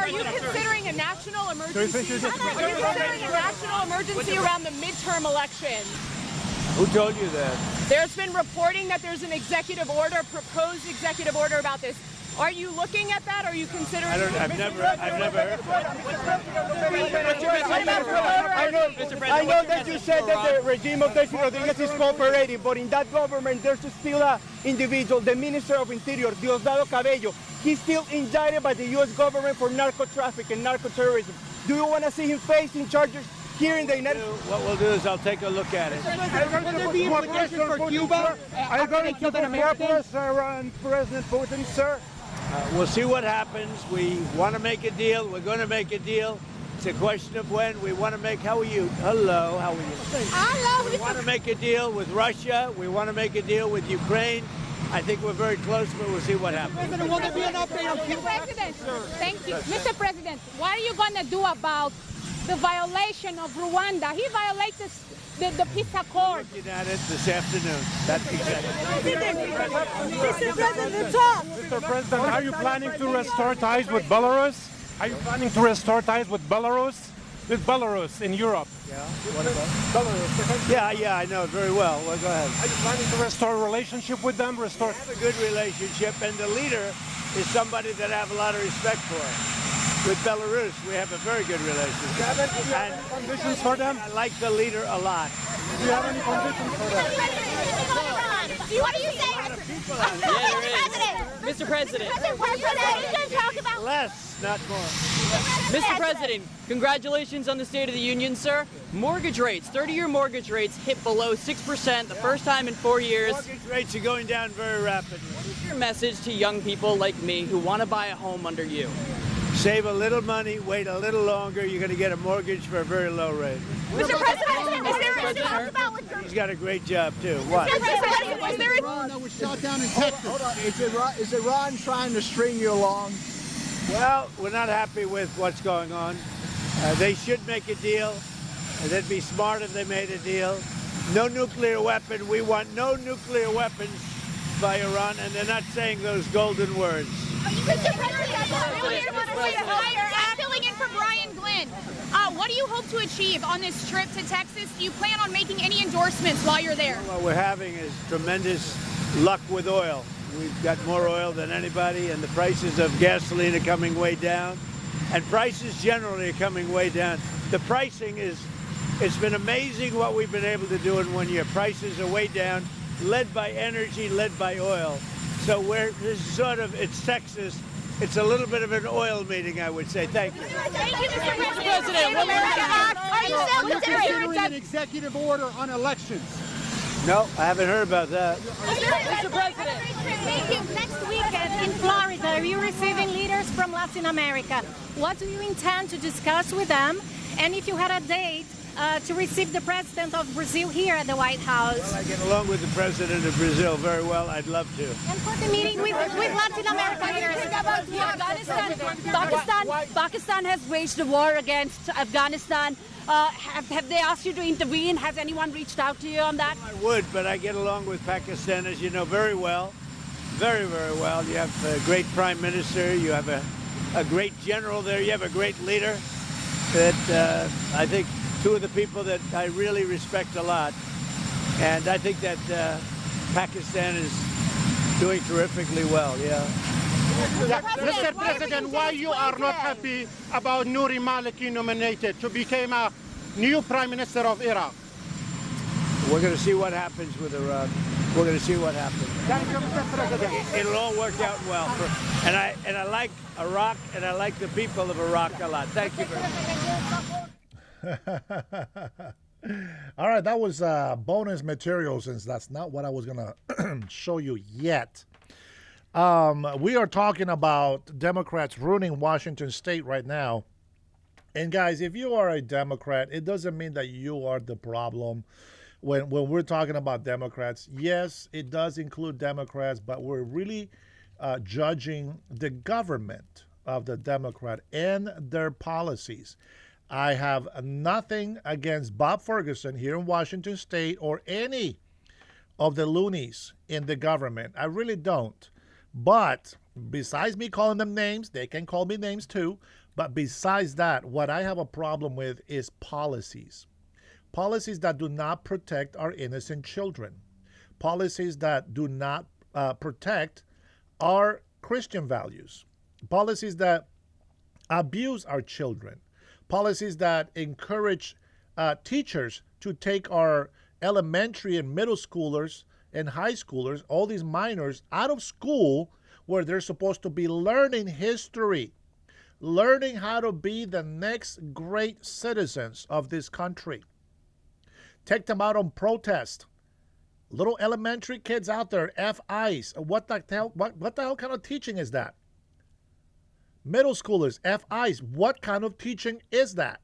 you considering a national emergency? Are you considering a national emergency around the midterm elections? Who told you that? There's been reporting that there's an executive order, proposed executive order about this. Are you looking at that? Are you considering? I've never heard of that. I know that you said that the regime of Delcy Rodriguez is cooperating, but in that government there's still an individual, the Minister of Interior, Diosdado Cabello. He's still indicted by the U.S. government for narco-trafficking and narco-terrorism. Do you want to see him facing charges here in the United States? What we'll do is I'll take a look at it. Will there be implications for Cuba? Are you going to put more pressure on President Putin, sir? We'll see what happens. We want to make a deal. We're going to make a deal. It's a question of when. We want to make, how are you? Hello, how are you? Hello. We want to make a deal with Russia. We want to make a deal with Ukraine. I think we're very close, but we'll see what happens. President, will there be an update on Cuba? Mr. President, thank you. Mr. President, what are you going to do about the violation of Rwanda? He violates the peace accord. Looking at it this afternoon. That's exactly. Mr. President, talk. Mr. President, are you planning to restore ties with Belarus? Are you planning to restore ties with Belarus? With Belarus in Europe? Yeah. What about Belarus? Yeah, I know it very well. Well, go ahead. Are you planning to restore a relationship with them? We have a good relationship, and the leader is somebody that I have a lot of respect for. With Belarus, we have a very good relationship. Do you have any conditions for them? I like the leader a lot. Do you have any conditions for them? What do you say? Mr. President. Less, not more. Mr. President, congratulations on the State of the Union, sir. Mortgage rates, 30-year mortgage rates hit below 6% the first time in 4 years. Mortgage rates are going down very rapidly. What is your message to young people like me who want to buy a home under you? Save a little money, wait a little longer, you're going to get a mortgage for a very low rate. Mr. President, is there talk about what He's got a great job, too. What? is there Iran that was shot down in Texas. Is Iran trying to string you along? Well, we're not happy with what's going on. They should make a deal. They'd be smart if they made a deal. No nuclear weapon. We want no nuclear weapons by Iran, and they're not saying those golden words. Mr. President, I'm filling in for Brian Glenn. What do you hope to achieve on this trip to Texas? Do you plan on making any endorsements while you're there? What we're having is tremendous luck with oil. We've got more oil than anybody, and the prices of gasoline are coming way down, and prices generally are coming way down. The pricing it's been amazing what we've been able to do in 1 year. Prices are way down, led by energy, led by oil. So it's Texas. It's a little bit of an oil meeting, I would say. Thank you. Thank you, Mr. President. Are you still considering an executive order on elections? No, I haven't heard about that. Mr. President. Thank you. Next weekend in Florida, are you receiving leaders from Latin America? What do you intend to discuss with them? And if you had a date to receive the president of Brazil here at the White House? Well, I get along with the president of Brazil very well. I'd love to. And for the meeting with Latin America leaders? Pakistan has waged a war against Afghanistan. Have they asked you to intervene? Has anyone reached out to you on that? I would, but I get along with Pakistan, as you know, very well. Very, very well. You have a great prime minister. You have a great general there. You have a great leader. That I think two of the people that I really respect a lot. And I think that Pakistan is doing terrifically well, yeah. Mr. President, why you are not happy about Nouri Maliki nominated to become a new Prime Minister of Iraq? We're going to see what happens with Iraq. We're going to see what happens. Thank you, Mr. President. It'll all work out well. And I like Iraq, and I like the people of Iraq a lot. Thank you very much. All right, that was bonus material, since that's not what I was going to show you yet. We are talking about Democrats ruining Washington State right now. And guys, if you are a Democrat, it doesn't mean that you are the problem. When we're talking about Democrats, yes, it does include Democrats, but we're really judging the government of the Democrat and their policies. I have nothing against Bob Ferguson here in Washington State or any of the loonies in the government. I really don't. But besides me calling them names, they can call me names too. But besides that, what I have a problem with is policies. Policies that do not protect our innocent children. Policies that do not protect our Christian values. Policies that abuse our children. Policies that encourage teachers to take our elementary and middle schoolers and high schoolers, all these minors, out of school where they're supposed to be learning history, learning how to be the next great citizens of this country. Take them out on protest. Little elementary kids out there, FIs. What the hell kind of teaching is that? Middle schoolers, FIs. What kind of teaching is that?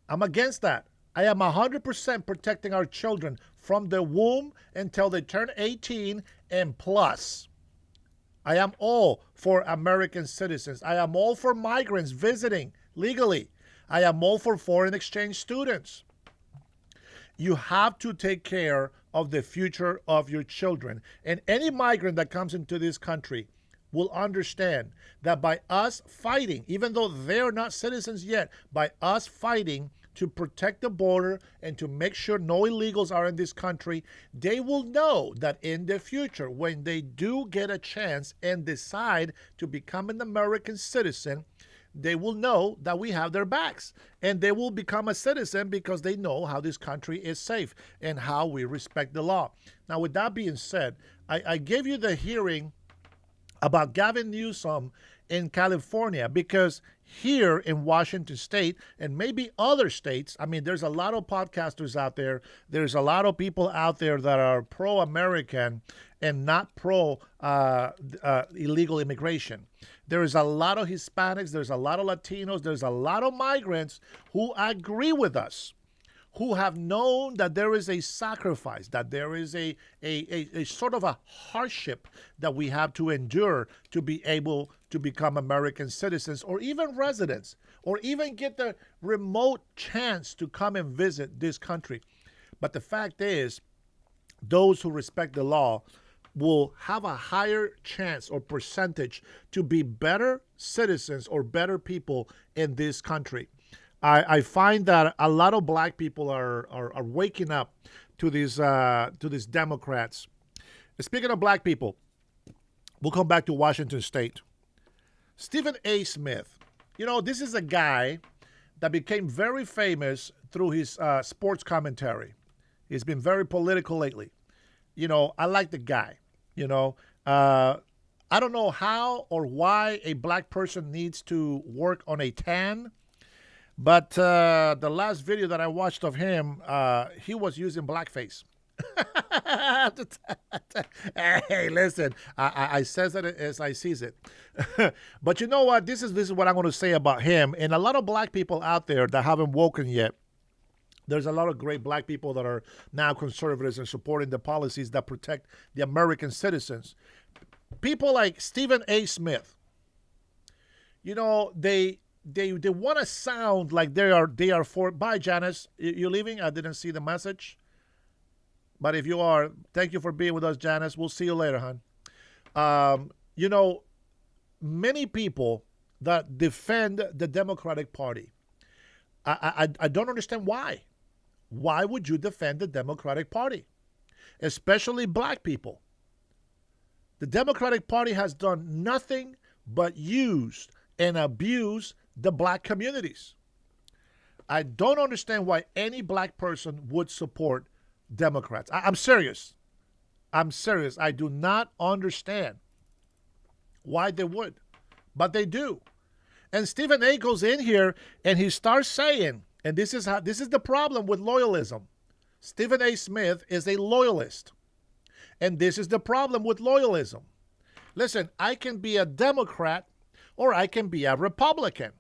I'm against that. I am 100% protecting our children from the womb until they turn 18 and plus. I am all for American citizens. I am all for migrants visiting legally. I am all for foreign exchange students. You have to take care of the future of your children. And any migrant that comes into this country will understand that by us fighting, even though they're not citizens yet, by us fighting to protect the border and to make sure no illegals are in this country, they will know that in the future, when they do get a chance and decide to become an American citizen, they will know that we have their backs. And they will become a citizen because they know how this country is safe and how we respect the law. Now, with that being said, I gave you the hearing about Gavin Newsom in California, because here in Washington State and maybe other states, I mean, there's a lot of podcasters out there. There's a lot of people out there that are pro-American and not pro-illegal immigration. There is a lot of Hispanics. There's a lot of Latinos. There's a lot of migrants who agree with us, who have known that there is a sacrifice, that there is a sort of a hardship that we have to endure to be able to become American citizens or even residents, or even get the remote chance to come and visit this country. But the fact is, those who respect the law will have a higher chance or percentage to be better citizens or better people in this country. I find that a lot of black people are waking up to these Democrats. Speaking of black people, we'll come back to Washington State. Stephen A. Smith. You know, this is a guy that became very famous through his sports commentary. He's been very political lately. You know, I like the guy. You know, I don't know how or why a black person needs to work on a tan. But the last video that I watched of him, he was using blackface. Hey, listen, I says it as I sees it. But you know what? This is what I'm going to say about him. And a lot of black people out there that haven't woken yet. There's a lot of great black people that are now conservatives and supporting the policies that protect the American citizens. People like Stephen A. Smith. You know, they want to sound like they are for. Bye, Janice. You leaving? I didn't see the message. But if you are, thank you for being with us, Janice. We'll see you later, hon. You know, many people that defend the Democratic Party, I don't understand why. Why would you defend the Democratic Party? Especially black people. The Democratic Party has done nothing but use and abuse the black communities. I don't understand why any black person would support Democrats. I'm serious. I'm serious. I do not understand why they would, but they do. And Stephen A goes in here and he starts saying, and this is the problem with loyalism. Stephen A. Smith is a loyalist. And this is the problem with loyalism. Listen, I can be a Democrat or I can be a Republican.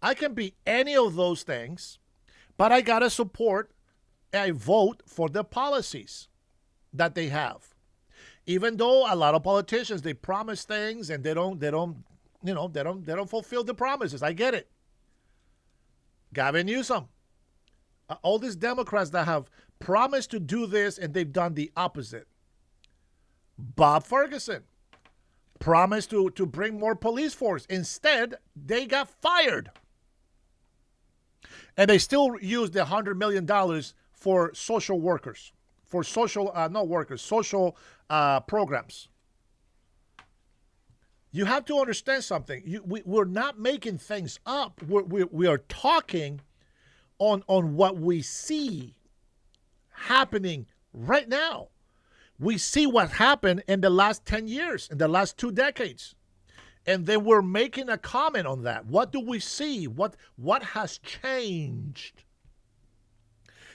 I can be any of those things, but I got to support, I vote for the policies that they have. Even though a lot of politicians, they promise things and they don't fulfill the promises. I get it. Gavin Newsom. All these Democrats that have promised to do this and they've done the opposite. Bob Ferguson promised to bring more police force. Instead, they got fired. And they still use the $100 million for social workers, for social programs. You have to understand something. We're not making things up. We are talking on what we see happening right now. We see what happened in the last 10 years, in the last 2 decades. And then we're making a comment on that. What do we see? What has changed?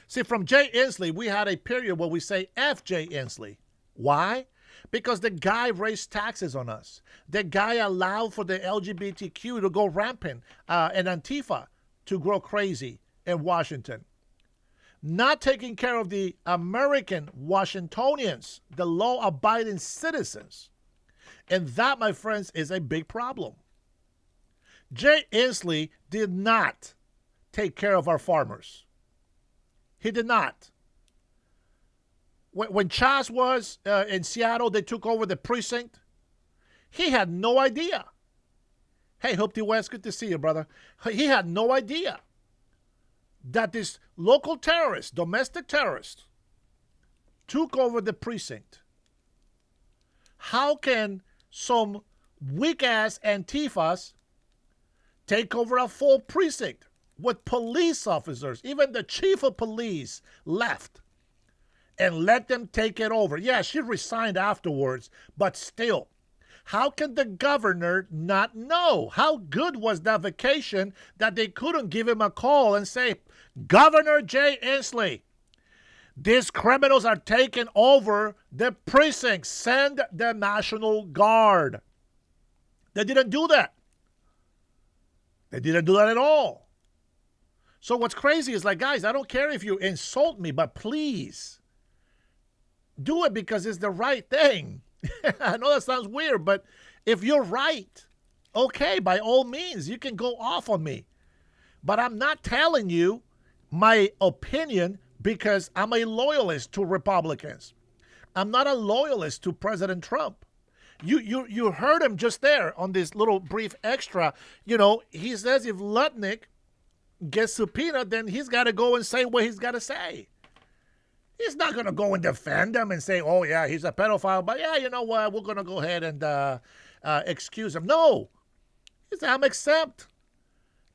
See, from Jay Inslee, we had a period where we say F Jay Inslee. Why? Because the guy raised taxes on us. The guy allowed for the LGBTQ to go rampant and Antifa to grow crazy in Washington. Not taking care of the American Washingtonians, the law-abiding citizens. And that, my friends, is a big problem. Jay Inslee did not take care of our farmers. He did not. When Chaz was in Seattle, they took over the precinct. He had no idea. Hey, Hoopty West, good to see you, brother. He had no idea that this local terrorist, domestic terrorist, took over the precinct. How can some weak-ass Antifas take over a full precinct with police officers? Even the chief of police left and let them take it over. Yeah, she resigned afterwards, but still. How can the governor not know? How good was that vacation that they couldn't give him a call and say, Governor Jay Inslee, these criminals are taking over the precinct. Send the National Guard. They didn't do that. They didn't do that at all. So what's crazy is like, guys, I don't care if you insult me, but please do it because it's the right thing. I know that sounds weird, but if you're right, okay, by all means, you can go off on me. But I'm not telling you my opinion because I'm a loyalist to Republicans. I'm not a loyalist to President Trump. You heard him just there on this little brief extra. You know, he says if Lutnick gets subpoenaed, then he's got to go and say what he's got to say. He's not going to go and defend him and say, oh, yeah, he's a pedophile, but yeah, you know what, we're going to go ahead and excuse him. No. He said, I'm exempt.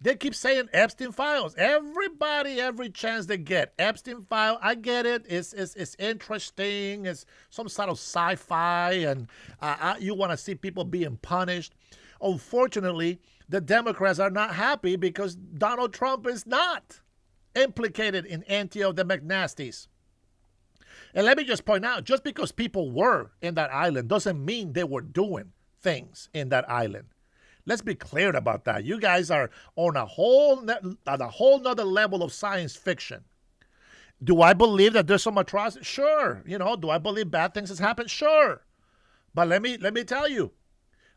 They keep saying Epstein files. Everybody, every chance they get. Epstein file, I get it. It's interesting. It's some sort of sci-fi, and you want to see people being punished. Unfortunately, the Democrats are not happy because Donald Trump is not implicated in any of the McNasties. And let me just point out, just because people were in that island doesn't mean they were doing things in that island. Let's be clear about that. You guys are on a whole nother level of science fiction. Do I believe that there's some atrocity? Sure. Do I believe bad things has happened? Sure. But let me tell you,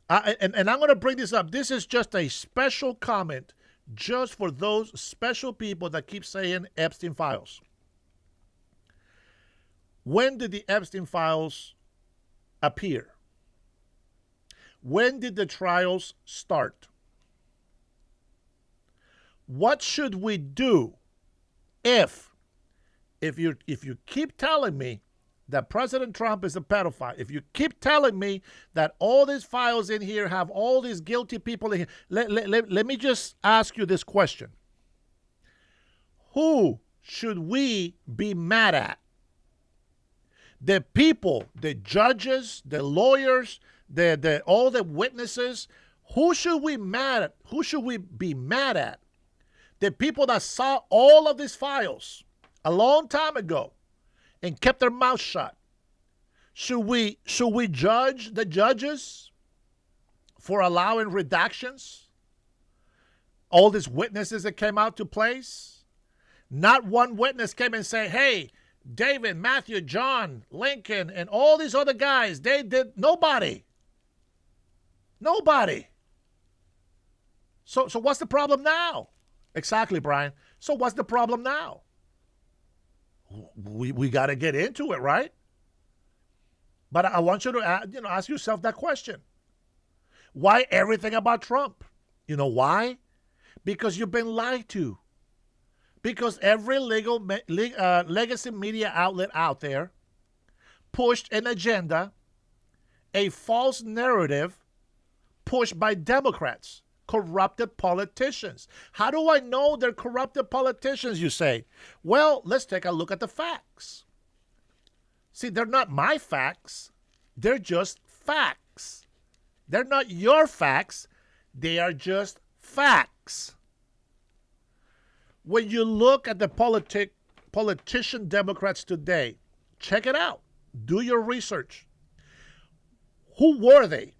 and I'm going to bring this up. This is just a special comment just for those special people that keep saying Epstein files. When did the Epstein files appear? When did the trials start? What should we do if you keep telling me that President Trump is a pedophile, if you keep telling me that all these files in here have all these guilty people in here, let me just ask you this question. Who should we be mad at? The people, the judges, the lawyers, all the witnesses, who should we mad at? Who should we be mad at? The people that saw all of these files a long time ago and kept their mouth shut. Should we judge the judges for allowing redactions? All these witnesses that came out to place? Not one witness came and said, hey, David, Matthew, John, Lincoln, and all these other guys, they did. Nobody. So what's the problem now? Exactly, Brian. So what's the problem now? We got to get into it, right? But I want you to ask yourself that question. Why everything about Trump? You know why? Because you've been lied to. Because every legacy media outlet out there pushed an agenda, a false narrative pushed by Democrats, corrupted politicians. How do I know they're corrupted politicians, you say? Well, let's take a look at the facts. See, they're not my facts. They're just facts. They're not your facts. They are just facts. When you look at the politician Democrats today, check it out. Do your research. Who were they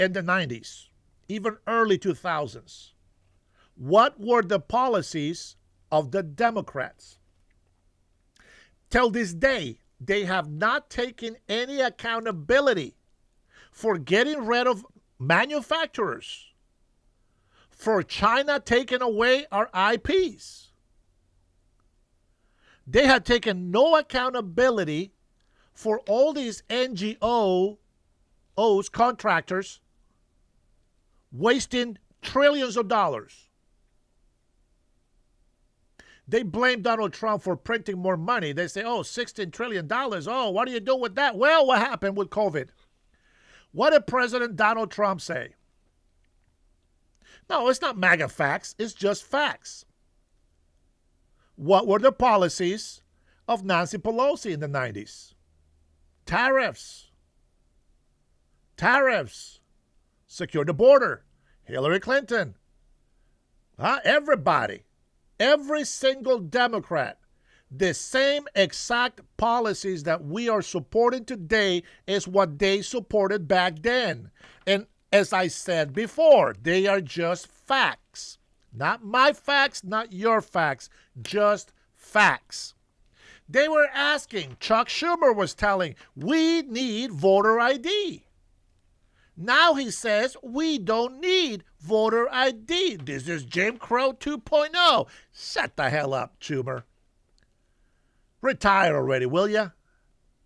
in the 90s, even early 2000s? What were the policies of the Democrats? Till this day, they have not taken any accountability for getting rid of manufacturers, for China taking away our IPs. They had taken no accountability for all these NGOs, contractors, wasting trillions of dollars. They blame Donald Trump for printing more money. They say, $16 trillion. Oh, what do you do with that? Well, what happened with COVID? What did President Donald Trump say? No, it's not MAGA facts. It's just facts. What were the policies of Nancy Pelosi in the 90s? Tariffs. Secure the border. Hillary Clinton. Everybody. Every single Democrat. The same exact policies that we are supporting today is what they supported back then. And as I said before, they are just facts. Not my facts, not your facts, just facts. They were asking, Chuck Schumer was telling, we need voter ID. Now he says we don't need voter ID. This is Jim Crow 2.0. Shut the hell up, Schumer. Retire already, will you?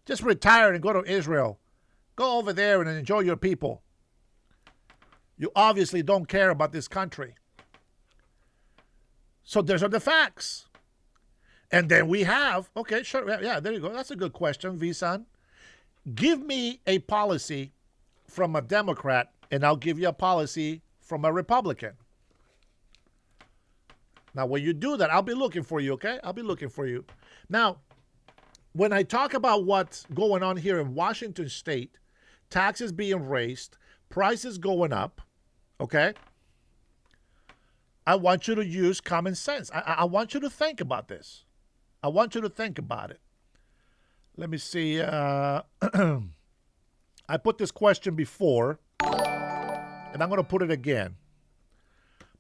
Just retire and go to Israel. Go over there and enjoy your people. You obviously don't care about this country. So those are the facts. And then we have, okay, sure, yeah, there you go. That's a good question, V-Son. Give me a policy from a Democrat, and I'll give you a policy from a Republican. Now, when you do that, I'll be looking for you, okay? I'll be looking for you. Now, when I talk about what's going on here in Washington State, taxes being raised, prices going up, okay? I want you to use common sense. I want you to think about this. I want you to think about it. Let me see. I put this question before, and I'm going to put it again.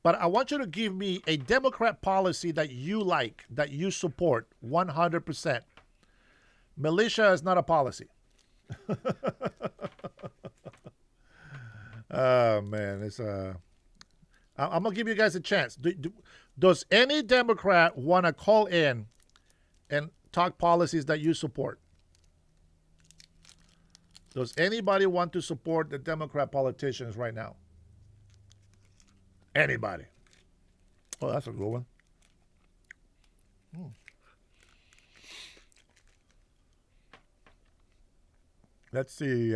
But I want you to give me a Democrat policy that you like, that you support 100%. Militia is not a policy. Oh, man. I'm going to give you guys a chance. Does any Democrat want to call in and talk policies that you support? Does anybody want to support the Democrat politicians right now? Anybody? Oh, that's a good one. Let's see.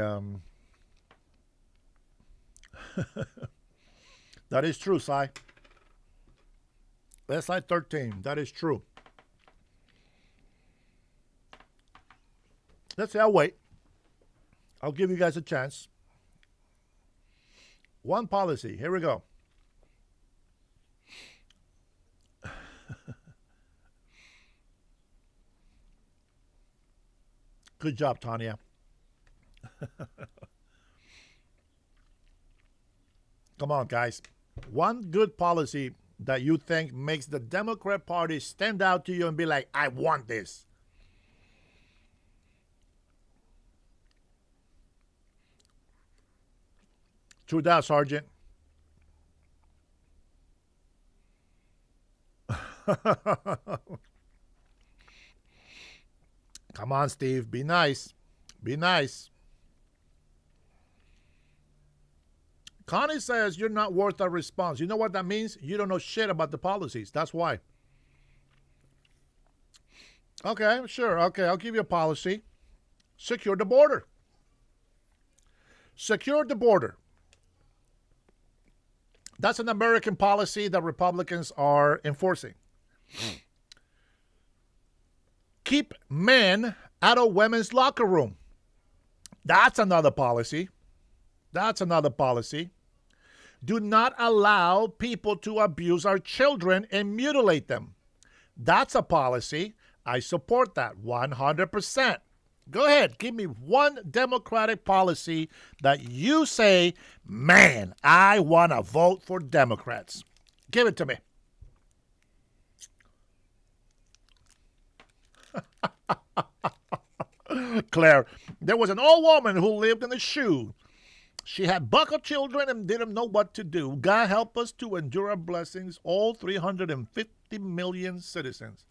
That is true, Si. That's slide 13. That is true. Let's see. I'll wait. I'll give you guys a chance. One policy. Here we go. Good job, Tanya. Come on, guys. One good policy that you think makes the Democrat Party stand out to you and be like, I want this. True that, Sergeant. Come on, Steve. Be nice. Be nice. Connie says you're not worth a response. You know what that means? You don't know shit about the policies. That's why. Okay, sure. Okay, I'll give you a policy. Secure the border. Secure the border. That's an American policy that Republicans are enforcing. Keep men out of women's locker room. That's another policy. That's another policy. Do not allow people to abuse our children and mutilate them. That's a policy. I support that 100%. Go ahead. Give me one Democratic policy that you say, man, I want to vote for Democrats. Give it to me. Claire, there was an old woman who lived in a shoe. She had buckled children and didn't know what to do. God help us to endure our blessings, all 350 million citizens.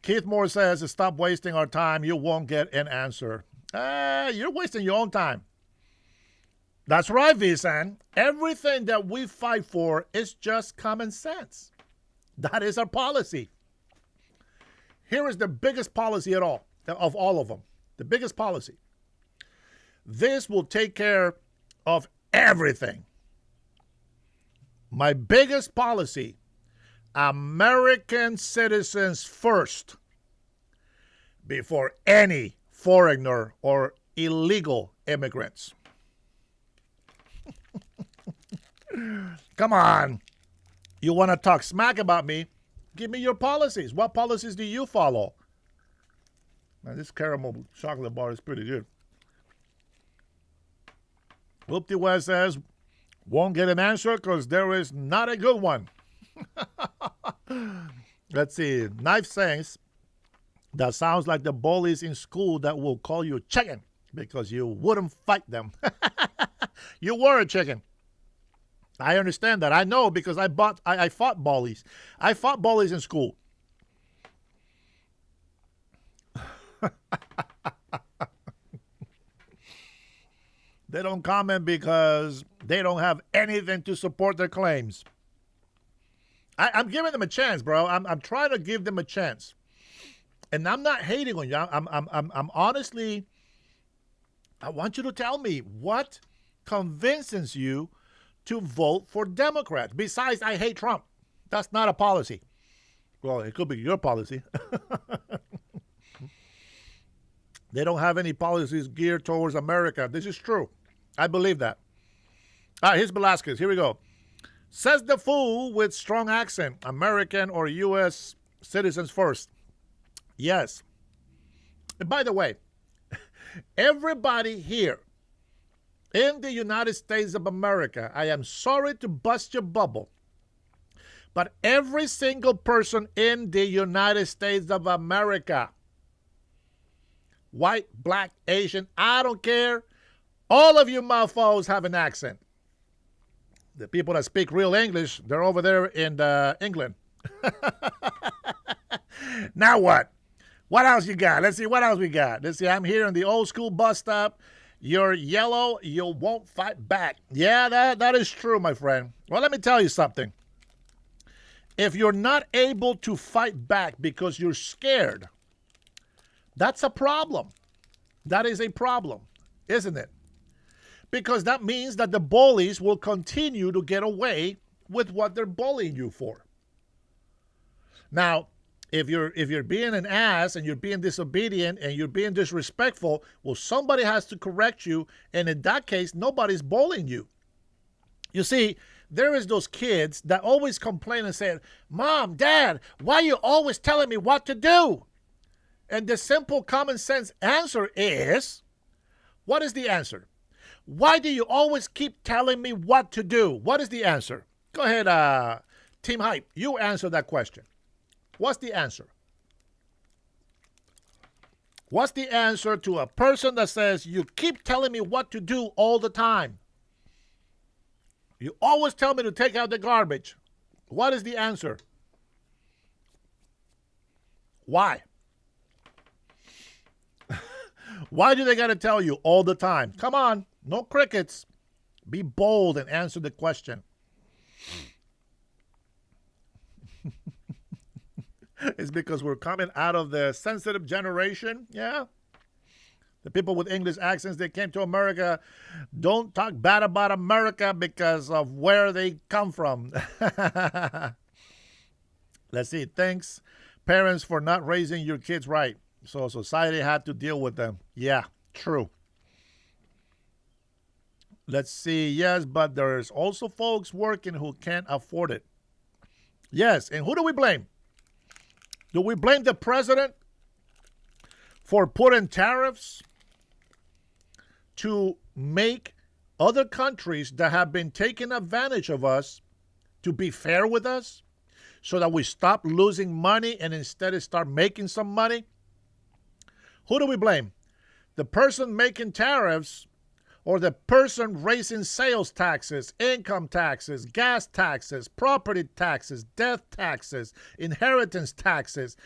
Keith Moore says, stop wasting our time. You won't get an answer. You're wasting your own time. That's right, Visan. Everything that we fight for is just common sense. That is our policy. Here is the biggest policy of all of them. The biggest policy. This will take care of everything. My biggest policy, American citizens first, before any foreigner or illegal immigrants. Come on. You want to talk smack about me? Give me your policies. What policies do you follow? Now, this caramel chocolate bar is pretty good. Whoopty West says, won't get an answer because there is not a good one. Let's see. Knife says, that sounds like the bullies in school that will call you chicken because you wouldn't fight them. You were a chicken. I understand that. I know because I fought bullies. I fought bullies in school. They don't comment because they don't have anything to support their claims. I'm giving them a chance, bro. I'm trying to give them a chance. And I'm not hating on you. I'm honestly, I want you to tell me what convinces you to vote for Democrats. Besides, I hate Trump. That's not a policy. Well, it could be your policy. They don't have any policies geared towards America. This is true. I believe that. All right, here's Velasquez. Here we go. Says the fool with strong accent, American or U.S. citizens first. Yes. And by the way, everybody here in the United States of America, I am sorry to bust your bubble, but every single person in the United States of America, white, black, Asian, I don't care, all of you mofos have an accent. The people that speak real English, they're over there in England. Now what? What else you got? Let's see what else we got. Let's see, I'm here on the old school bus stop. You're yellow, you won't fight back. Yeah, that is true, my friend. Well, let me tell you something. If you're not able to fight back because you're scared, that's a problem. That is a problem, isn't it? Because that means that the bullies will continue to get away with what they're bullying you for. Now, if you're being an ass and you're being disobedient and you're being disrespectful, well, somebody has to correct you, and in that case, nobody's bullying you. You see, there is those kids that always complain and say, Mom, Dad, why are you always telling me what to do? And the simple common sense answer is, what is the answer? Why do you always keep telling me what to do? What is the answer? Go ahead, Team Hype. You answer that question. What's the answer? What's the answer to a person that says, you keep telling me what to do all the time? You always tell me to take out the garbage. What is the answer? Why? Why do they got to tell you all the time? Come on, no crickets. Be bold and answer the question. It's because we're coming out of the sensitive generation. Yeah. The people with English accents, they came to America. Don't talk bad about America because of where they come from. Let's see. Thanks, parents, for not raising your kids right. So society had to deal with them. Yeah, true. Let's see. Yes, but there's also folks working who can't afford it. Yes, and who do we blame? Do we blame the president for putting tariffs to make other countries that have been taking advantage of us to be fair with us so that we stop losing money and instead start making some money? Who do we blame? The person making tariffs or the person raising sales taxes, income taxes, gas taxes, property taxes, death taxes, inheritance taxes,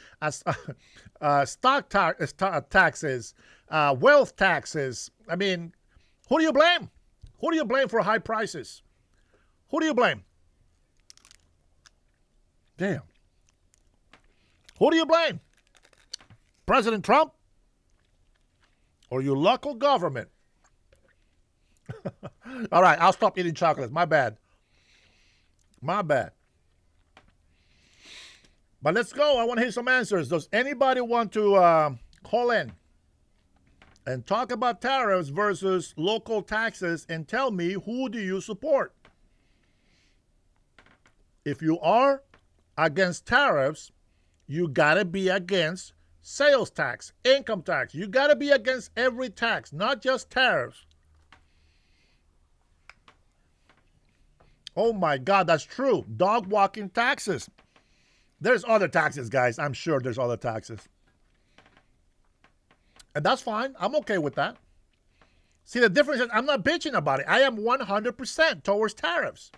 stock taxes, wealth taxes? I mean, who do you blame? Who do you blame for high prices? Who do you blame? Damn. Who do you blame? President Trump? Or your local government? All right, I'll stop eating chocolates. My bad. My bad. But let's go. I want to hear some answers. Does anybody want to call in and talk about tariffs versus local taxes and tell me, who do you support? If you are against tariffs, you got to be against sales tax, income tax. You got to be against every tax, not just tariffs. Oh my God, that's true. Dog walking taxes. There's other taxes, guys. I'm sure there's other taxes. And that's fine. I'm okay with that. See, the difference is I'm not bitching about it. I am 100% towards tariffs.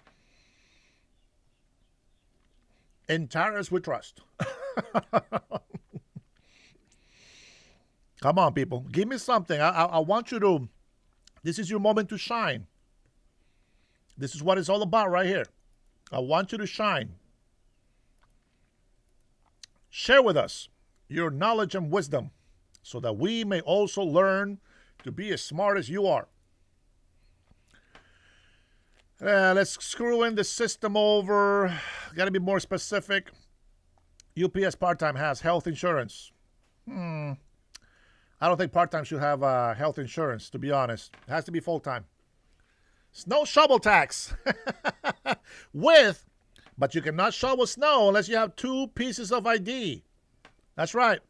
In tariffs we trust. Come on, people. Give me something. I want you to, this is your moment to shine. This is what it's all about right here. I want you to shine. Share with us your knowledge and wisdom so that we may also learn to be as smart as you are. Let's screw in the system over. Got to be more specific. UPS part-time has health insurance. I don't think part-time should have health insurance, to be honest. It has to be full-time. Snow shovel tax. But you cannot shovel snow unless you have 2 pieces of ID. That's right.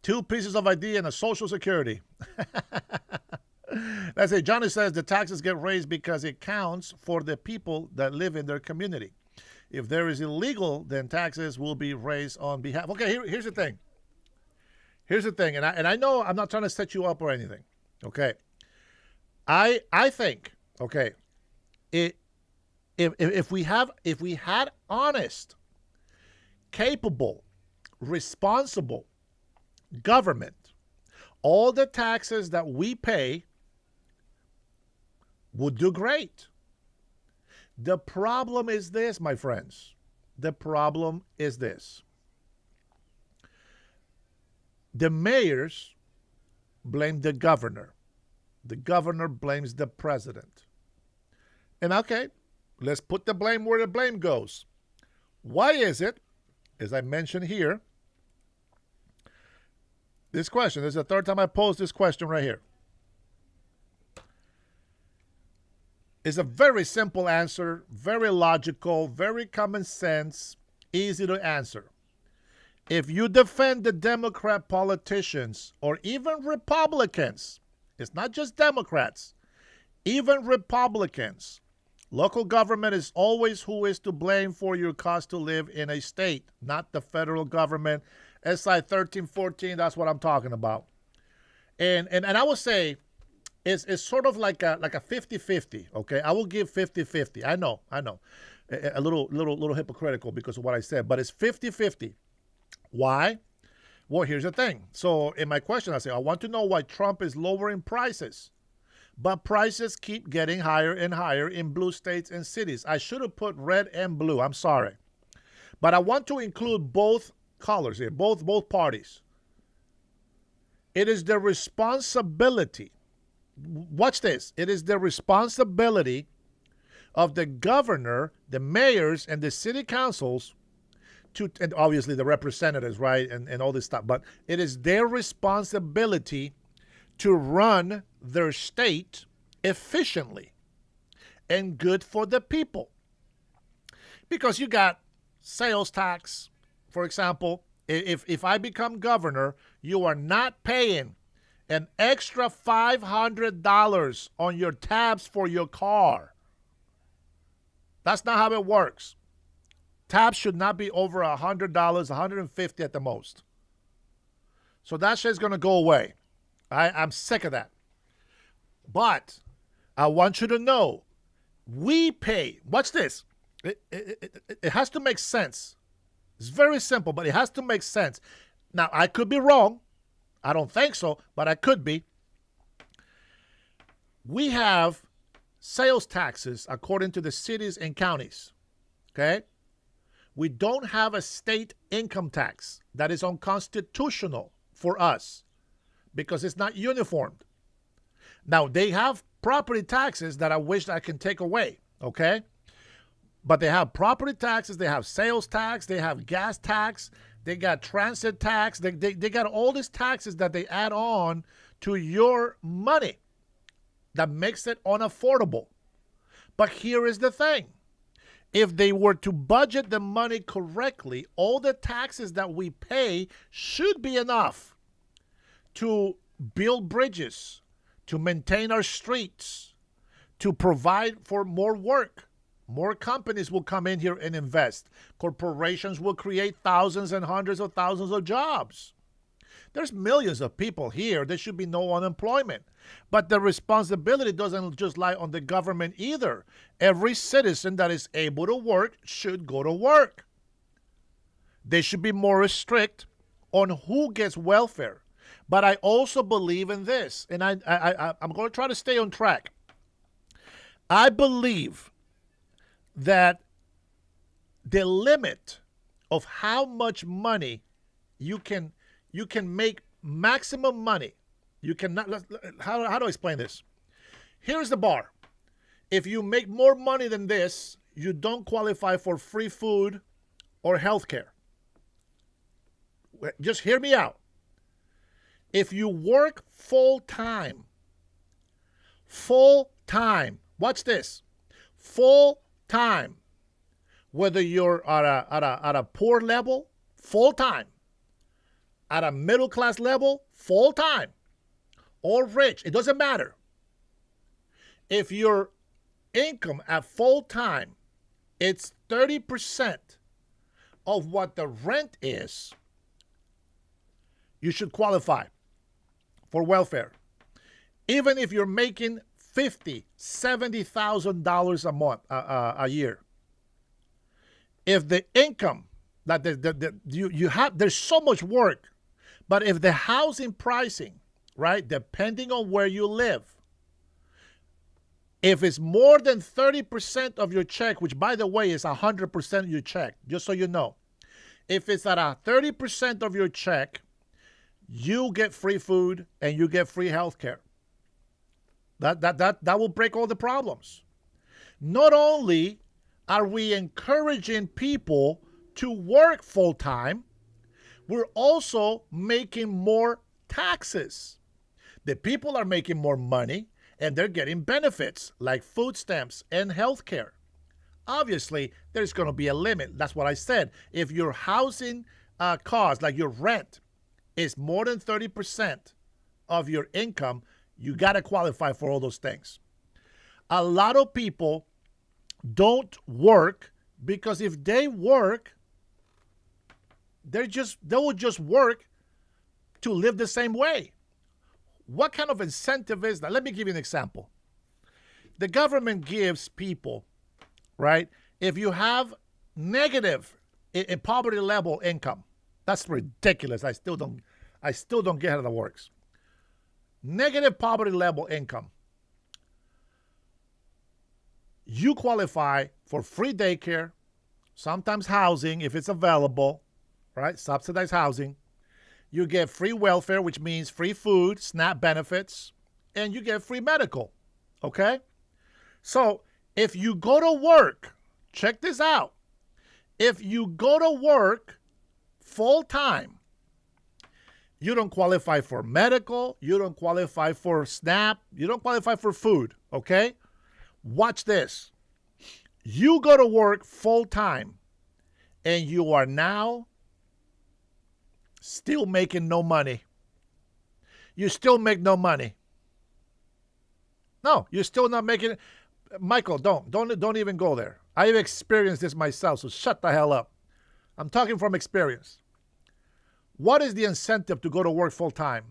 2 pieces of ID and a social security. That's it. Johnny says the taxes get raised because it counts for the people that live in their community. If there is illegal, then taxes will be raised on behalf. Okay, here's the thing. Here's the thing, and I know I'm not trying to set you up or anything. Okay, I think, okay, if we had honest, capable, responsible government, all the taxes that we pay would do great. The problem is this, my friends. The problem is this. The mayors blame the governor. The governor blames the president. And okay, let's put the blame where the blame goes. Why is it, as I mentioned here, this question, this is the third time I posed this question right here. It's a very simple answer, very logical, very common sense, easy to answer. If you defend the Democrat politicians or even Republicans, it's not just Democrats, even Republicans, local government is always who is to blame for your cost to live in a state, not the federal government. SI 1314, that's what I'm talking about. And I would say it's sort of like a 50-50, okay? I will give 50-50. I know. A little hypocritical because of what I said, but it's 50-50. Why? Well, here's the thing. So in my question, I say, I want to know why Trump is lowering prices, but prices keep getting higher and higher in blue states and cities. I should have put red and blue. I'm sorry. But I want to include both colors here, both parties. It is the responsibility. Watch this. It is the responsibility of the governor, the mayors, and the city councils and obviously the representatives, right, and all this stuff. But it is their responsibility to run their state efficiently and good for the people. Because you got sales tax, for example. If I become governor, you are not paying an extra $500 on your tabs for your car. That's not how it works. Tabs should not be over $100, $150 at the most. So that shit's going to go away. I'm sick of that. But I want you to know, we pay. Watch this. It has to make sense. It's very simple, but it has to make sense. Now, I could be wrong. I don't think so, but I could be. We have sales taxes according to the cities and counties, okay? We don't have a state income tax that is unconstitutional for us because it's not uniformed. Now, they have property taxes that I wish I can take away, okay? But they have property taxes, they have sales tax, they have gas tax, they got transit tax, they got all these taxes that they add on to your money that makes it unaffordable. But here is the thing. If they were to budget the money correctly, all the taxes that we pay should be enough to build bridges, to maintain our streets, to provide for more work. More companies will come in here and invest. Corporations will create thousands and hundreds of thousands of jobs. There's millions of people here. There should be no unemployment. But the responsibility doesn't just lie on the government either. Every citizen that is able to work should go to work. They should be more strict on who gets welfare. But I also believe in this, and I'm going to try to stay on track. I believe that the limit of how much money you can make maximum money. You cannot, how do I explain this? Here's the bar. If you make more money than this, you don't qualify for free food or health care. Just hear me out. If you work full time Watch this. Full time. Whether you're at a poor level, full time. At a middle class level, full time. Or rich, it doesn't matter. If your income at full time, it's 30% of what the rent is, you should qualify for welfare. Even if you're making $50,000, $70,000 a month, a year. If the income that you have, there's so much work, but if the housing pricing, right, depending on where you live, if it's more than 30% of your check, which by the way is 100% of your check, just so you know, if it's at a 30% of your check, you get free food and you get free health care. That will break all the problems. Not only are we encouraging people to work full time, we're also making more taxes. The people are making more money and they're getting benefits like food stamps and health care. Obviously, there's going to be a limit. That's what I said. If your housing cost, like your rent, is more than 30% of your income, you got to qualify for all those things. A lot of people don't work because if they work, they will just work to live the same way. What kind of incentive is that? Let me give you an example. The government gives people, right, if you have negative in poverty level income, that's ridiculous. I still don't get how that works. Negative poverty level income. You qualify for free daycare, sometimes housing if it's available, right? Subsidized housing. You get free welfare, which means free food, SNAP benefits, and you get free medical, okay? So if you go to work, check this out. If you go to work full time, you don't qualify for medical, you don't qualify for SNAP, you don't qualify for food, okay? Watch this. You go to work full time and you are now still making no money. You still make no money. No, you're still not making it. Michael, don't even go there. I've experienced this myself, so shut the hell up. I'm talking from experience. What is the incentive to go to work full time?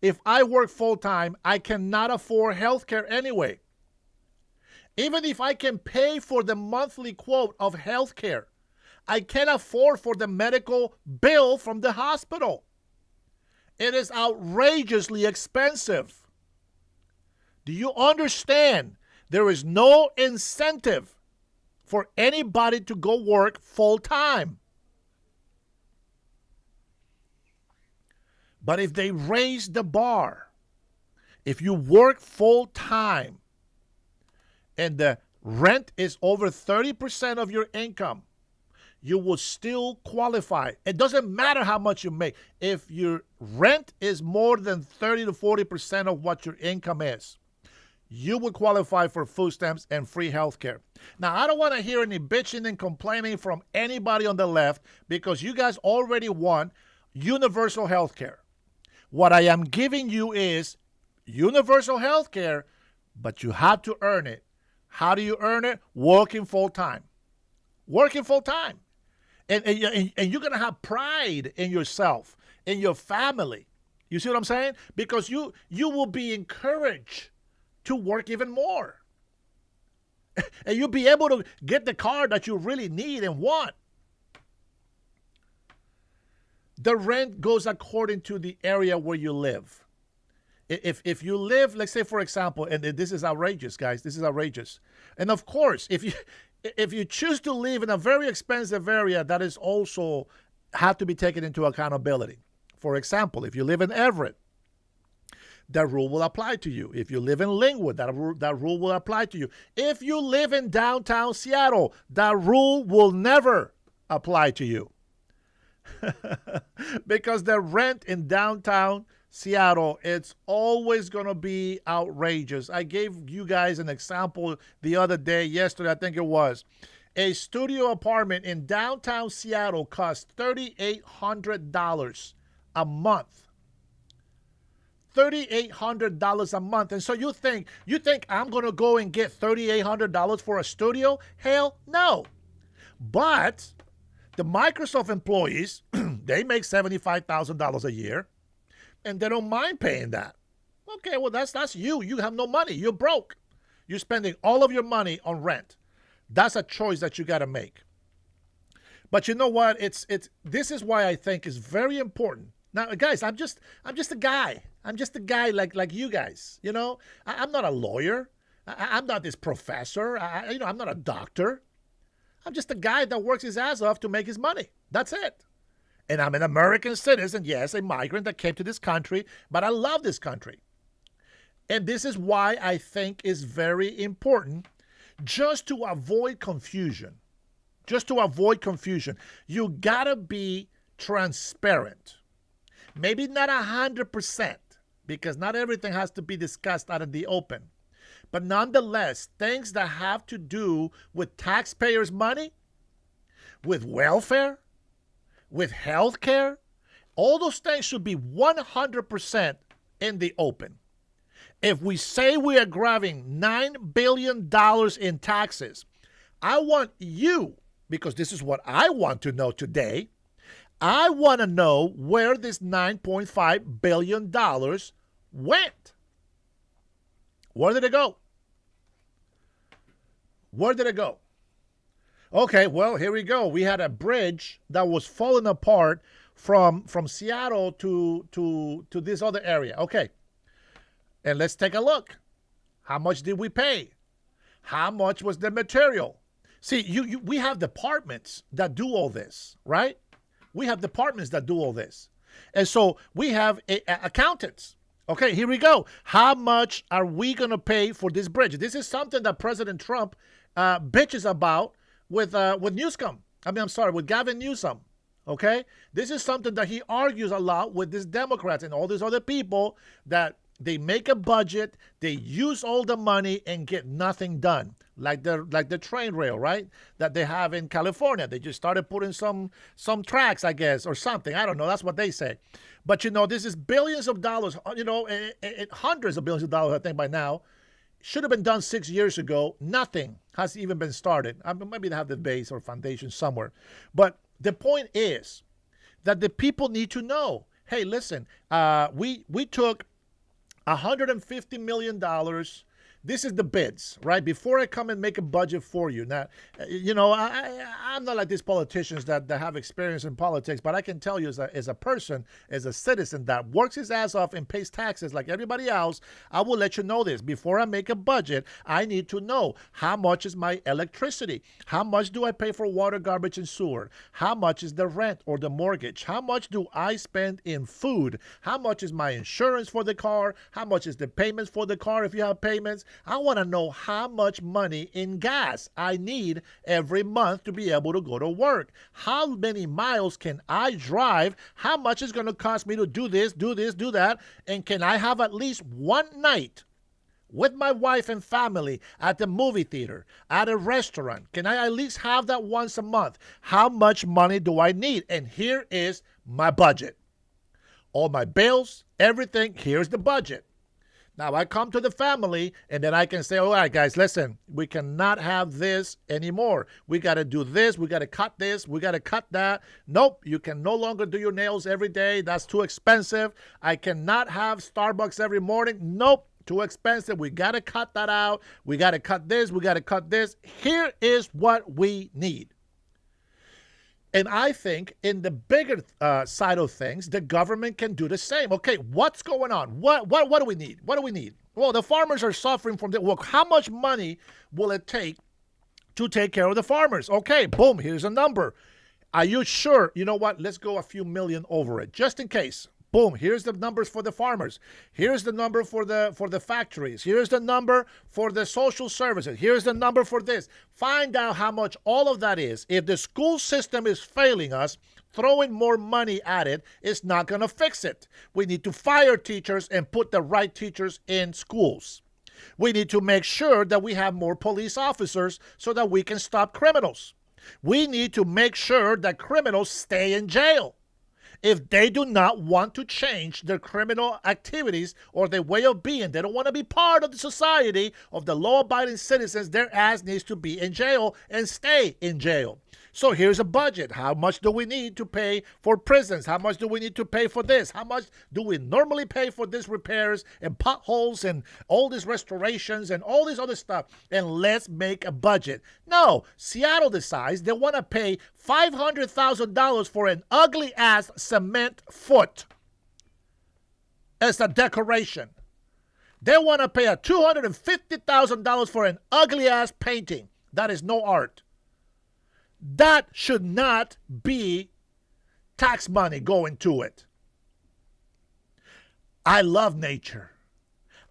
If I work full time, I cannot afford health care anyway. Even if I can pay for the monthly quote of health care, I can't afford for the medical bill from the hospital. It is outrageously expensive. Do you understand? There is no incentive for anybody to go work full time. But if they raise the bar, if you work full time and the rent is over 30% of your income, you will still qualify. It doesn't matter how much you make. If your rent is more than 30 to 40% of what your income is, you will qualify for food stamps and free health care. Now, I don't want to hear any bitching and complaining from anybody on the left because you guys already want universal health care. What I am giving you is universal health care, but you have to earn it. How do you earn it? Working full time. Working full time. And you're going to have pride in yourself, in your family. You see what I'm saying? Because you will be encouraged to work even more. And you'll be able to get the car that you really need and want. The rent goes according to the area where you live. If you live, let's say, for example, and this is outrageous, guys. This is outrageous. And of course, if you choose to live in a very expensive area, that is also have to be taken into accountability. For example, if you live in Everett, that rule will apply to you. If you live in Linwood, that rule will apply to you. If you live in downtown Seattle, that rule will never apply to you. Because the rent in downtown Seattle, it's always going to be outrageous. I gave you guys an example the other day, yesterday, I think it was. A studio apartment in downtown Seattle costs $3,800 a month. $3,800 a month. And so you think I'm going to go and get $3,800 for a studio? Hell no. But the Microsoft employees, they make $75,000 a year, and they don't mind paying that. Okay, well, that's you. You have no money. You're broke. You're spending all of your money on rent. That's a choice that you got to make. But you know what? This is why I think it's very important. Now, guys, I'm just a guy. I'm just a guy like you guys. You know, I'm not a lawyer. I'm not this professor. I'm not a doctor. I'm just a guy that works his ass off to make his money. That's it. And I'm an American citizen, yes, a migrant that came to this country, but I love this country. And this is why I think it's very important, just to avoid confusion. Just to avoid confusion. You gotta be transparent. Maybe not 100%, because not everything has to be discussed out in the open. But nonetheless, things that have to do with taxpayers' money, with welfare, with health care, all those things should be 100% in the open. If we say we are grabbing $9 billion in taxes, I want you, because this is what I want to know today, I want to know where this $9.5 billion went. Where did it go? Where did it go? Okay, well, here we go. We had a bridge that was falling apart from Seattle to this other area. Okay. And let's take a look. How much did we pay? How much was the material? See, we have departments that do all this, right? We have departments that do all this. And so we have accountants. Okay, here we go. How much are we going to pay for this bridge? This is something that President Trump bitches about with Newsom. With Gavin Newsom. Okay? This is something that he argues a lot with these Democrats and all these other people, that they make a budget, they use all the money and get nothing done. Like the train rail, right? That they have in California. They just started putting some tracks, I guess, or something. I don't know. That's what they say. But, this is billions of dollars, hundreds of billions of dollars, I think, by now. Should have been done 6 years ago. Nothing has even been started. Maybe they have the base or foundation somewhere. But the point is that the people need to know, hey, listen, we took $150 million. This is the bids, right? Before I come and make a budget for you. Now, I'm not like these politicians that have experience in politics, but I can tell you as a person, as a citizen that works his ass off and pays taxes like everybody else, I will let you know this. Before I make a budget, I need to know how much is my electricity? How much do I pay for water, garbage, and sewer? How much is the rent or the mortgage? How much do I spend in food? How much is my insurance for the car? How much is the payments for the car if you have payments? I want to know how much money in gas I need every month to be able to go to work. How many miles can I drive? How much is going to cost me to do this, do that? And can I have at least one night with my wife and family at the movie theater, at a restaurant? Can I at least have that once a month? How much money do I need? And here is my budget. All my bills, everything, here's the budget. Now, I come to the family, and then I can say, all right, guys, listen, we cannot have this anymore. We got to do this. We got to cut this. We got to cut that. Nope, you can no longer do your nails every day. That's too expensive. I cannot have Starbucks every morning. Nope, too expensive. We got to cut that out. We got to cut this. We got to cut this. Here is what we need. And I think in the bigger side of things, the government can do the same. Okay, what's going on? What do we need? What do we need? Well, the farmers are suffering from the work. How much money will it take to take care of the farmers? Okay, boom, here's a number. Are you sure? You know what? Let's go a few million over it, just in case. Boom, here's the numbers for the farmers. Here's the number for the factories. Here's the number for the social services. Here's the number for this. Find out how much all of that is. If the school system is failing us, throwing more money at it is not going to fix it. We need to fire teachers and put the right teachers in schools. We need to make sure that we have more police officers so that we can stop criminals. We need to make sure that criminals stay in jail. If they do not want to change their criminal activities or their way of being, they don't want to be part of the society of the law-abiding citizens, their ass needs to be in jail and stay in jail. So here's a budget. How much do we need to pay for prisons? How much do we need to pay for this? How much do we normally pay for these repairs and potholes and all these restorations and all this other stuff? And let's make a budget. No, Seattle decides they want to pay $500,000 for an ugly-ass cement foot as a decoration. They want to pay $250,000 for an ugly-ass painting. That is no art. That should not be tax money going to it. I love nature.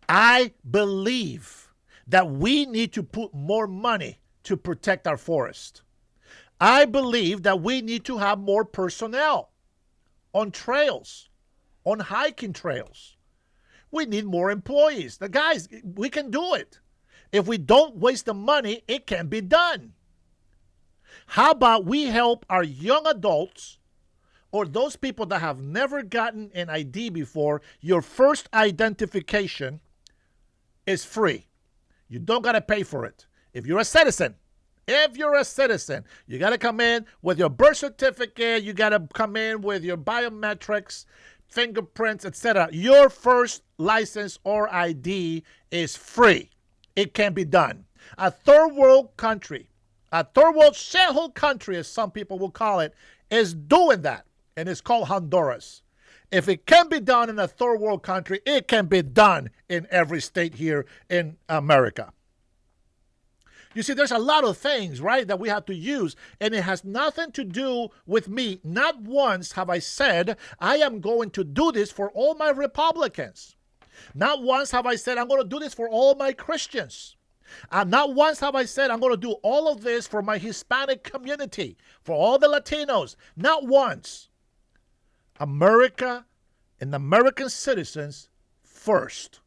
I believe that we need to put more money to protect our forest. I believe that we need to have more personnel on trails, on hiking trails. We need more employees. The guys, we can do it. If we don't waste the money, it can be done. How about we help our young adults or those people that have never gotten an ID before? Your first identification is free. You don't got to pay for it. If you're a citizen, you got to come in with your birth certificate. You got to come in with your biometrics, fingerprints, etc. Your first license or ID is free. It can be done. A third world country, a third world shithole country, as some people will call it, is doing that. And it's called Honduras. If it can be done in a third world country, it can be done in every state here in America. You see, there's a lot of things, right, that we have to use, and it has nothing to do with me. Not once have I said, I am going to do this for all my Republicans. Not once have I said, I'm going to do this for all my Christians. Not once have I said, I'm going to do all of this for my Hispanic community, for all the Latinos. Not once. America and American citizens first.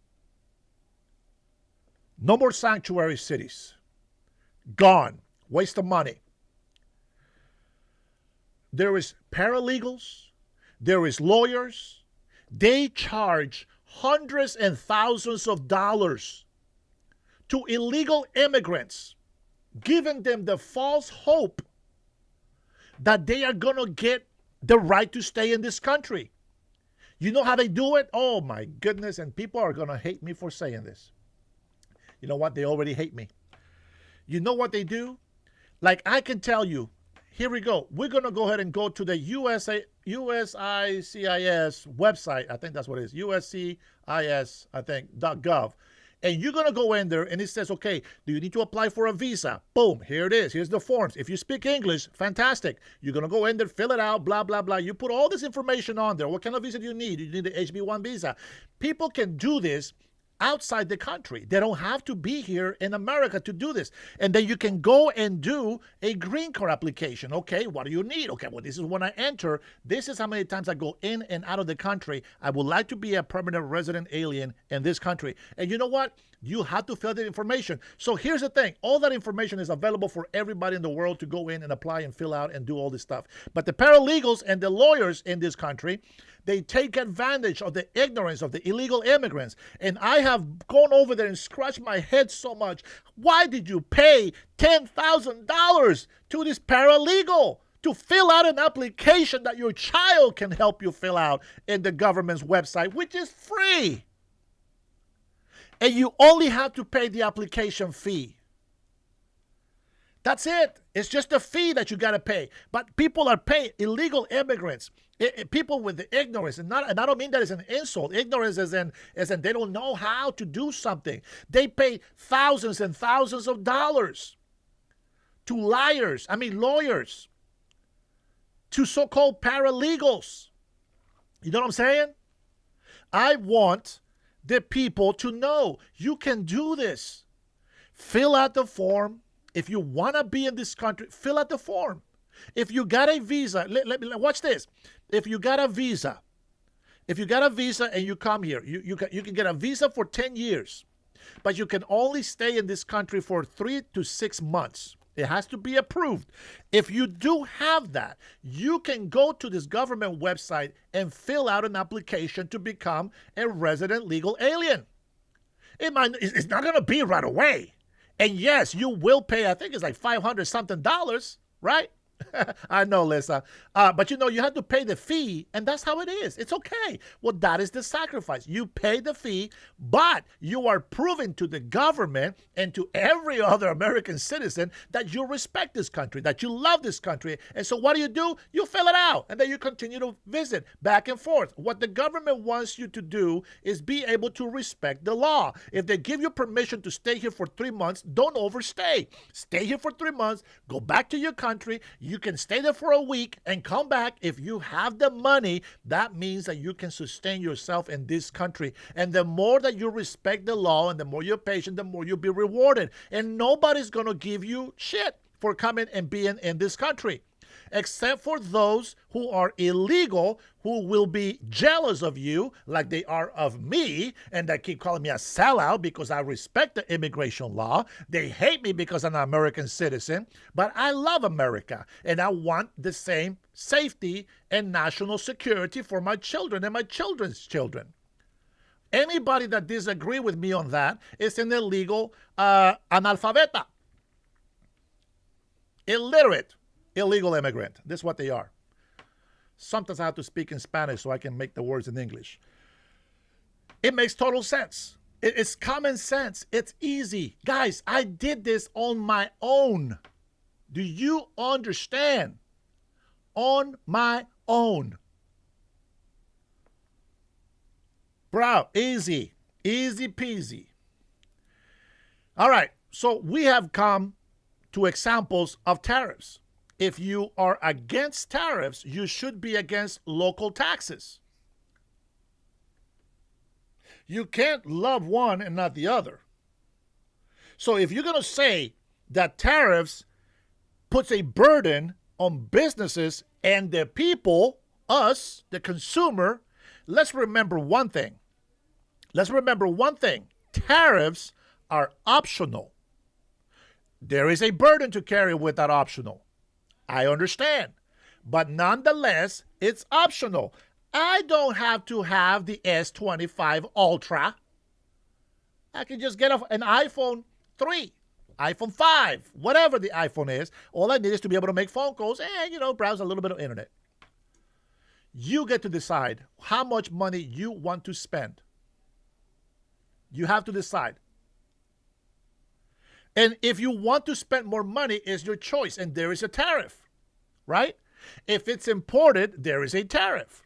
No more sanctuary cities. Gone. Waste of money. There is paralegals. There is lawyers. They charge hundreds and thousands of dollars to illegal immigrants, giving them the false hope that they are going to get the right to stay in this country. You know how they do it? Oh my goodness, and people are going to hate me for saying this. You know what? They already hate me. You know what they do? Like, I can tell you, here we go. We're going to go ahead and go to the USCIS website. I think that's what it is. USCIS, I think, .gov. And you're going to go in there and it says, okay, do you need to apply for a visa? Boom, here it is. Here's the forms. If you speak English, fantastic. You're going to go in there, fill it out, blah, blah, blah. You put all this information on there. What kind of visa do you need? You need the HB1 visa. People can do this outside the country. They don't have to be here in America to do this. And then you can go and do a green card application. Okay, what do you need? Okay, well, this is when I enter. This is how many times I go in and out of the country. I would like to be a permanent resident alien in this country. And you know what? You have to fill the information. So here's the thing. All that information is available for everybody in the world to go in and apply and fill out and do all this stuff. But the paralegals and the lawyers in this country, they take advantage of the ignorance of the illegal immigrants. And I have gone over there and scratched my head so much. Why did you pay $10,000 to this paralegal to fill out an application that your child can help you fill out in the government's website, which is free? And you only have to pay the application fee. That's it. It's just a fee that you got to pay. But people are paying, illegal immigrants, people with the ignorance, and I don't mean that as an insult. Ignorance as in they don't know how to do something. They pay thousands and thousands of dollars to lawyers, to so-called paralegals. You know what I'm saying? I want the people to know you can do this. Fill out the form. If you want to be in this country, fill out the form. If you got a visa, watch this. If you got a visa and you come here, you can get a visa for 10 years, but you can only stay in this country for 3 to 6 months. It has to be approved. If you do have that, you can go to this government website and fill out an application to become a resident legal alien. It's not going to be right away. And yes, you will pay, I think it's like $500 something, right? I know, Lisa. But you have to pay the fee, and that's how it is. It's okay. Well, that is the sacrifice. You pay the fee, but you are proving to the government and to every other American citizen that you respect this country, that you love this country. And so what do? You fill it out, and then you continue to visit back and forth. What the government wants you to do is be able to respect the law. If they give you permission to stay here for 3 months, don't overstay. Stay here for 3 months, go back to your country. You can stay there for a week and come back. If you have the money, that means that you can sustain yourself in this country. And the more that you respect the law and the more you're patient, the more you'll be rewarded. And nobody's going to give you shit for coming and being in this country, except for those who are illegal, who will be jealous of you like they are of me, and they keep calling me a sellout because I respect the immigration law. They hate me because I'm an American citizen, but I love America, and I want the same safety and national security for my children and my children's children. Anybody that disagree with me on that is an illegal analfabeta, illiterate, illegal immigrant. This is what they are. Sometimes I have to speak in Spanish so I can make the words in English. It makes total sense. It's common sense. It's easy. Guys, I did this on my own. Do you understand? On my own. Bro, easy. Easy peasy. All right. So we have come to examples of tariffs. If you are against tariffs, you should be against local taxes. You can't love one and not the other. So if you're going to say that tariffs puts a burden on businesses and the people, us, the consumer, let's remember one thing. Tariffs are optional. There is a burden to carry with that optional. I understand. But nonetheless, it's optional. I don't have to have the S25 Ultra. I can just get an iPhone 3, iPhone 5, whatever the iPhone is. All I need is to be able to make phone calls and, browse a little bit of internet. You get to decide how much money you want to spend. You have to decide. And if you want to spend more money, it's your choice. And there is a tariff, right? If it's imported, there is a tariff.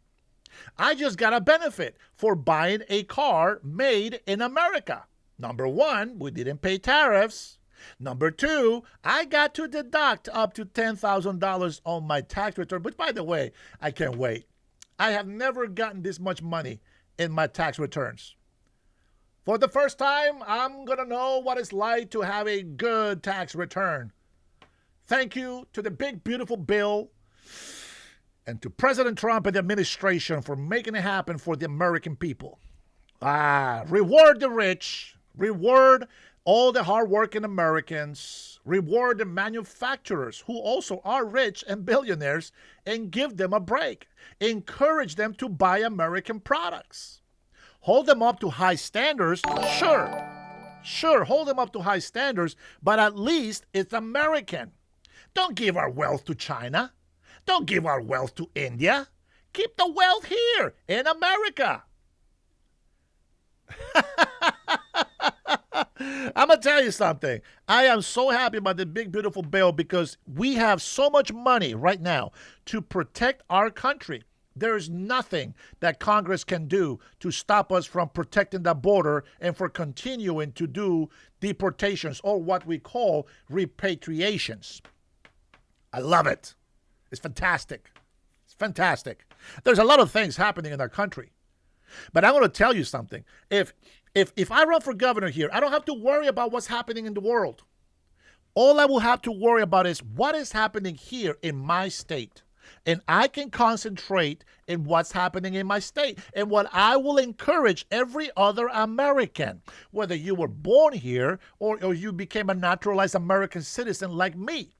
I just got a benefit for buying a car made in America. Number one, we didn't pay tariffs. Number two, I got to deduct up to $10,000 on my tax return, which, by the way, I can't wait. I have never gotten this much money in my tax returns. For the first time, I'm going to know what it's like to have a good tax return. Thank you to the big, beautiful bill and to President Trump and the administration for making it happen for the American people. Reward the rich. Reward all the hardworking Americans. Reward the manufacturers who also are rich and billionaires and give them a break. Encourage them to buy American products. Hold them up to high standards, sure, hold them up to high standards, but at least it's American. Don't give our wealth to China. Don't give our wealth to India. Keep the wealth here in America. I'm going to tell you something. I am so happy about the big, beautiful bill because we have so much money right now to protect our country. There is nothing that Congress can do to stop us from protecting the border and for continuing to do deportations or what we call repatriations. I love it. It's fantastic. It's fantastic. There's a lot of things happening in our country. But I'm going to tell you something. If I run for governor here, I don't have to worry about what's happening in the world. All I will have to worry about is what is happening here in my state. And I can concentrate in what's happening in my state. And what I will encourage every other American, whether you were born here or you became a naturalized American citizen like me,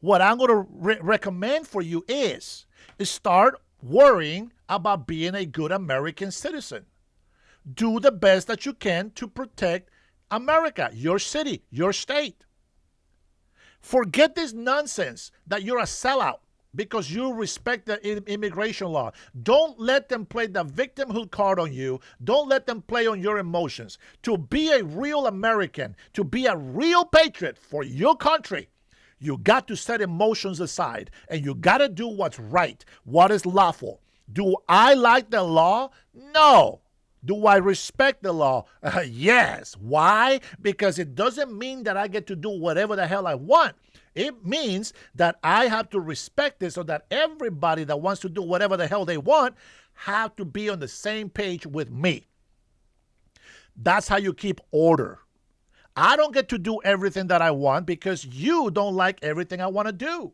what I'm going to recommend for you is start worrying about being a good American citizen. Do the best that you can to protect America, your city, your state. Forget this nonsense that you're a sellout because you respect the immigration law. Don't let them play the victimhood card on you. Don't let them play on your emotions. To be a real American, to be a real patriot for your country, you got to set emotions aside and you got to do what's right, what is lawful. Do I like the law? No. Do I respect the law? Yes. Why? Because it doesn't mean that I get to do whatever the hell I want. It means that I have to respect it so that everybody that wants to do whatever the hell they want have to be on the same page with me. That's how you keep order. I don't get to do everything that I want because you don't like everything I want to do.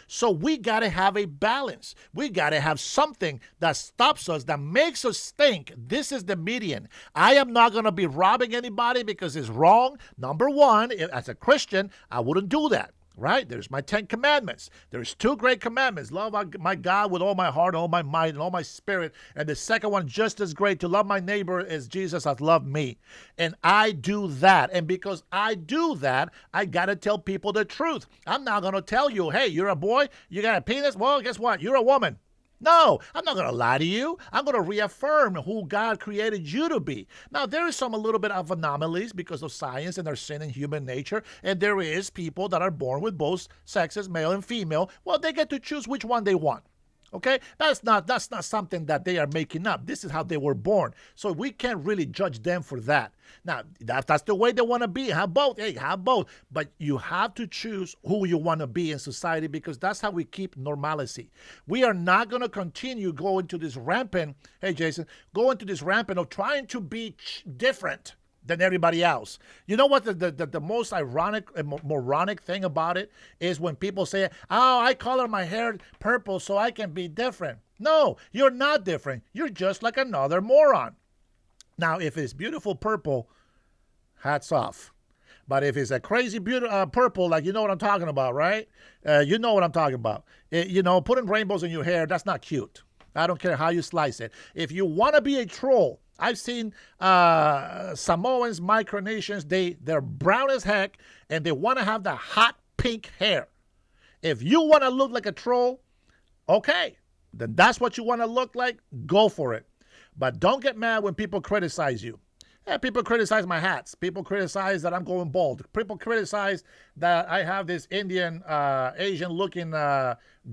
So we got to have a balance. We got to have something that stops us, that makes us think this is the median. I am not going to be robbing anybody because it's wrong. Number one, as a Christian, I wouldn't do that. Right? There's my 10 commandments. There's 2 great commandments. Love my God with all my heart, all my mind, and all my spirit. And the second one, just as great, to love my neighbor as Jesus has loved me. And I do that. And because I do that, I got to tell people the truth. I'm not going to tell you, hey, you're a boy, you got a penis? Well, guess what? You're a woman. No, I'm not going to lie to you. I'm going to reaffirm who God created you to be. Now, there is a little bit of anomalies because of science and our sin and human nature. And there is people that are born with both sexes, male and female. Well, they get to choose which one they want. Okay, that's not something that they are making up. This is how they were born. So we can't really judge them for that. Now, that's the way they want to be. Have both. Hey, have both. But you have to choose who you want to be in society because that's how we keep normalcy. We are not going to continue going to this rampant, hey, Jason, going to this rampant of trying to be different than everybody else. You know what the most ironic and moronic thing about it is when people say, oh, I color my hair purple so I can be different. No, you're not different. You're just like another moron. Now, if it's beautiful purple, hats off. But if it's a crazy purple, like you know what I'm talking about, right? You know what I'm talking about. Putting rainbows in your hair, that's not cute. I don't care how you slice it. If you want to be a troll, I've seen Samoans, Micronesians, they're brown as heck, and they want to have the hot pink hair. If you want to look like a troll, okay, then that's what you want to look like, go for it. But don't get mad when people criticize you. Yeah, people criticize my hats. People criticize that I'm going bald. People criticize that I have this Indian, Asian-looking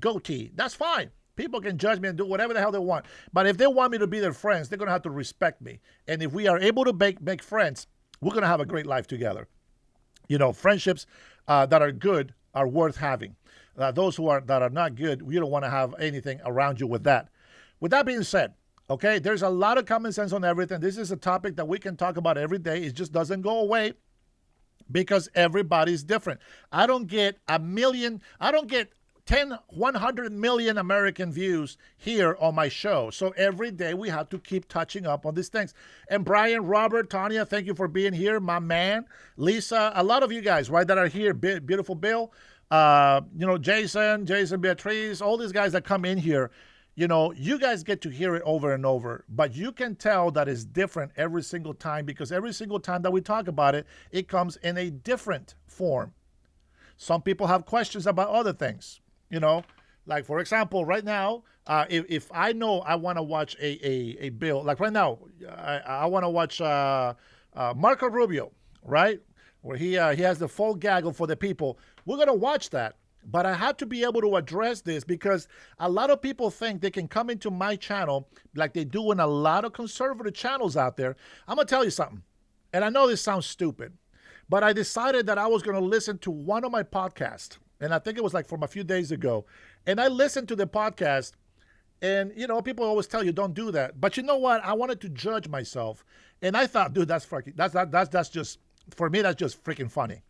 goatee. That's fine. People can judge me and do whatever the hell they want. But if they want me to be their friends, they're going to have to respect me. And if we are able to make friends, we're going to have a great life together. Friendships that are good are worth having. Those that are not good, you don't want to have anything around you with that. With that being said, okay, there's a lot of common sense on everything. This is a topic that we can talk about every day. It just doesn't go away because everybody's different. I don't get 100 million American views here on my show. So every day we have to keep touching up on these things. And Brian, Robert, Tanya, thank you for being here. My man, Lisa, a lot of you guys, right, that are here. Beautiful Bill, Jason, Beatrice, all these guys that come in here. You guys get to hear it over and over, but you can tell that it's different every single time because every single time that we talk about it, it comes in a different form. Some people have questions about other things. Like, for example, right now, if I know I want to watch a bill, like right now, I want to watch Marco Rubio, right? Where he has the full gaggle for the people. We're going to watch that. But I have to be able to address this because a lot of people think they can come into my channel like they do in a lot of conservative channels out there. I'm going to tell you something. And I know this sounds stupid, but I decided that I was going to listen to one of my podcasts. And I think it was like from a few days ago. And I listened to the podcast And, you know, people always tell you don't do that. But you know what? I wanted to judge myself. And I thought, dude, that's just, for me, that's just freaking funny.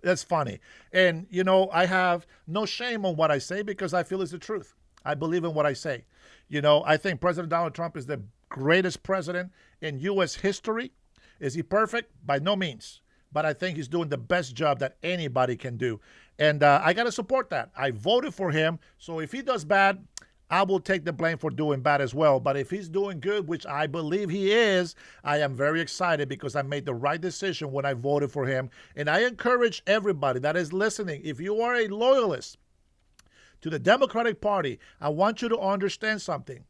That's funny. And, you know, I have no shame on what I say because I feel it's the truth. I believe in what I say. You know, I think President Donald Trump is the greatest president in U.S. history. Is he perfect? By no means. But I think he's doing the best job that anybody can do. And I got to support that. I voted for him. So if he does bad, I will take the blame for doing bad as well. But if he's doing good, which I believe he is, I am very excited because I made the right decision when I voted for him. And I encourage everybody that is listening, if you are a loyalist to the Democratic Party, I want you to understand something.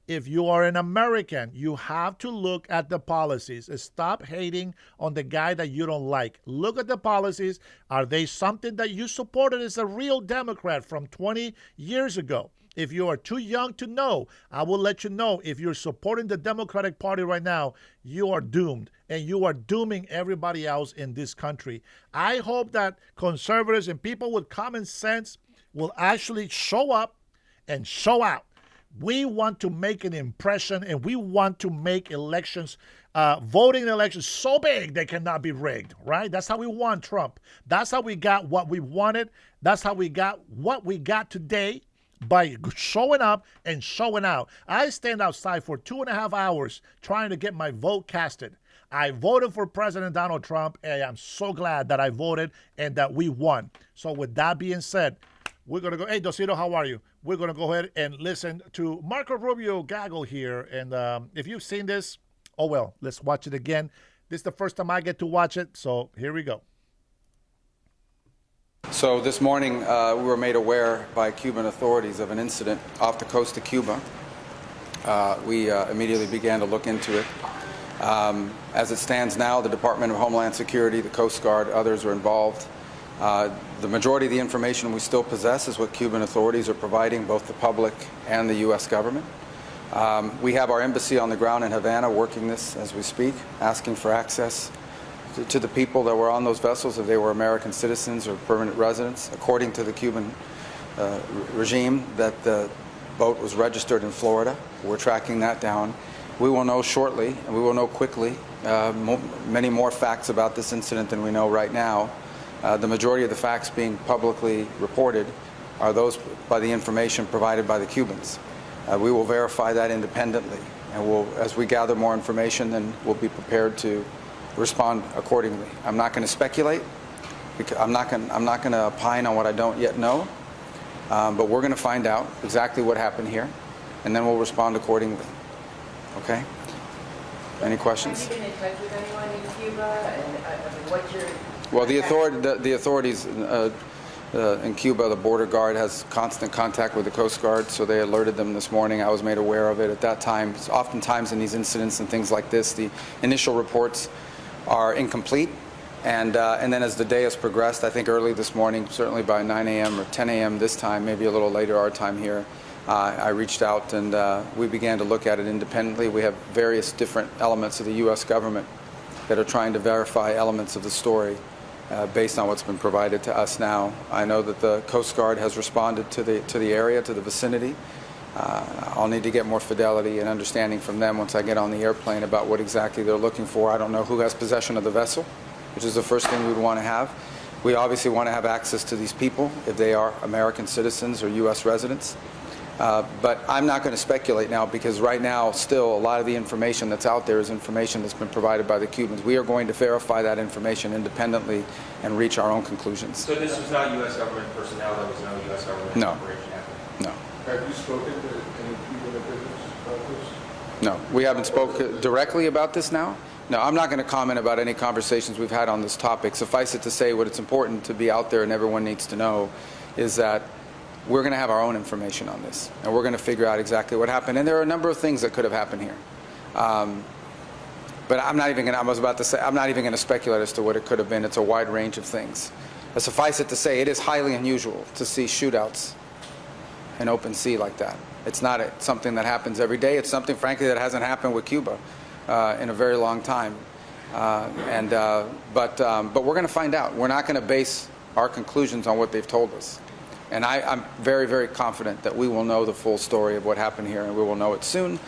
If you are an American, you have to look at the policies. Stop hating on the guy that you don't like. Look at the policies. Are they something that you supported as a real Democrat from 20 years ago? If you are too young to know, I will let you know. If you're supporting the Democratic Party right now, you are doomed, and you are dooming everybody else in this country. I hope that conservatives and people with common sense will actually show up and show out. We want to make an impression, and we want to make elections, voting elections so big they cannot be rigged, right? That's how we want Trump. That's how we got what we wanted. That's how we got what we got today, by showing up and showing out. I stand outside for 2.5 hours trying to get my vote casted. I voted for President Donald Trump, and I'm so glad that I voted and that we won. So with that being said, we're going to go. Hey, Dosito, how are you? We're going to go ahead and listen to Marco Rubio gaggle here. And if you've seen this, oh, well, let's watch it again. This is the first time I get to watch it, so here we go. So this morning, we were made aware by Cuban authorities of an incident off the coast of Cuba. We immediately began to look into it. As it stands now, the Department of Homeland Security, the Coast Guard, others are involved. The majority of the information we still possess is what Cuban authorities are providing both the public and the U.S. government. We have our embassy on the ground in Havana working this as we speak, asking for access to the people that were on those vessels, if they were American citizens or permanent residents. According to the Cuban regime, that the boat was registered in Florida. We're tracking that down. We will know shortly, and we will know quickly, many more facts about this incident than we know right now. The majority of the facts being publicly reported are those by the information provided by the Cubans. We will verify that independently, and as we gather more information, then we'll be prepared to respond accordingly. I'm not going to speculate. I'm not going to opine on what I don't yet know, but we're going to find out exactly what happened here, and then we'll respond accordingly. Okay? Any questions? Have you been in touch with anyone in Cuba, and what's your... Well, the authorities in Cuba, the border guard has constant contact with the Coast Guard, so they alerted them this morning. I was made aware of it at that time. Oftentimes in these incidents and things like this, the initial reports are incomplete, and then as the day has progressed, I think early this morning, certainly by 9 a.m. or 10 a.m. this time, maybe a little later our time here, I reached out and we began to look at it independently. We have various different elements of the U.S. government that are trying to verify elements of the story based on what's been provided to us now. I know that the Coast Guard has responded to the area, to the vicinity. I'll need to get more fidelity and understanding from them once I get on the airplane about what exactly they're looking for. I don't know who has possession of the vessel, which is the first thing we'd want to have. We obviously want to have access to these people if they are American citizens or U.S. residents. But I'm not going to speculate now because right now still a lot of the information that's out there is information that's been provided by the Cubans. We are going to verify that information independently and reach our own conclusions. So this was not U.S. government personnel, there was no U.S. government operation happening? No. Have you spoken to any Cuban officials about this? No, we haven't spoken directly about this now. No, I'm not going to comment about any conversations we've had on this topic. Suffice it to say what it's important to be out there and everyone needs to know is that we're going to have our own information on this, and we're going to figure out exactly what happened. And there are a number of things that could have happened here. But I'm not even going to, I was about to say, I'm not even going to speculate as to what it could have been. It's a wide range of things. But suffice it to say, it is highly unusual to see shootouts in open sea like that. It's not something that happens every day. It's something, frankly, that hasn't happened with Cuba in a very long time. But we're going to find out. We're not going to base our conclusions on what they've told us. And I'm very, very confident that we will know the full story of what happened here, and we will know it soon.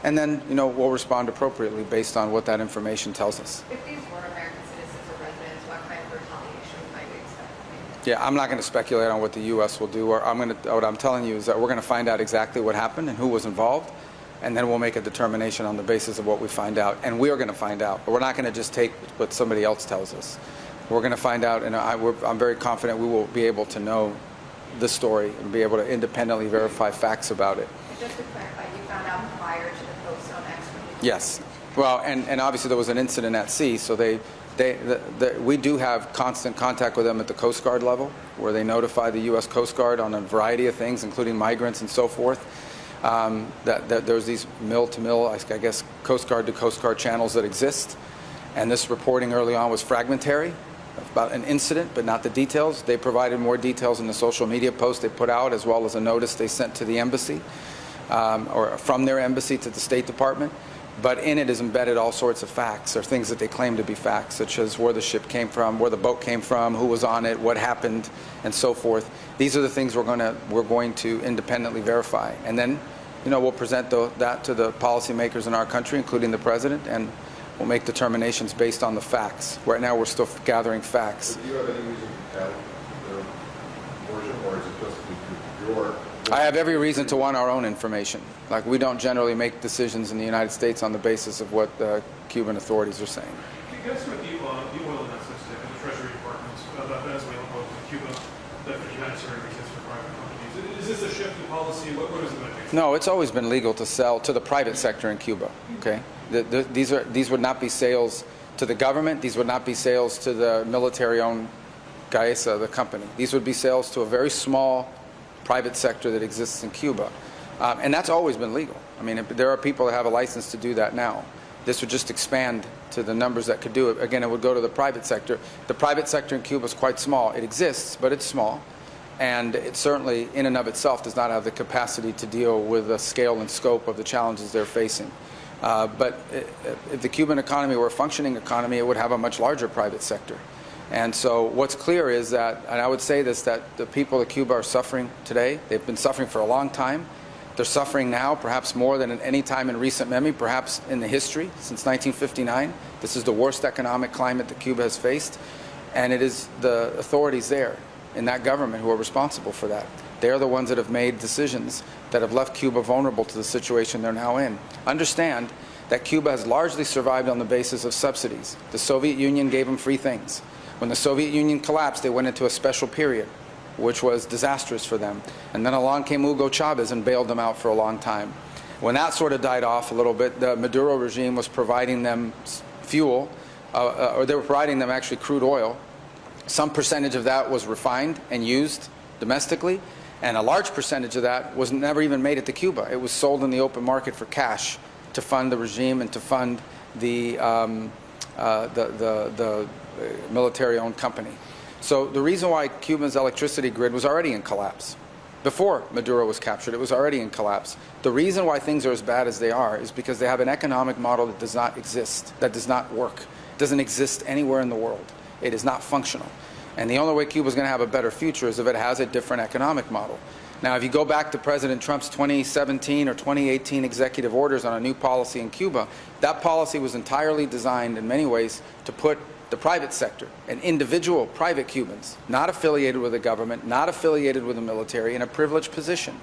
And then, we'll respond appropriately based on what that information tells us. If these were American citizens or residents, what kind of retaliation might we expect? Yeah, I'm not going to speculate on what the U.S. will do. What I'm telling you is that we're going to find out exactly what happened and who was involved, and then we'll make a determination on the basis of what we find out. And we are going to find out. But we're not going to just take what somebody else tells us. We're going to find out, and I'm very confident we will be able to know the story and be able to independently verify facts about it. And just to clarify, you found out prior to the post on X? Yes. Well, and obviously there was an incident at sea, so we do have constant contact with them at the Coast Guard level, where they notify the U.S. Coast Guard on a variety of things, including migrants and so forth. That there's these mill-to-mill, I guess, Coast Guard to Coast Guard channels that exist, and this reporting early on was fragmentary about an incident, but not the details. They provided more details in the social media post they put out, as well as a notice they sent to the embassy, or from their embassy to the State Department. But in it is embedded all sorts of facts, or things that they claim to be facts, such as where the ship came from, where the boat came from, who was on it, what happened, and so forth. These are the things we're going to independently verify, and then, we'll present that to the policymakers in our country, including the president, and we'll make determinations based on the facts. Right now, we're still gathering facts. Do you have any reason to doubt their version, or is it just your? I have every reason to want our own information. Like, we don't generally make decisions in the United States on the basis of what the Cuban authorities are saying. Can you guys talk the oil and that sensitive in the Treasury Department about Venezuelan oil to Cuba that for humanitarian reasons for private companies? Is this a shift in policy? What is it going to do? No, it's always been legal to sell to the private sector in Cuba. Okay, these would not be sales to the government. These would not be sales to the military-owned Gaesa, the company. These would be sales to a very small private sector that exists in Cuba. And that's always been legal. I mean, there are people that have a license to do that now. This would just expand to the numbers that could do it. Again, it would go to the private sector. The private sector in Cuba is quite small. It exists, but it's small. And it certainly, in and of itself, does not have the capacity to deal with the scale and scope of the challenges they're facing. But if the Cuban economy were a functioning economy, it would have a much larger private sector. And so what's clear is that, and I would say this, that the people of Cuba are suffering today. They've been suffering for a long time. They're suffering now, perhaps more than at any time in recent memory, perhaps in the history, since 1959. This is the worst economic climate that Cuba has faced. And it is the authorities there in that government who are responsible for that. They're the ones that have made decisions that have left Cuba vulnerable to the situation they're now in. Understand that Cuba has largely survived on the basis of subsidies. The Soviet Union gave them free things. When the Soviet Union collapsed, they went into a special period, which was disastrous for them. And then along came Hugo Chavez and bailed them out for a long time. When that sort of died off a little bit, the Maduro regime was providing them fuel, or they were providing them actually crude oil. Some percentage of that was refined and used domestically, and a large percentage of that was never even made it to Cuba. It was sold in the open market for cash to fund the regime and to fund the military-owned company. So the reason why Cuba's electricity grid was already in collapse, before Maduro was captured, it was already in collapse. The reason why things are as bad as they are is because they have an economic model that does not exist, that does not work. It doesn't exist anywhere in the world. It is not functional. And the only way Cuba is going to have a better future is if it has a different economic model. Now, if you go back to President Trump's 2017 or 2018 executive orders on a new policy in Cuba, that policy was entirely designed in many ways to put the private sector and individual private Cubans, not affiliated with the government, not affiliated with the military, in a privileged position.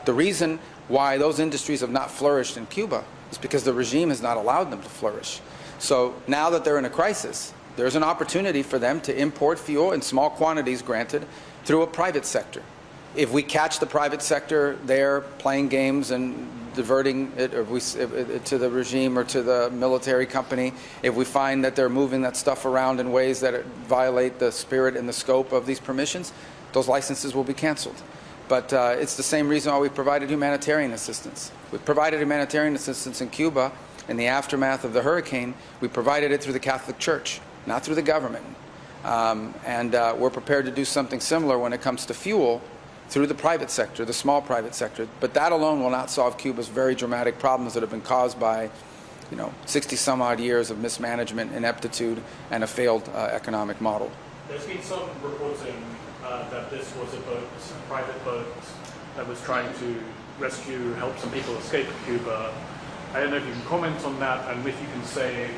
The reason why those industries have not flourished in Cuba is because the regime has not allowed them to flourish. So now that they're in a crisis, there's an opportunity for them to import fuel in small quantities, granted, through a private sector. If we catch the private sector there playing games and diverting it to the regime or to the military company, if we find that they're moving that stuff around in ways that violate the spirit and the scope of these permissions, those licenses will be canceled. But it's the same reason why we provided humanitarian assistance. We provided humanitarian assistance in Cuba in the aftermath of the hurricane. We provided it through the Catholic Church, not through the government. And we're prepared to do something similar when it comes to fuel, through the private sector, the small private sector. But that alone will not solve Cuba's very dramatic problems that have been caused by, 60-some-odd years of mismanagement, ineptitude, and a failed economic model. There's been some reporting that this was a boat, a private boat that was trying to help some people escape Cuba. I don't know if you can comment on that, and if you can say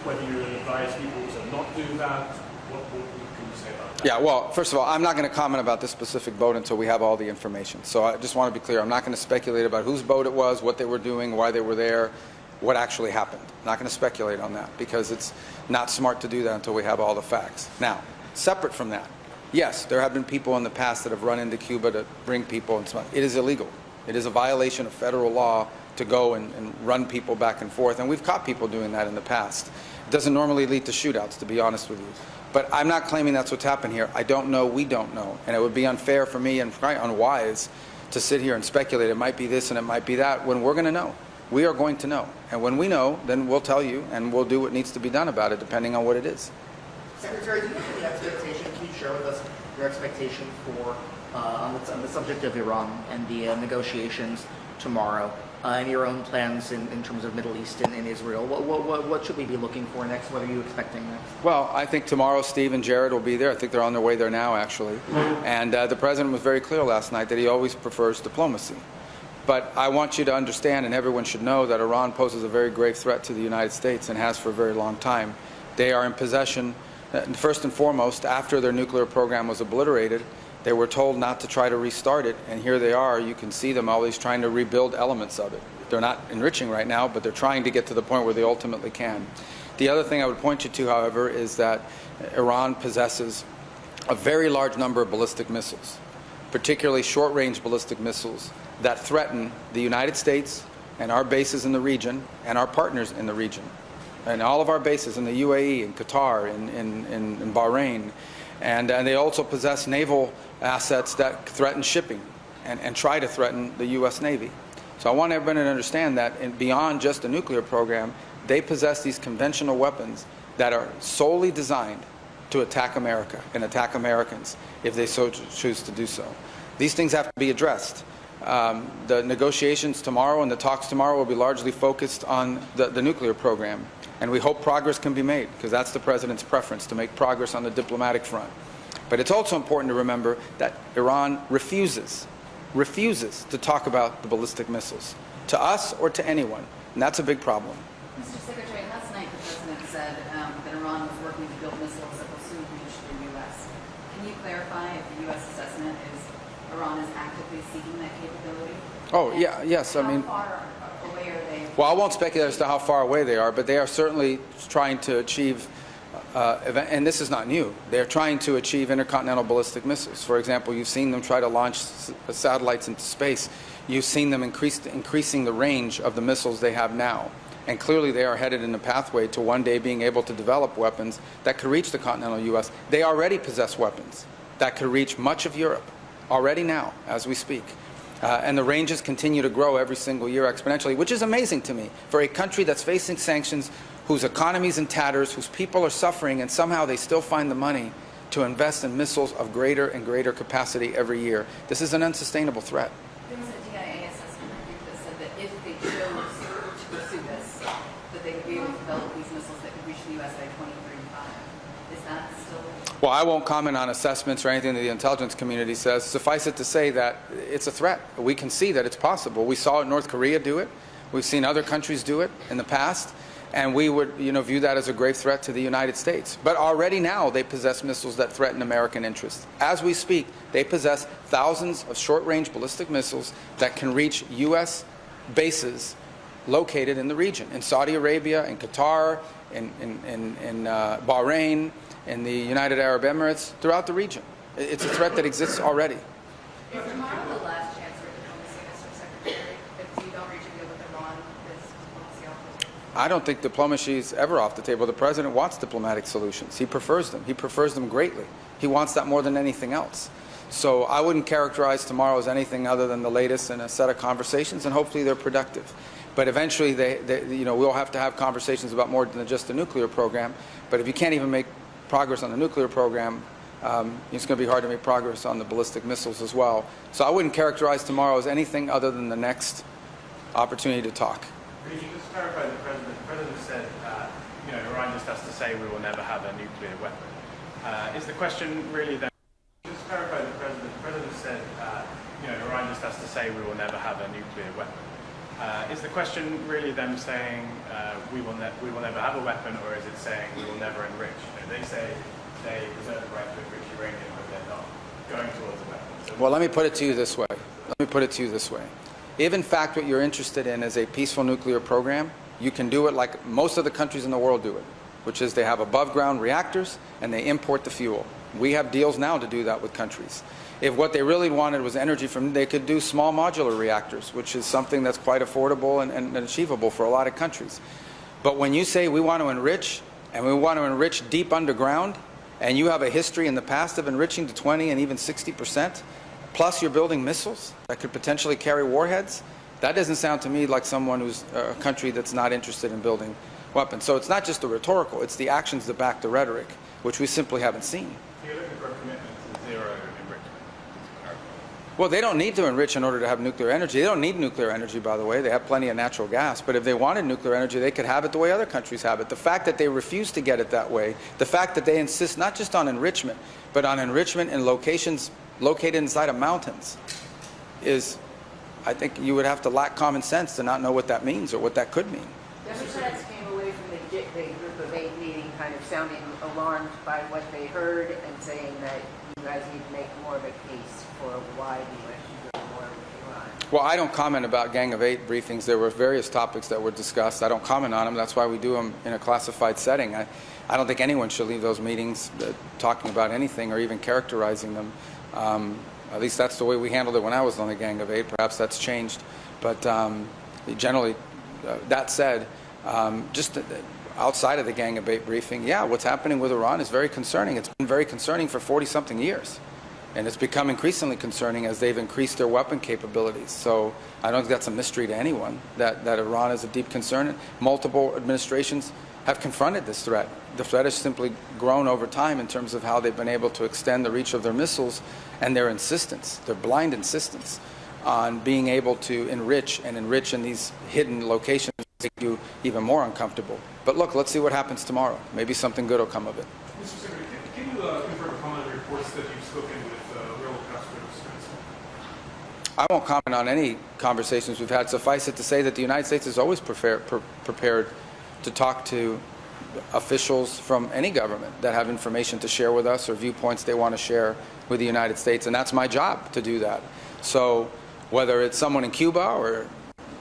whether you would advise people to not do that. What can you say about that? Yeah, well, first of all, I'm not going to comment about this specific boat until we have all the information. So I just want to be clear. I'm not going to speculate about whose boat it was, what they were doing, why they were there, what actually happened. I'm not going to speculate on that because it's not smart to do that until we have all the facts. Now, separate from that, yes, there have been people in the past that have run into Cuba to bring people and so on. It is illegal. It is a violation of federal law to go and run people back and forth, and we've caught people doing that in the past. It doesn't normally lead to shootouts, to be honest with you. But I'm not claiming that's what's happened here. I don't know, we don't know, and it would be unfair for me and unwise to sit here and speculate it might be this and it might be that when we're going to know. We are going to know, and when we know, then we'll tell you, and we'll do what needs to be done about it, depending on what it is. Secretary, do you have any expectation? Can you share with us your expectation for on the subject of Iran and the negotiations tomorrow, and your own plans in terms of Middle East and Israel? What should we be looking for next? What are you expecting next? Well, I think tomorrow Steve and Jared will be there. I think they're on their way there now, actually. And the president was very clear last night that he always prefers diplomacy. But I want you to understand, and everyone should know, that Iran poses a very grave threat to the United States and has for a very long time. They are in possession, first and foremost, after their nuclear program was obliterated, they were told not to try to restart it, and here they are. You can see them always trying to rebuild elements of it. They're not enriching right now, but they're trying to get to the point where they ultimately can. The other thing I would point you to, however, is that Iran possesses a very large number of ballistic missiles, particularly short-range ballistic missiles that threaten the United States and our bases in the region and our partners in the region. And all of our bases in the UAE, in Qatar, in Bahrain. And they also possess naval assets that threaten shipping and try to threaten the U.S. Navy. So I want everybody to understand that beyond just the nuclear program, they possess these conventional weapons that are solely designed to attack America and attack Americans if they so choose to do so. These things have to be addressed. The negotiations tomorrow and the talks tomorrow will be largely focused on the nuclear program. And we hope progress can be made, because that's the president's preference, to make progress on the diplomatic front. But it's also important to remember that Iran refuses to talk about the ballistic missiles, to us or to anyone. And that's a big problem. Mr. Secretary, last night the president said that Iran was working to build missiles that will soon reach the U.S. Can you clarify if the U.S. assessment is Iran is actively seeking that capability? Oh, yeah, yes. I mean, how far away are they? Well, I won't speculate as to how far away they are, but they are certainly trying to achieve, and this is not new, they're trying to achieve intercontinental ballistic missiles. For example, you've seen them try to launch satellites into space. You've seen them increasing the range of the missiles they have now. And clearly they are headed in a pathway to one day being able to develop weapons that could reach the continental U.S. They already possess weapons that could reach much of Europe, already now, as we speak. And the ranges continue to grow every single year exponentially, which is amazing to me for a country that's facing sanctions, whose economy is in tatters, whose people are suffering, and somehow they still find the money to invest in missiles of greater and greater capacity every year. This is an unsustainable threat. There was a DIA assessment, I think, that said that if they chose to pursue this, that they would be able to develop these missiles that could reach the U.S. by 2035. Is that still? Well, I won't comment on assessments or anything that the intelligence community says. Suffice it to say that it's a threat. We can see that it's possible. We saw North Korea do it. We've seen other countries do it in the past. And we would view that as a grave threat to the United States. But already now they possess missiles that threaten American interests. As we speak, they possess thousands of short-range ballistic missiles that can reach U.S. bases located in the region, in Saudi Arabia, in Qatar, in Bahrain, in the United Arab Emirates, throughout the region. It's a threat that exists already. Is tomorrow the last chance for diplomacy, Mr. Secretary? If you don't reach a deal with Iran, is diplomacy off the table? I don't think diplomacy is ever off the table. The president wants diplomatic solutions. He prefers them. He prefers them greatly. He wants that more than anything else. So I wouldn't characterize tomorrow as anything other than the latest in a set of conversations, and hopefully they're productive. But eventually, we'll have to have conversations about more than just the nuclear program. But if you can't even make progress on the nuclear program, it's going to be hard to make progress on the ballistic missiles as well. So I wouldn't characterize tomorrow as anything other than the next opportunity to talk. Could you just clarify the president? The president said, Iran just has to say we will never have a nuclear weapon. Is the question really that? Just clarify said, Iran just has to say we will never have a nuclear weapon. Is the question really them saying we will never have a weapon, or is it saying we will never enrich? They say they reserve the right to enrich uranium, but they're not going towards a weapon. So well, let me put it to you this way. If in fact what you're interested in is a peaceful nuclear program, you can do it like most of the countries in the world do it, which is they have above ground reactors and they import the fuel. We have deals now to do that with countries. If what they really wanted was energy from, they could do small modular reactors, which is something that's quite affordable and achievable for a lot of countries. But when you say we want to enrich, and we want to enrich deep underground, and you have a history in the past of enriching to 20 and even 60%, plus you're building missiles that could potentially carry warheads, that doesn't sound to me like someone who's a country that's not interested in building weapons. So it's not just the rhetorical, it's the actions that back the rhetoric, which we simply haven't seen. you're looking for a commitment to zero enrichment. Well, they don't need to enrich in order to have nuclear energy. They don't need nuclear energy, by the way. They have plenty of natural gas. But if they wanted nuclear energy, they could have it the way other countries have it. The fact that they refuse to get it that way, the fact that they insist not just on enrichment, but on enrichment in locations located inside of mountains is, I think you would have to lack common sense to not know what that means or what that could mean. Democrats came away from the Group of 8 meeting kind of sounding alarmed by what they heard and saying that you guys need to make more of a case for why the U.S. should go to war with Iran. Well, I don't comment about Gang of 8 briefings. There were various topics that were discussed. I don't comment on them. That's why we do them in a classified setting. I don't think anyone should leave those meetings talking about anything or even characterizing them. At least that's the way we handled it when I was on the Gang of 8. Perhaps that's changed. But generally, that said, just outside of the Gang of 8 briefing, yeah, what's happening with Iran is very concerning. It's been very concerning for 40-something years. And it's become increasingly concerning as they've increased their weapon capabilities. So I don't think that's a mystery to anyone, that Iran is a deep concern. Multiple administrations have confronted this threat. The threat has simply grown over time in terms of how they've been able to extend the reach of their missiles and their insistence, their blind insistence on being able to enrich in these hidden locations that make you even more uncomfortable. But look, let's see what happens tomorrow. Maybe something good will come of it. Mr. Secretary, can you confirm upon the reports that you've spoken with Raul Castro's friends? I won't comment on any conversations we've had. Suffice it to say that the United States is always prepared to talk to officials from any government that have information to share with us or viewpoints they want to share with the United States, and that's my job to do that. So whether it's someone in Cuba or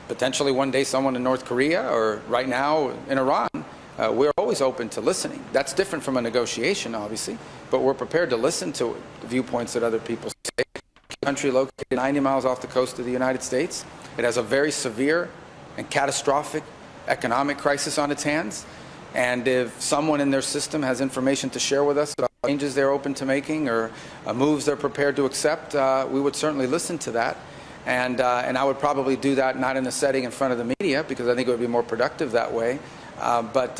potentially one day someone in North Korea or right now in Iran, we're always open to listening. That's different from a negotiation, obviously, but we're prepared to listen to viewpoints that other people say. A country located 90 miles off the coast of the United States. It has a very severe and catastrophic economic crisis on its hands. And if someone in their system has information to share with us about changes they're open to making or moves they're prepared to accept, we would certainly listen to that. And I would probably do that not in a setting in front of the media, because I think it would be more productive that way. But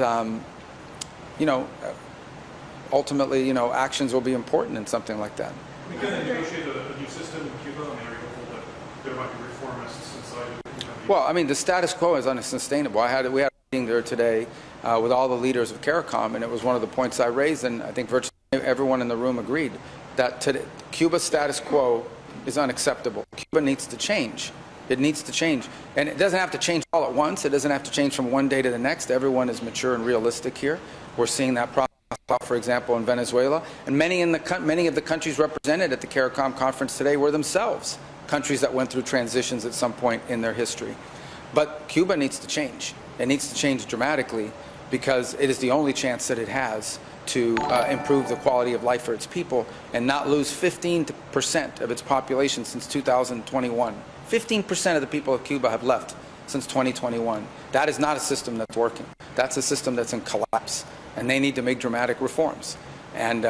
ultimately, actions will be important in something like that. We can negotiate a new system in Cuba, and are you hopeful that there might be reformists inside of Cuba? Well, I mean, the status quo is unsustainable. We had a meeting there today with all the leaders of CARICOM, and it was one of the points I raised, and I think virtually everyone in the room agreed that today, Cuba's status quo is unacceptable. Cuba needs to change. It needs to change. And it doesn't have to change all at once. It doesn't have to change from one day to the next. Everyone is mature and realistic here. We're seeing that process, for example, in Venezuela. And many of the countries represented at the CARICOM conference today were themselves countries that went through transitions at some point in their history. But Cuba needs to change. It needs to change dramatically, because it is the only chance that it has to improve the quality of life for its people and not lose 15% of its population since 2021. 15% of the people of Cuba have left since 2021. That is not a system that's working. That's a system that's in collapse, and they need to make dramatic reforms. And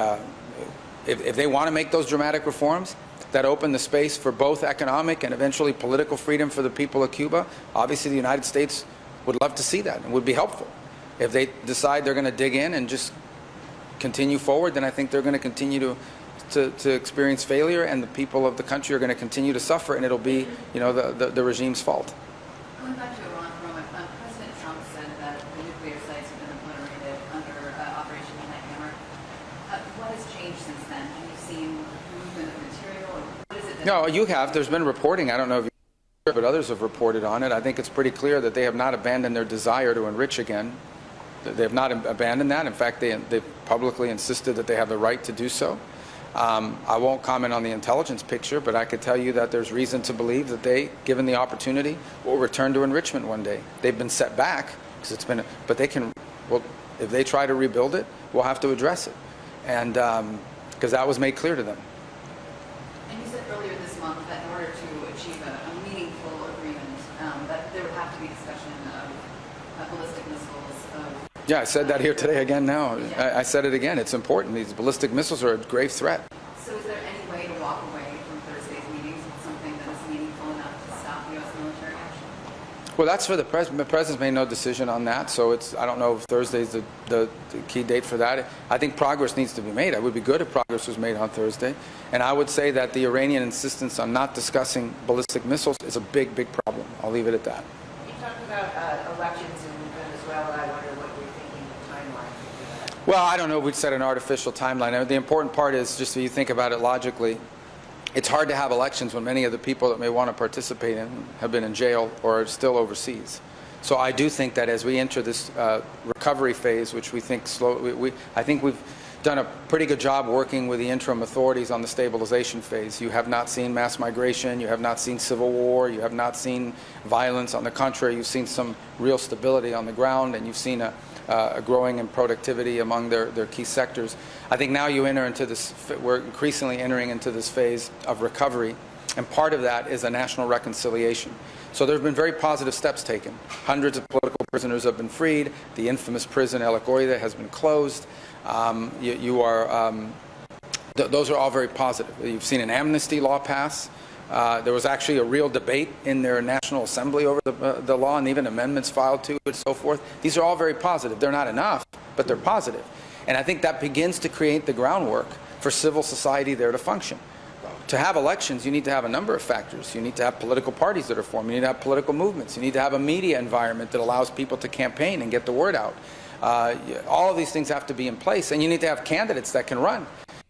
if they want to make those dramatic reforms that open the space for both economic and eventually political freedom for the people of Cuba, obviously the United States would love to see that and would be helpful. If they decide they're going to dig in and just continue forward, then I think they're going to continue to experience failure, and the people of the country are going to continue to suffer, and it'll be, the regime's fault. Going back to Iran for a moment, President Trump said that the nuclear sites have been obliterated under Operation Midnight Hammer. What has changed since then? Have you seen movement of material, or what is it No, you have. There's been reporting. I don't know if you, but others have reported on it. I think it's pretty clear that they have not abandoned their desire to enrich again. They have not abandoned that. In fact, they publicly insisted that they have the right to do so. I won't comment on the intelligence picture, but I could tell you that there's reason to believe that they, given the opportunity, will return to enrichment one day. They've been set back because it's been, but they can. Well, if they try to rebuild it, we'll have to address it, and because that was made clear to them. And you said earlier this month that in order to achieve a meaningful agreement, that there would have to be discussion of ballistic missiles. Yeah, I said that here today again now. I said it again. It's important. These ballistic missiles are a grave threat. So is there any way to walk away from Thursday's meetings with something that is meaningful enough to stop U.S. military action? Well, that's for the president. The president's made no decision on that, so I don't know if Thursday's the key date for that. I think progress needs to be made. It would be good if progress was made on Thursday. And I would say that the Iranian insistence on not discussing ballistic missiles is a big, big problem. I'll leave it at that. You talked about elections in Venezuela. I wonder what you're thinking the timeline for that. Well, I don't know if we'd set an artificial timeline. The important part is just if you think about it logically, it's hard to have elections when many of the people that may want to participate in have been in jail or are still overseas. So I do think that as we enter this recovery phase, which we think I think we've done a pretty good job working with the interim authorities on the stabilization phase. You have not seen mass migration, you have not seen civil war, you have not seen violence. On the contrary, you've seen some real stability on the ground, and you've seen a growing in productivity among their key sectors. I think now you enter into this, we're increasingly entering into this phase of recovery, and part of that is a national reconciliation. So there have been very positive steps taken. Hundreds of political prisoners have been freed. The infamous prison El Agoida has been closed. Those are all very positive. You've seen an amnesty law pass. There was actually a real debate in their National Assembly over the law, and even amendments filed to it and so forth. These are all very positive. They're not enough, but they're positive. And I think that begins to create the groundwork for civil society there to function. To have elections, you need to have a number of factors. You need to have political parties that are formed. You need to have political movements. You need to have a media environment that allows people to campaign and get the word out. All of these things have to be in place, and you need to have candidates that can run.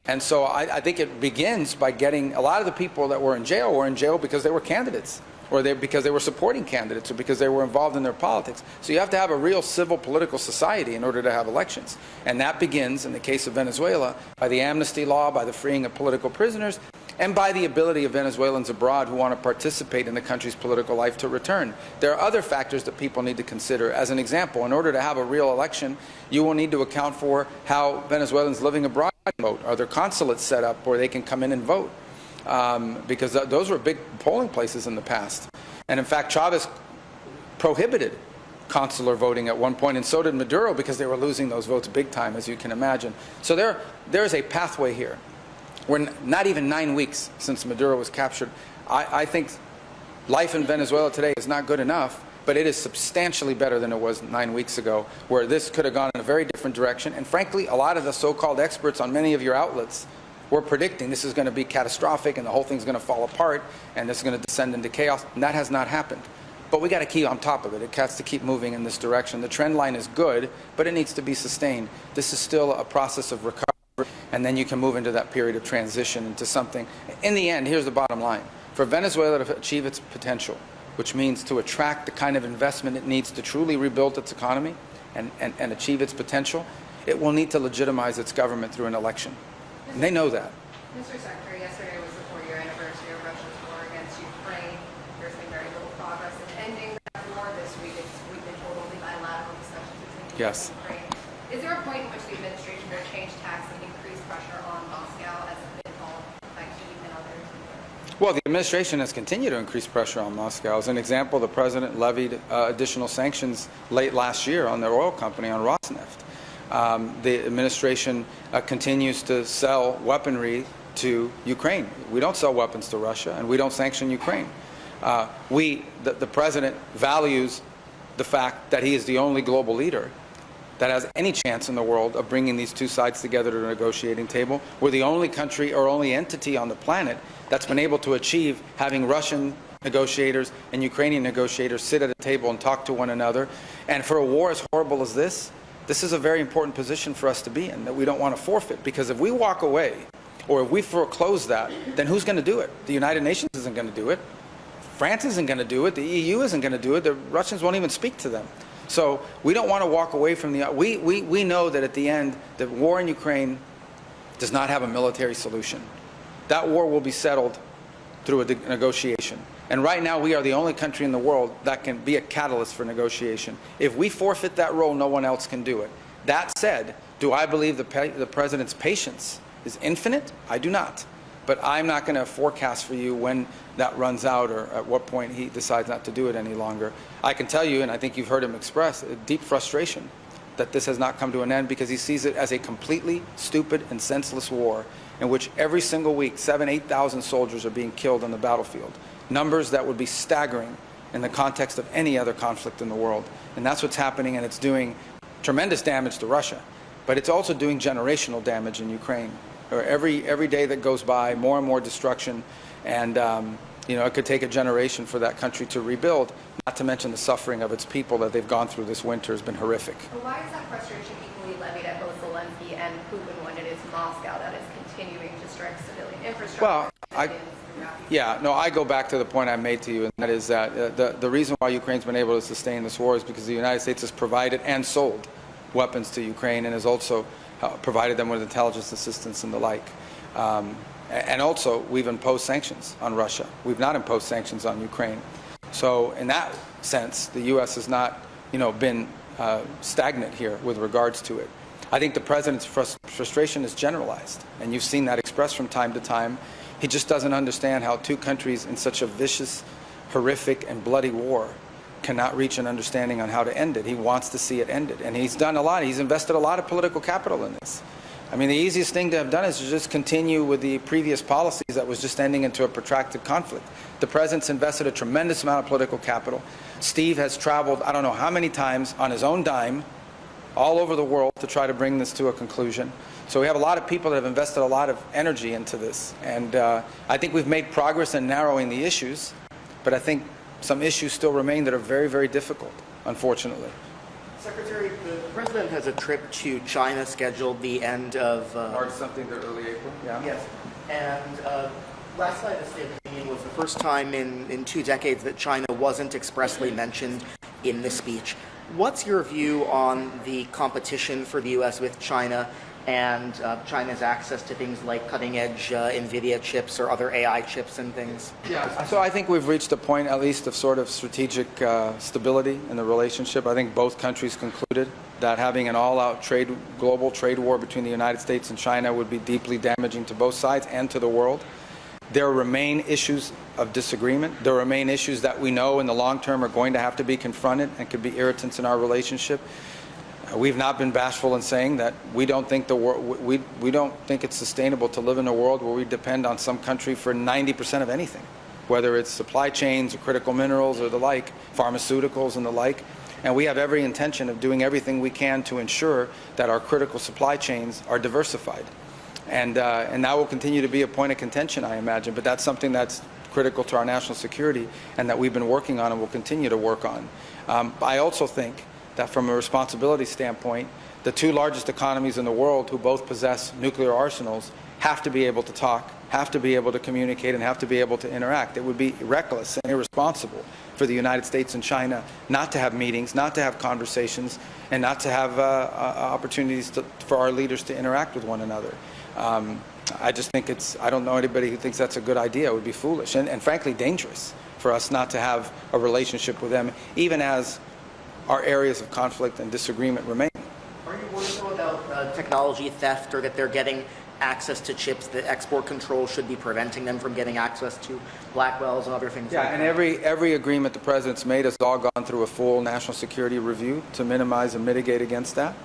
And so I think it begins by getting a lot of the people that were in jail because they were candidates, or because they were supporting candidates, or because they were involved in their politics. So you have to have a real civil political society in order to have elections. And that begins, in the case of Venezuela, by the amnesty law, by the freeing of political prisoners, and by the ability of Venezuelans abroad who want to participate in the country's political life to return. There are other factors that people need to consider. As an example, in order to have a real election, you will need to account for how Venezuelans living abroad vote. Are there consulates set up where they can come in and vote? Because those were big polling places in the past. And in fact, Chavez prohibited consular voting at one point, and so did Maduro, because they were losing those votes big time, as you can imagine. So there's a pathway here. We're not even 9 weeks since Maduro was captured. I think life in Venezuela today is not good enough, but it is substantially better than it was 9 weeks ago, where this could have gone in a very different direction. And frankly, a lot of the so-called experts on many of your outlets were predicting this is going to be catastrophic and the whole thing's going to fall apart and this is going to descend into chaos. And that has not happened. But we got to keep on top of it. It has to keep moving in this direction. The trend line is good, but it needs to be sustained. This is still a process of recovery. And then you can move into that period of transition into something. In the end, here's the bottom line. For Venezuela to achieve its potential, which means to attract the kind of investment it needs to truly rebuild its economy and achieve its potential, it will need to legitimize its government through an election. And they know that. Mr. Secretary, yesterday was the 4-year anniversary of Russia's war against Ukraine. There's been very little progress in ending that war. This week we've been told only bilateral discussions between Yes. Ukraine. Is there a point in which the administration will change tax and increase pressure on Moscow, as has been called by Kyiv and others? Well, the administration has continued to increase pressure on Moscow. As an example, the president levied additional sanctions late last year on their oil company, on Rosneft. The administration continues to sell weaponry to Ukraine. We don't sell weapons to Russia, and we don't sanction Ukraine. The president values the fact that he is the only global leader that has any chance in the world of bringing these two sides together to a negotiating table. We're the only country or only entity on the planet that's been able to achieve having Russian negotiators and Ukrainian negotiators sit at a table and talk to one another. And for a war as horrible as this is a very important position for us to be in, that we don't want to forfeit. Because if we walk away or if we foreclose that, then who's going to do it? The United Nations isn't going to do it. France isn't going to do it. The EU isn't going to do it. The Russians won't even speak to them. So we don't want to walk away from the... We know that at the end, the war in Ukraine does not have a military solution. That war will be settled through a negotiation. And right now, we are the only country in the world that can be a catalyst for negotiation. If we forfeit that role, no one else can do it. That said, do I believe the president's patience is infinite? I do not. But I'm not going to forecast for you when that runs out or at what point he decides not to do it any longer. I can tell you, and I think you've heard him express, a deep frustration that this has not come to an end because he sees it as a completely stupid and senseless war in which every single week 8,000 soldiers are being killed on the battlefield. Numbers that would be staggering in the context of any other conflict in the world. And that's what's happening, and it's doing tremendous damage to Russia. But it's also doing generational damage in Ukraine. Or every day that goes by, more and more destruction. And it could take a generation for that country to rebuild, not to mention the suffering of its people that they've gone through this winter has been horrific. But why is that frustration equally levied at both Zelensky and Putin when it is Moscow that is continuing to strike civilian infrastructure? Well, I go back to the point I made to you, and that is that the reason why Ukraine's been able to sustain this war is because the United States has provided and sold weapons to Ukraine and has also provided them with intelligence assistance and the like. And also, we've imposed sanctions on Russia. We've not imposed sanctions on Ukraine. So in that sense, the U.S. has not, been stagnant here with regards to it. I think the president's frustration is generalized, and you've seen that expressed from time to time. He just doesn't understand how two countries in such a vicious, horrific, and bloody war cannot reach an understanding on how to end it. He wants to see it ended, and he's done a lot. He's invested a lot of political capital in this. I mean, the easiest thing to have done is to just continue with the previous policies that was just ending into a protracted conflict. The president's invested a tremendous amount of political capital. Steve has traveled, I don't know how many times, on his own dime, all over the world to try to bring this to a conclusion. So we have a lot of people that have invested a lot of energy into this. And I think we've made progress in narrowing the issues, but I think some issues still remain that are very, very difficult, unfortunately. Secretary, the president has a trip to China scheduled the end of... March something to early April, yeah. Yes. And last night, the State of the Union was the first time in 2 decades that China wasn't expressly mentioned in the speech. What's your view on the competition for the U.S. with China and China's access to things like cutting-edge NVIDIA chips or other AI chips and things? Yeah. So I think we've reached a point, at least, of sort of strategic stability in the relationship. I think both countries concluded that having an all-out global trade war between the United States and China would be deeply damaging to both sides and to the world. There remain issues of disagreement. There remain issues that we know in the long term are going to have to be confronted and could be irritants in our relationship. We've not been bashful in saying that we don't think we don't think it's sustainable to live in a world where we depend on some country for 90% of anything, whether it's supply chains or critical minerals or the like, pharmaceuticals and the like. And we have every intention of doing everything we can to ensure that our critical supply chains are diversified. And that will continue to be a point of contention, I imagine. But that's something that's critical to our national security and that we've been working on and will continue to work on. I also think that from a responsibility standpoint, the 2 largest economies in the world who both possess nuclear arsenals have to be able to talk, have to be able to communicate, and have to be able to interact. It would be reckless and irresponsible for the United States and China not to have meetings, not to have conversations, and not to have opportunities for our leaders to interact with one another. I just think I don't know anybody who thinks that's a good idea. It would be foolish and frankly dangerous for us not to have a relationship with them, even as our areas of conflict and disagreement remain. Are you worried about technology theft or that they're getting access to chips that export control should be preventing them from getting access to Blackwells and other things like that? Yeah, and every agreement the president's made has all gone through a full national security review to minimize and mitigate against that.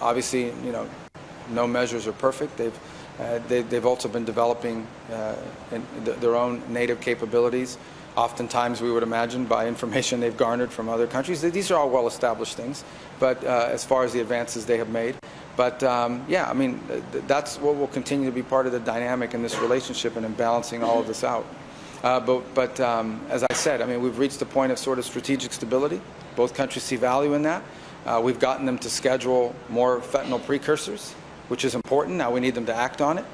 Obviously, no measures are perfect. They've also been developing their own native capabilities. Oftentimes, we would imagine, by information they've garnered from other countries. These are all well-established things, but as far as the advances they have made. But yeah, I mean, that's what will continue to be part of the dynamic in this relationship and in balancing all of this out. But as I said, I mean, we've reached a point of sort of strategic stability. Both countries see value in that. We've gotten them to schedule more fentanyl precursors which is important. Now we need them to act on it.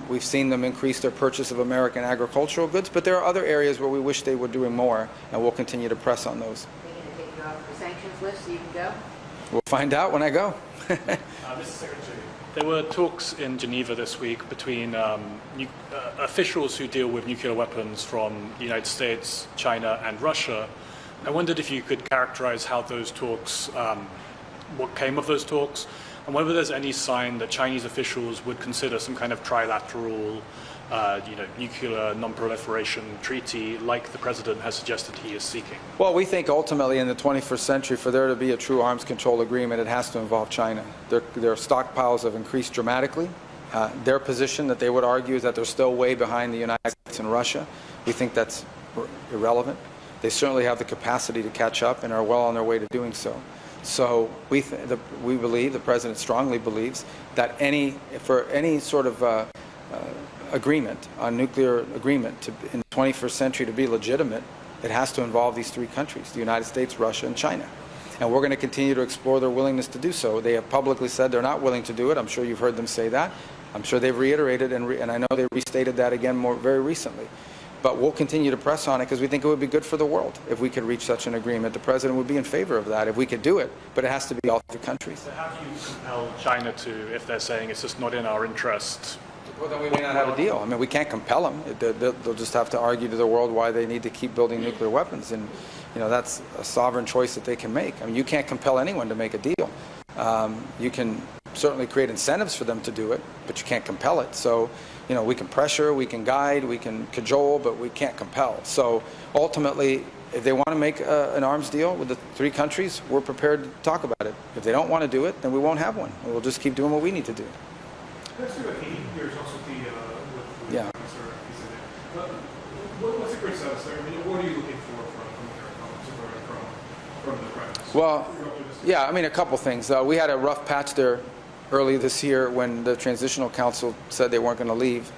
We've seen them increase their purchase of American agricultural goods, but there are other areas where we wish they were doing more, and we'll continue to press on those. They're going to take you off the sanctions list so you can go? We'll find out when I go. Mr. Secretary, there were talks in Geneva this week between officials who deal with nuclear weapons from the United States, China, and Russia. I wondered if you could characterize how those talks, what came of those talks, and whether there's any sign that Chinese officials would consider some kind of trilateral, nuclear non-proliferation treaty like the President has suggested he is seeking. Well, we think ultimately in the 21st century, for there to be a true arms control agreement, it has to involve China. Their stockpiles have increased dramatically. Their position that they would argue is that they're still way behind the United States and Russia. We think that's irrelevant. They certainly have the capacity to catch up and are well on their way to doing so. So we believe, the President strongly believes, that for any sort of agreement, on nuclear agreement in the 21st century to be legitimate, it has to involve these three countries, the United States, Russia, and China. And we're going to continue to explore their willingness to do so. They have publicly said they're not willing to do it. I'm sure you've heard them say that. I'm sure they've reiterated, and I know they restated that again very recently. But we'll continue to press on it because we think it would be good for the world if we could reach such an agreement. The President would be in favor of that if we could do it, but it has to be all three countries. So how do you compel China to, if they're saying it's just not in our interest? Well, then we may not have a deal. I mean, we can't compel them. They'll just have to argue to the world why they need to keep building nuclear weapons, and that's a sovereign choice that they can make. I mean, you can't compel anyone to make a deal. You can certainly create incentives for them to do it, but you can't compel it. So, we can pressure, we can guide, we can cajole, but we can't compel. So ultimately, if they want to make an arms deal with the three countries, we're prepared to talk about it. If they don't want to do it, then we won't have one. We'll just keep doing what we need to do. Let's do a meeting. There's also the yeah. What's the current status there? I mean, what are you looking for from the Prime Minister? Well, yeah, I mean, a couple things. We had a rough patch there early this year when the Transitional Council said they weren't going to leave.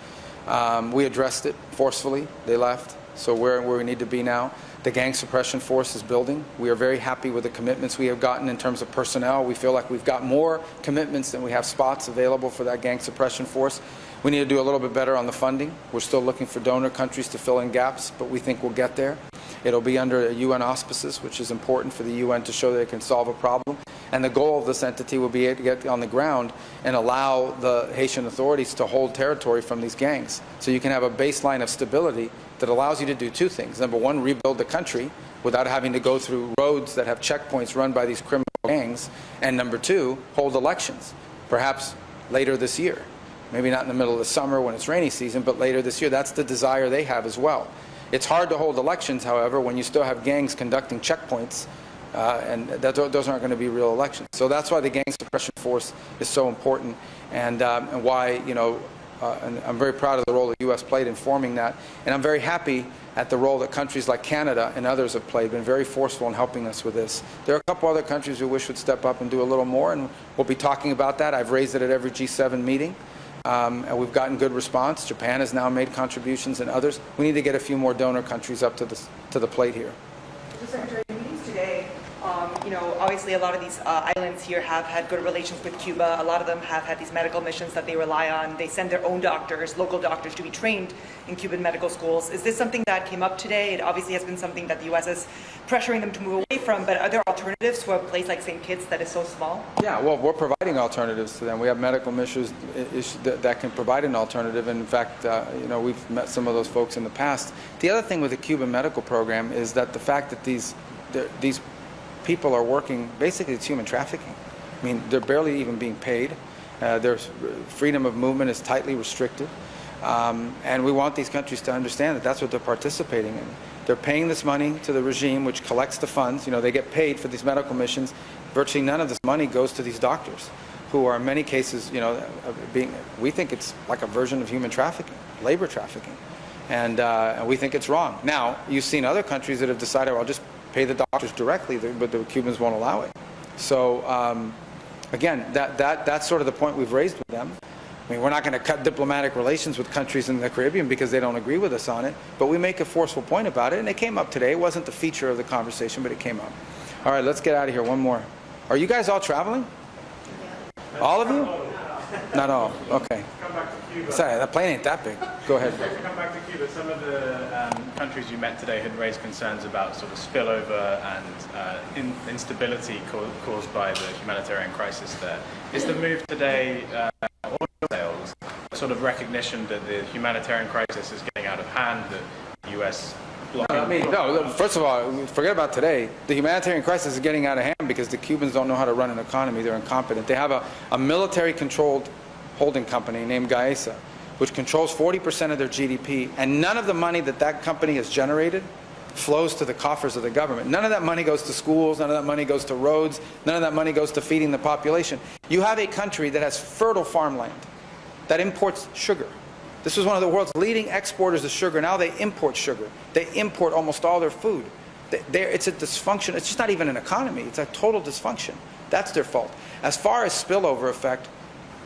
We addressed it forcefully. They left. So we're where we need to be now. The gang suppression force is building. We are very happy with the commitments we have gotten in terms of personnel. We feel like we've got more commitments than we have spots available for that gang suppression force. We need to do a little bit better on the funding. We're still looking for donor countries to fill in gaps, but we think we'll get there. It'll be under UN auspices, which is important for the UN to show they can solve a problem. And the goal of this entity will be to get on the ground and allow the Haitian authorities to hold territory from these gangs. So you can have a baseline of stability that allows you to do two things. Number one, rebuild the country without having to go through roads that have checkpoints run by these criminal gangs. And number two, hold elections, perhaps later this year. Maybe not in the middle of the summer when it's rainy season, but later this year. That's the desire they have as well. It's hard to hold elections, however, when you still have gangs conducting checkpoints, and those aren't going to be real elections. So that's why the gang suppression force is so important, and why, and I'm very proud of the role the U.S. played in forming that, and I'm very happy at the role that countries like Canada and others have played, been very forceful in helping us with this. There are a couple other countries we wish would step up and do a little more, and we'll be talking about that. I've raised it at every G7 meeting. And we've gotten good response. Japan has now made contributions, and others. We need to get a few more donor countries up to the plate here. Mr. Secretary, meetings today, obviously a lot of these islands here have had good relations with Cuba. A lot of them have had these medical missions that they rely on. They send their own doctors, local doctors, to be trained in Cuban medical schools. Is this something that came up today? It obviously has been something that the U.S. is pressuring them to move away from, but are there alternatives to a place like St. Kitts that is so small? Yeah, well, we're providing alternatives to them. We have medical missions that can provide an alternative, and in fact, we've met some of those folks in the past. The other thing with the Cuban medical program is that the fact that these people are working, basically it's human trafficking. I mean, they're barely even being paid. Their freedom of movement is tightly restricted. And we want these countries to understand that that's what they're participating in. They're paying this money to the regime, which collects the funds. They get paid for these medical missions. Virtually none of this money goes to these doctors, who are in many cases, we think it's like a version of human trafficking, labor trafficking. And we think it's wrong. Now, you've seen other countries that have decided, well, I'll just pay the doctors directly, but the Cubans won't allow it. So, again, that's sort of the point we've raised with them. I mean, we're not going to cut diplomatic relations with countries in the Caribbean because they don't agree with us on it, but we make a forceful point about it, and it came up today. It wasn't the feature of the conversation, but it came up. All right, let's get out of here. One more. Are you guys all traveling? All of you? Not all. Okay. Come back to Cuba. Sorry, that plane ain't that big. Go ahead. To come back to Cuba, some of the countries you met today had raised concerns about sort of spillover and instability caused by the humanitarian crisis there. Is the move today, oil sales, a sort of recognition that the humanitarian crisis is getting out of hand, that the U.S. No, first of all, forget about today. The humanitarian crisis is getting out of hand because the Cubans don't know how to run an economy. They're incompetent. They have a military-controlled holding company named Gaesa, which controls 40% of their GDP, and none of the money that company has generated flows to the coffers of the government. None of that money goes to schools, none of that money goes to roads, none of that money goes to feeding the population. You have a country that has fertile farmland that imports sugar. This was one of the world's leading exporters of sugar. Now they import sugar. They import almost all their food. It's a dysfunction. It's just not even an economy. It's a total dysfunction. That's their fault. As far as spillover effect,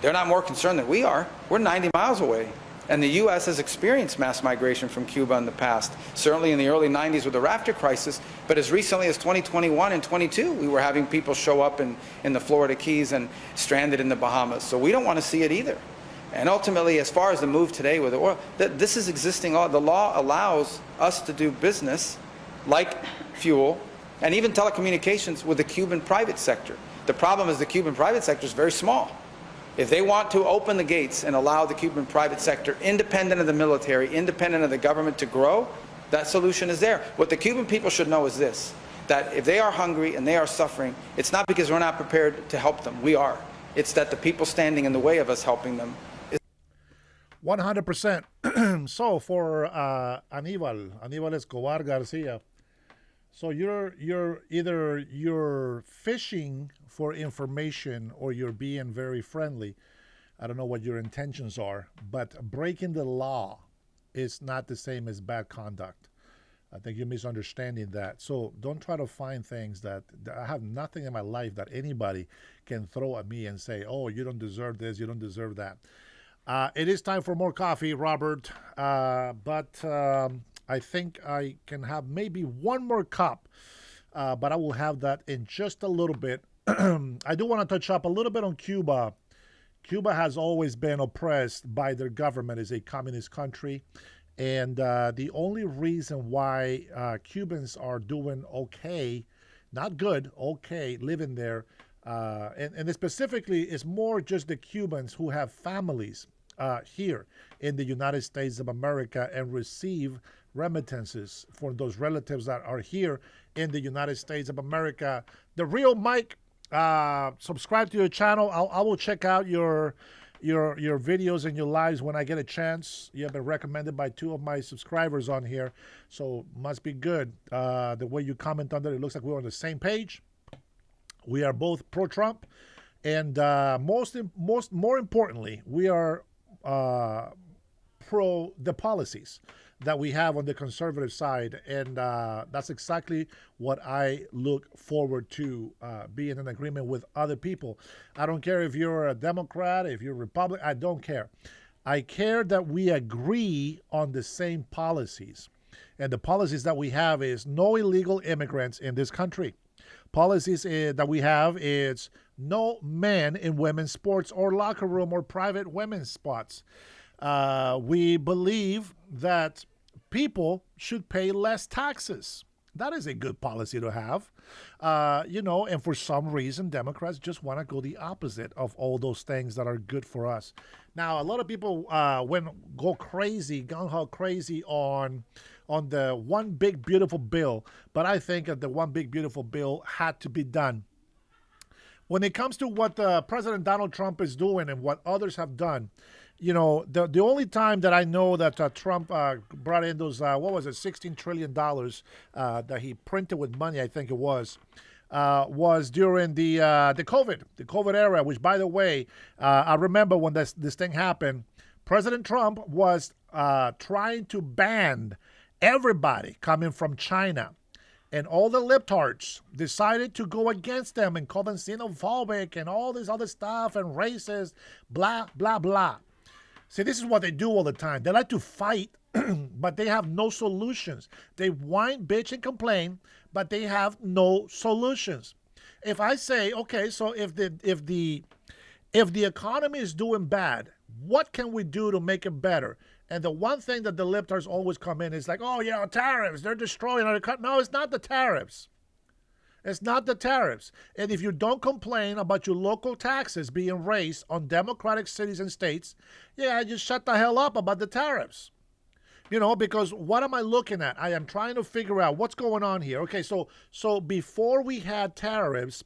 they're not more concerned than we are. We're 90 miles away. And the U.S. has experienced mass migration from Cuba in the past, certainly in the early 90s with the rafter crisis, but as recently as 2021 and 22, we were having people show up in the Florida Keys and stranded in the Bahamas. So we don't want to see it either. And ultimately, as far as the move today with the oil, this is existing law. The law allows us to do business like fuel and even telecommunications with the Cuban private sector. The problem is the Cuban private sector is very small. If they want to open the gates and allow the Cuban private sector, independent of the military, independent of the government, to grow, that solution is there. What the Cuban people should know is this, that if they are hungry and they are suffering, it's not because we're not prepared to help them. We are. It's that the people standing in the way of us helping them. 100%. So for Aníbal Escobar Garcia, so you're fishing for information or you're being very friendly. I don't know what your intentions are, but breaking the law is not the same as bad conduct. I think you're misunderstanding that. So don't try to find things that I have nothing in my life that anybody can throw at me and say, oh, you don't deserve this, you don't deserve that. It is time for more coffee, Robert, but I think I can have maybe one more cup, but I will have that in just a little bit. I do want to touch up a little bit on Cuba. Cuba has always been oppressed by their government. It's a communist country, and the only reason why Cubans are doing okay, not good, okay, living there, and specifically it's more just the Cubans who have families here in the United States of America and receive remittances for those relatives that are here in the United States of America. The Real Mike, subscribe to your channel. I will check out your videos and your lives when I get a chance. You have been recommended by 2 of my subscribers on here, so must be good. The way you comment under it looks like we're on the same page. We are both pro-Trump, and more importantly, we are pro the policies that we have on the conservative side, and that's exactly what I look forward to, being in agreement with other people. I don't care if you're a Democrat, if you're Republican, I don't care. I care that we agree on the same policies, and the policies that we have is no illegal immigrants in this country. Policies that we have is no men in women's sports or locker room or private women's spots. We believe that people should pay less taxes. That is a good policy to have. And for some reason, Democrats just want to go the opposite of all those things that are good for us. Now, a lot of people go crazy, gung-ho crazy on the one big beautiful bill, but I think that the one big beautiful bill had to be done. When it comes to what President Donald Trump is doing and what others have done, the only time that I know that Trump brought in those, $16 trillion that he printed with money, I think it was during the COVID era, which, by the way, I remember when this thing happened, President Trump was trying to ban everybody coming from China. And all the libtards decided to go against them and call them xenophobic and all this other stuff and racist, blah, blah, blah. See, this is what they do all the time. They like to fight, but they have no solutions. They whine, bitch, and complain, but they have no solutions. If I say, okay, so if the If the economy is doing bad, what can we do to make it better? And the one thing that the libtards always come in is like, oh, yeah, tariffs, they're destroying our economy. No, it's not the tariffs. It's not the tariffs. And if you don't complain about your local taxes being raised on democratic cities and states, yeah, just shut the hell up about the tariffs. You know, because what am I looking at? I am trying to figure out what's going on here. Okay, so before we had tariffs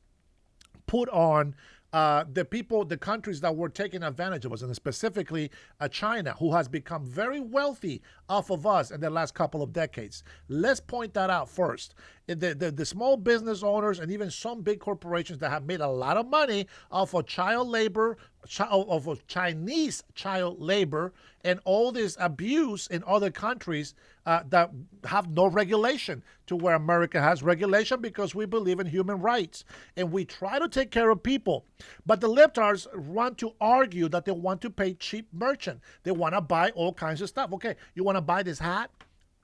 put on the countries that were taking advantage of us, and specifically China, who has become very wealthy off of us in the last couple of decades. Let's point that out first. The small business owners and even some big corporations that have made a lot of money off of child labor, of Chinese child labor, and all this abuse in other countries that have no regulation, to where America has regulation because we believe in human rights and we try to take care of people. But the libtards want to argue that they want to pay cheap merchant. They want to buy all kinds of stuff. Okay, you want to buy this hat?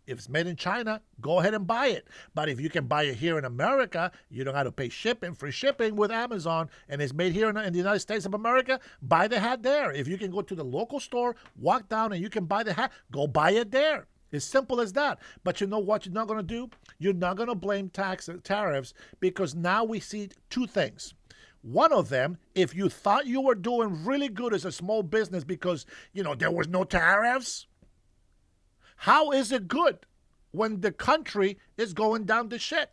If it's made in China, go ahead and buy it. But if you can buy it here in America, you don't have to pay free shipping with Amazon, and it's made here in the United States of America, buy the hat there. If you can go to the local store, walk down, and you can buy the hat, go buy it there. It's simple as that. But you know what you're not going to do? You're not going to blame tariffs, because now we see two things. One of them, if you thought you were doing really good as a small business because, there was no tariffs, how is it good when the country is going down the shit?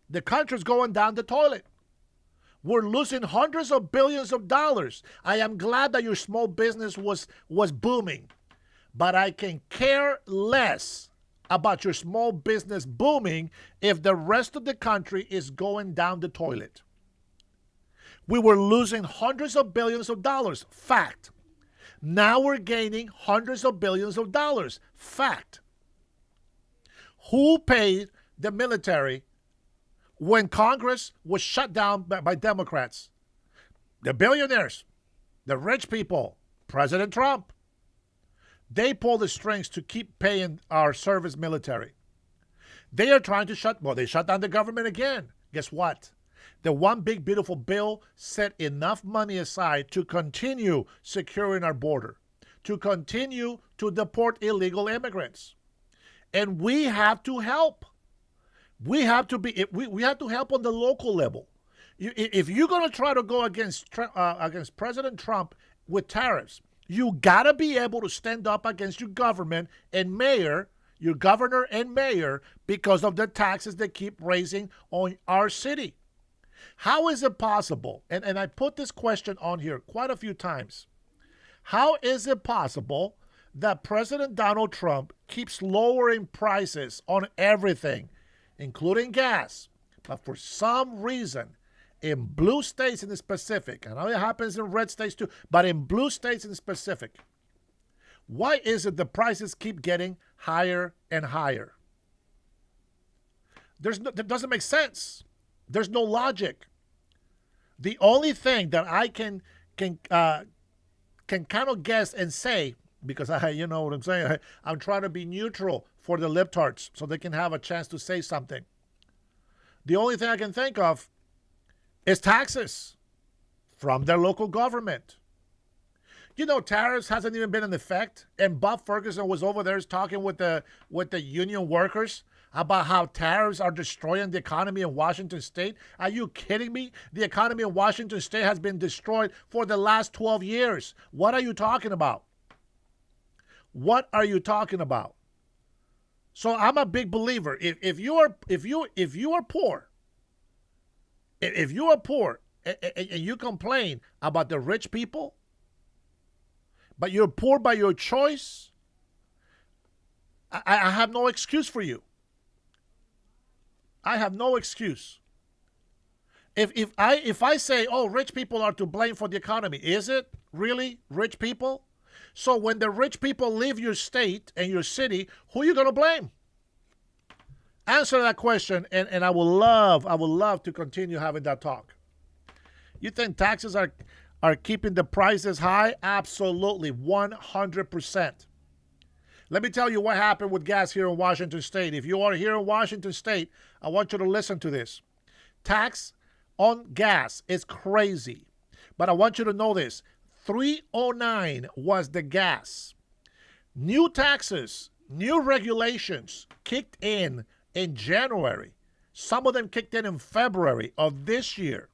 The country's going down the toilet. We're losing hundreds of billions of dollars. I am glad that your small business was booming, but I can care less about your small business booming if the rest of the country is going down the toilet. We were losing hundreds of billions of dollars. Fact. Now we're gaining hundreds of billions of dollars. Fact. Who paid the military when Congress was shut down by Democrats? The billionaires, the rich people, President Trump. They pull the strings to keep paying our service military. They are trying to they shut down the government again. Guess what? The one big beautiful bill set enough money aside to continue securing our border, to continue to deport illegal immigrants. And we have to help. We have to help on the local level. If you're going to try to go against President Trump with tariffs, you got to be able to stand up against your government and mayor, your governor and mayor, because of the taxes they keep raising on our city. How is it possible, and I put this question on here quite a few times, how is it possible that President Donald Trump keeps lowering prices on everything, including gas, but for some reason, in blue states in the specific, I know it happens in red states too, but in blue states in the specific, why is it the prices keep getting higher and higher? That doesn't make sense. There's no logic. The only thing that I can kind of guess and say, because you know what I'm saying, I'm trying to be neutral for the libtards so they can have a chance to say something. The only thing I can think of is taxes from their local government. Tariffs hasn't even been in effect, and Bob Ferguson was over there talking with the union workers about how tariffs are destroying the economy in Washington State. Are you kidding me? The economy in Washington State has been destroyed for the last 12 years. What are you talking about? What are you talking about? So I'm a big believer. If you are poor and you complain about the rich people, but you're poor by your choice, I have no excuse for you. I have no excuse. If I say, oh, rich people are to blame for the economy, is it really rich people? So when the rich people leave your state and your city, who are you going to blame? Answer that question, and I would love to continue having that talk. You think taxes are keeping the prices high? Absolutely, 100%. Let me tell you what happened with gas here in Washington State. If you are here in Washington State, I want you to listen to this. Tax on gas is crazy. But I want you to know this. 309 was the gas. New taxes, new regulations kicked in January. Some of them kicked in February of this year.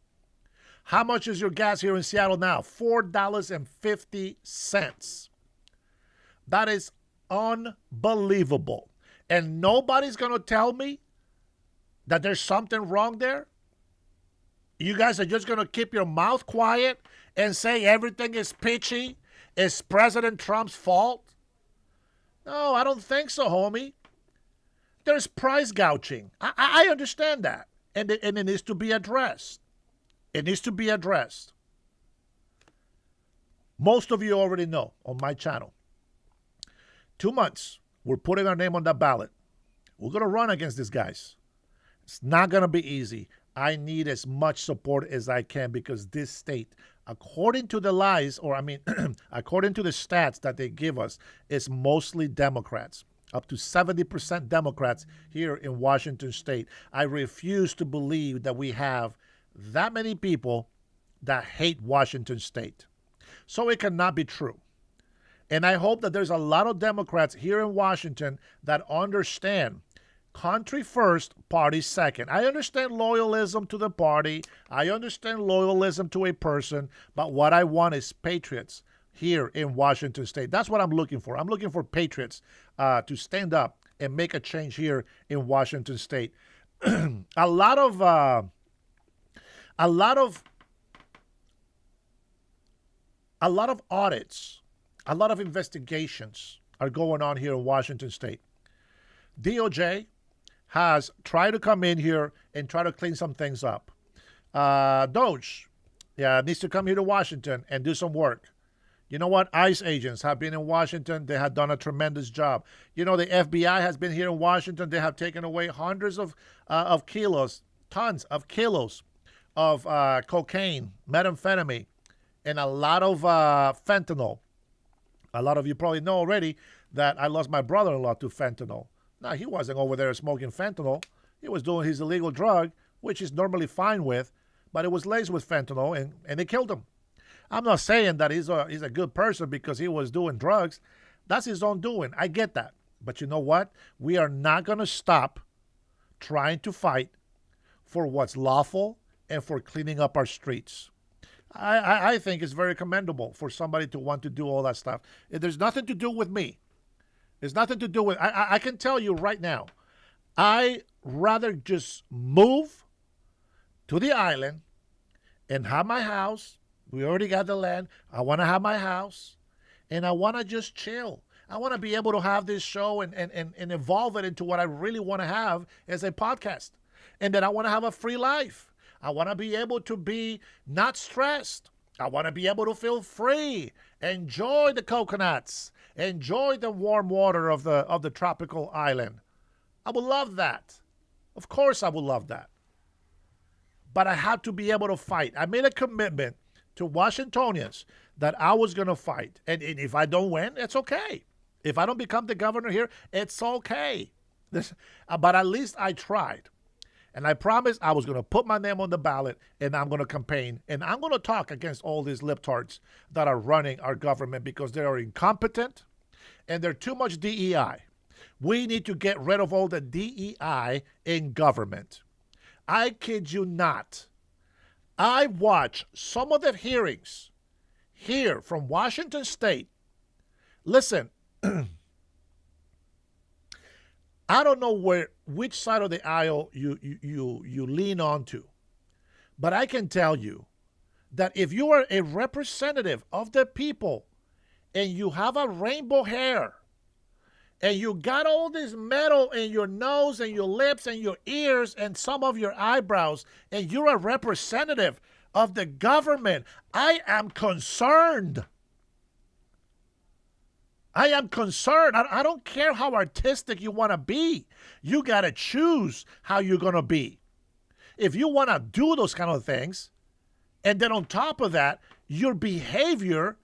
How much is your gas here in Seattle now? $4.50. That is unbelievable. And nobody's going to tell me that there's something wrong there? You guys are just going to keep your mouth quiet and say everything is peachy? It's President Trump's fault? No, I don't think so, homie. There's price gouging. I understand that. And it needs to be addressed. It needs to be addressed. Most of you already know on my channel. 2 months, we're putting our name on that ballot. We're going to run against these guys. It's not going to be easy. I need as much support as I can because this state, according to the lies, according to the stats that they give us, is mostly Democrats. Up to 70% Democrats here in Washington state. I refuse to believe that we have that many people that hate Washington state. So it cannot be true. And I hope that there's a lot of Democrats here in Washington that understand country first, party second. I understand loyalism to the party. I understand loyalism to a person. But what I want is patriots here in Washington state. That's what I'm looking for. I'm looking for patriots to stand up and make a change here in Washington state. A lot of audits, a lot of investigations are going on here in Washington state. DOJ has tried to come in here and try to clean some things up. Doge, needs to come here to Washington and do some work. You know what? ICE agents have been in Washington. They have done a tremendous job. You know, the FBI has been here in Washington. They have taken away hundreds of kilos, tons of kilos of cocaine, methamphetamine, and a lot of fentanyl. A lot of you probably know already that I lost my brother-in-law to fentanyl. Now, he wasn't over there smoking fentanyl. He was doing his illegal drug, which he's normally fine with, but it was laced with fentanyl, and it killed him. I'm not saying that he's a good person because he was doing drugs. That's his own doing. I get that. But you know what? We are not going to stop trying to fight for what's lawful and for cleaning up our streets. I think it's very commendable for somebody to want to do all that stuff. There's nothing to do with me. There's nothing to do with... I can tell you right now, I rather just move to the island and have my house. We already got the land. I want to have my house, and I want to just chill. I want to be able to have this show and evolve it into what I really want to have as a podcast. And then I want to have a free life. I want to be able to be not stressed. I want to be able to feel free, enjoy the coconuts, enjoy the warm water of the tropical island. I would love that. Of course I would love that. But I have to be able to fight. I made a commitment to Washingtonians that I was going to fight. And if I don't win, it's okay. If I don't become the governor here, it's okay. But at least I tried. And I promised I was going to put my name on the ballot, and I'm going to campaign, and I'm going to talk against all these libtards that are running our government because they are incompetent and they're too much DEI. We need to get rid of all the DEI in government. I kid you not. I watched some of the hearings here from Washington State. Listen, I don't know which side of the aisle you lean onto, but I can tell you that if you are a representative of the people and you have a rainbow hair and you got all this metal in your nose and your lips and your ears and some of your eyebrows and you're a representative of the government, I am concerned. I am concerned. I don't care how artistic you want to be. You got to choose how you're going to be. If you want to do those kind of things, and then on top of that, your behavior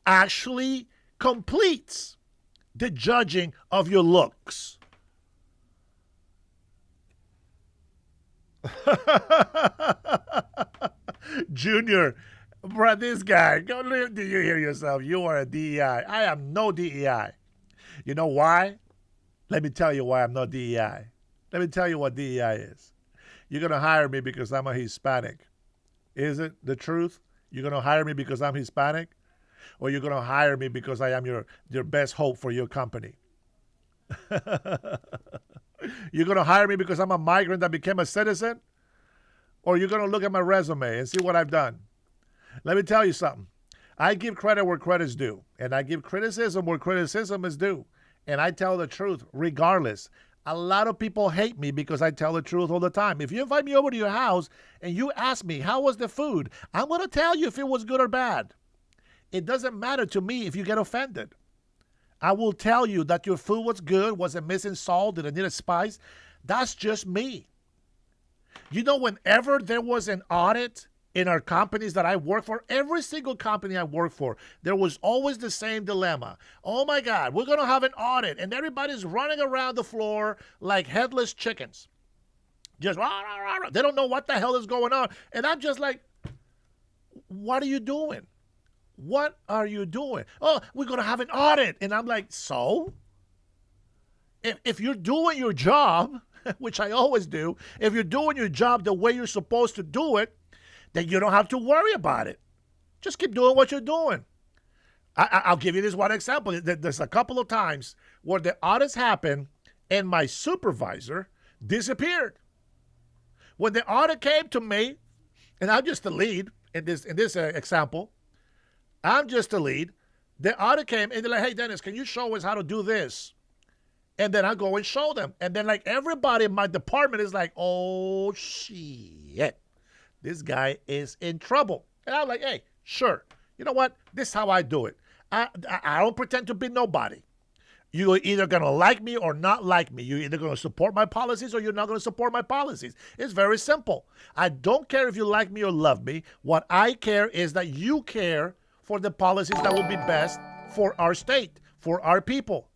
actually completes the judging of your looks. Junior, Bro, this guy, do you hear yourself? You are a DEI. I am no DEI. You know why? Let me tell you why I'm not DEI. Let me tell you what DEI is. You're going to hire me because I'm a Hispanic. Is it the truth? You're going to hire me because I'm Hispanic? Or you're going to hire me because I am your best hope for your company? You're going to hire me because I'm a migrant that became a citizen? Or you're going to look at my resume and see what I've done? Let me tell you something. I give credit where credit's due, and I give criticism where criticism is due. And I tell the truth regardless. A lot of people hate me because I tell the truth all the time. If you invite me over to your house and you ask me, how was the food? I'm going to tell you if it was good or bad. It doesn't matter to me if you get offended. I will tell you that your food was good, wasn't missing salt, didn't need a spice. That's just me. You know, whenever there was an audit in our companies that I work for, every single company I work for, there was always the same dilemma. Oh my God, we're going to have an audit, and everybody's running around the floor like headless chickens. Just rah, rah, rah, rah. They don't know what the hell is going on. And I'm just like, what are you doing? What are you doing? Oh, we're going to have an audit. And I'm like, so? If you're doing your job, which I always do, if you're doing your job the way you're supposed to do it, then you don't have to worry about it. Just keep doing what you're doing. I'll give you this one example. There's a couple of times where the audits happen and my supervisor disappeared. When the audit came to me, and I'm just the lead in this example, I'm just the lead. The audit came and they're like, hey, Dennis, can you show us how to do this? And then I go and show them. And then like everybody in my department is like, oh, shit. This guy is in trouble. And I'm like, hey, sure. You know what? This is how I do it. I don't pretend to be nobody. You're either going to like me or not like me. You're either going to support my policies or you're not going to support my policies. It's very simple. I don't care if you like me or love me. What I care is that you care for the policies that will be best for our state, for our people.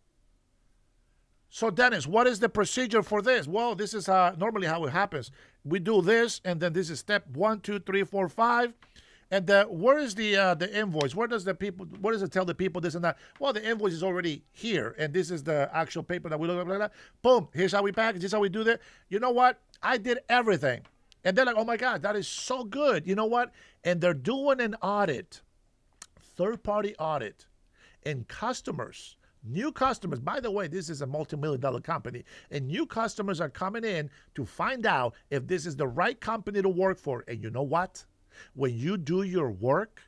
So, Dennis, what is the procedure for this? Well, this is normally how it happens. We do this, and then this is step 1, 2, 3, 4, 5. And where is the invoice? Where does it tell the people this and that? Well, the invoice is already here, and this is the actual paper that we look at. Boom, here's how we package, here's how we do that. You know what? I did everything. And they're like, oh, my God, that is so good. You know what? And they're doing an audit, third-party audit, and customers. New customers, by the way, this is a multi-million-dollar company, and new customers are coming in to find out if this is the right company to work for. And you know what? When you do your work,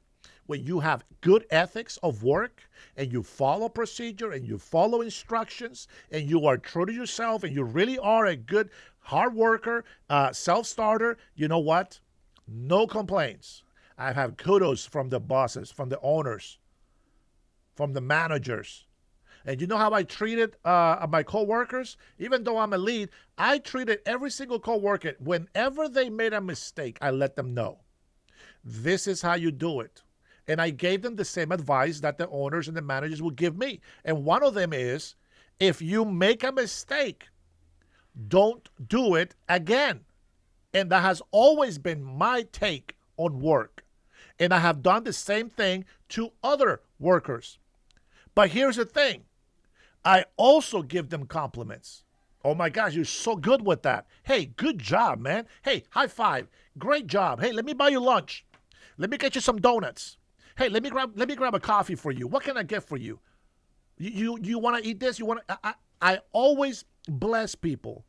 when you have good ethics of work, and you follow procedure, and you follow instructions, and you are true to yourself, and you really are a good hard worker, self-starter, you know what? No complaints. I have kudos from the bosses, from the owners, from the managers. And you know how I treated my coworkers? Even though I'm a lead, I treated every single coworker. Whenever they made a mistake, I let them know. This is how you do it. And I gave them the same advice that the owners and the managers would give me. And one of them is, if you make a mistake, don't do it again. And that has always been my take on work. And I have done the same thing to other workers. But here's the thing. I also give them compliments. Oh my gosh, you're so good with that. Hey, good job, man. Hey, high five. Great job. Hey, let me buy you lunch. Let me get you some donuts. Hey, let me grab a coffee for you. What can I get for you? You want to eat this? I always bless people.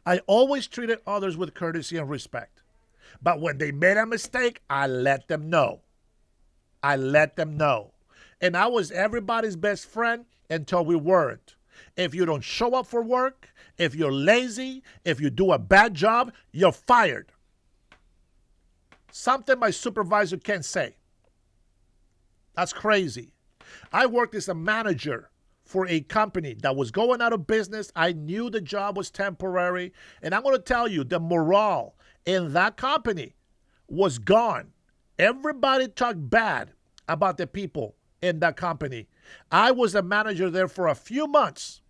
I always treated others with courtesy and respect. But when they made a mistake, I let them know. I let them know. And I was everybody's best friend until we weren't. If you don't show up for work, if you're lazy, if you do a bad job, you're fired. Something my supervisor can't say. That's crazy. I worked as a manager for a company that was going out of business. I knew the job was temporary. And I'm going to tell you, the morale in that company was gone. Everybody talked bad about the people in that company. I was a manager there for a few months,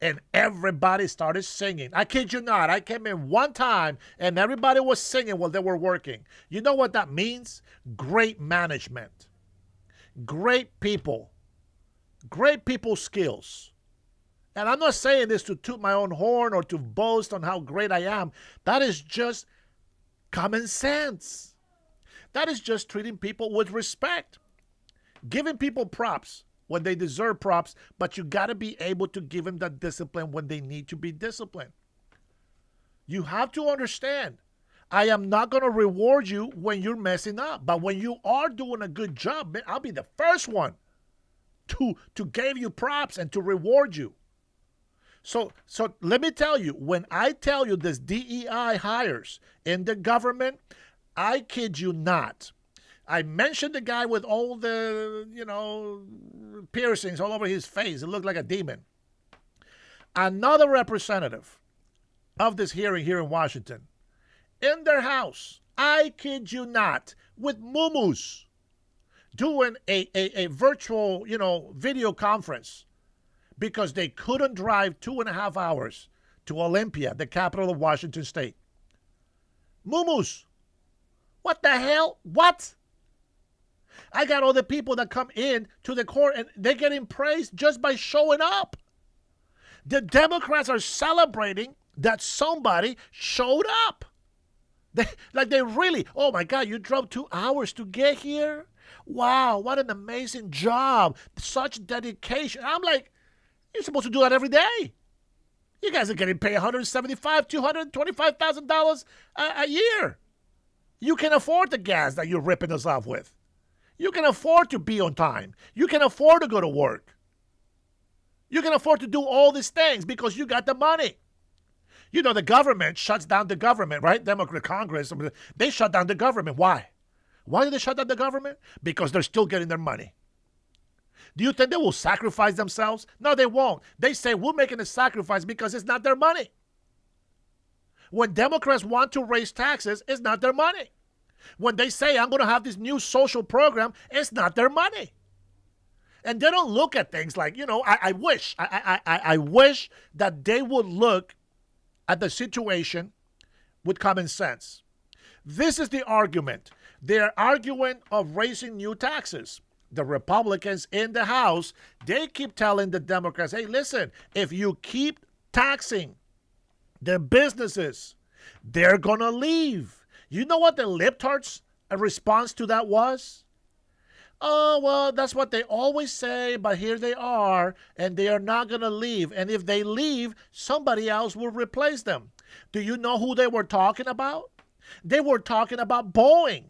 and everybody started singing. I kid you not. I came in one time and everybody was singing while they were working. You know what that means? Great management, great people skills. And I'm not saying this to toot my own horn or to boast on how great I am. That is just common sense. That is just treating people with respect, giving people props when they deserve props, but you got to be able to give them that discipline when they need to be disciplined. You have to understand, I am not going to reward you when you're messing up, but when you are doing a good job, man, I'll be the first one to give you props and to reward you. So let me tell you, when I tell you this DEI hires in the government, I kid you not. I mentioned the guy with all the, piercings all over his face. It looked like a demon. Another representative of this hearing here in Washington, in their house, I kid you not, with muumuus, doing a virtual, video conference because they couldn't drive 2.5 hours to Olympia, the capital of Washington State. Muumuus. What the hell? What? I got all the people that come in to the court and they're getting praised just by showing up. The Democrats are celebrating that somebody showed up. They really, oh my God, you drove 2 hours to get here? Wow, what an amazing job. Such dedication. I'm like, you're supposed to do that every day. You guys are getting paid $175,000, $225,000 a year. You can afford the gas that you're ripping us off with. You can afford to be on time. You can afford to go to work. You can afford to do all these things because you got the money. The government shuts down the government, right? Democrat Congress, they shut down the government. Why? Why do they shut down the government? Because they're still getting their money. Do you think they will sacrifice themselves? No, they won't. They say we're making a sacrifice because it's not their money. When Democrats want to raise taxes, it's not their money. When they say, I'm going to have this new social program, it's not their money. And they don't look at things like, I wish that they would look at the situation with common sense. This is the argument. They're arguing of raising new taxes. The Republicans in the House, they keep telling the Democrats, hey, listen, if you keep taxing the businesses, they're going to leave. You know what the libtards' response to that was? Oh, well, that's what they always say, but here they are, and they are not going to leave. And if they leave, somebody else will replace them. Do you know who they were talking about? They were talking about Boeing,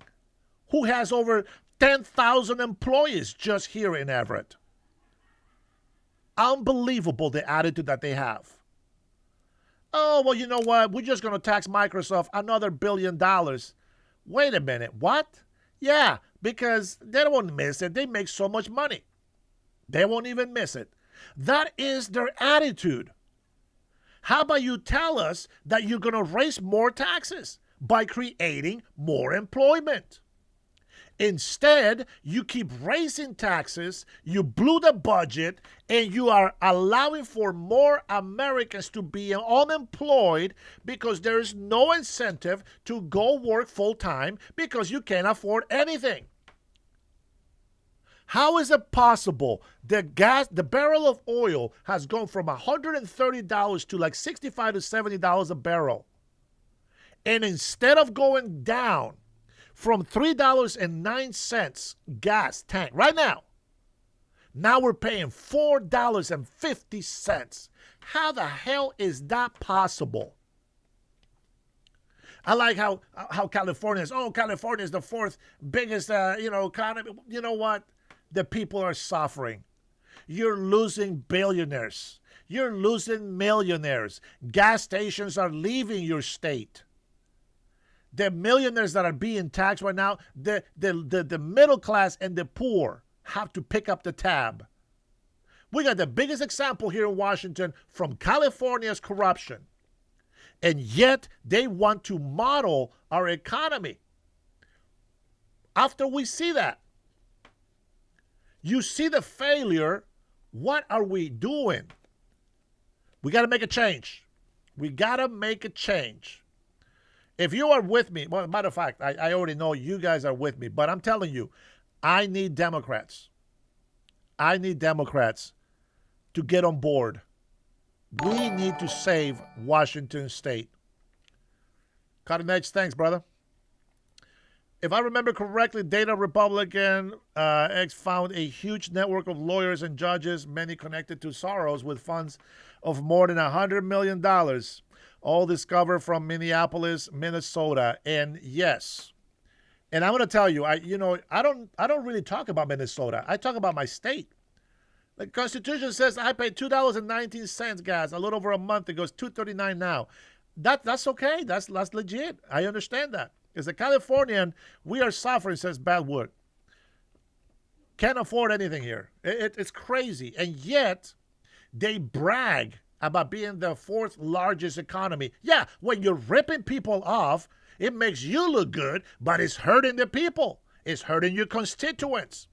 who has over 10,000 employees just here in Everett. Unbelievable, the attitude that they have. Oh, well, you know what? We're just going to tax Microsoft another $1 billion. Wait a minute. What? Yeah, because they won't miss it. They make so much money. They won't even miss it. That is their attitude. How about you tell us that you're going to raise more taxes by creating more employment? Instead, you keep raising taxes, you blew the budget, and you are allowing for more Americans to be unemployed because there is no incentive to go work full-time because you can't afford anything. How is it possible the barrel of oil has gone from $130 to like $65 to $70 a barrel? And instead of going down from $3.09 gas tank right now we're paying $4.50. How the hell is that possible? I like how California is. Oh, California is the fourth biggest, economy. You know what? The people are suffering. You're losing billionaires. You're losing millionaires. Gas stations are leaving your state. The millionaires that are being taxed right now, the middle class and the poor have to pick up the tab. We got the biggest example here in Washington from California's corruption. And yet they want to model our economy. After we see that, you see the failure. What are we doing? We got to make a change. We got to make a change. If you are with me, well, matter of fact, I already know you guys are with me, but I'm telling you, I need Democrats. I need Democrats to get on board. We need to save Washington State. Cutting Edge, thanks, brother. If I remember correctly, Data Republican X found a huge network of lawyers and judges, many connected to Soros, with funds of more than $100 million, all discovered from Minneapolis, Minnesota. And yes, and I'm going to tell you, I don't really talk about Minnesota. I talk about my state. The Constitution says I paid $2.19 gas a little over a month ago. It's $2.39 now. That's okay. That's legit. I understand that. As a Californian, we are suffering, says Badwood. Can't afford anything here. It's crazy. And yet, they brag about being the fourth largest economy. Yeah, when you're ripping people off, it makes you look good, but it's hurting the people. It's hurting your constituents.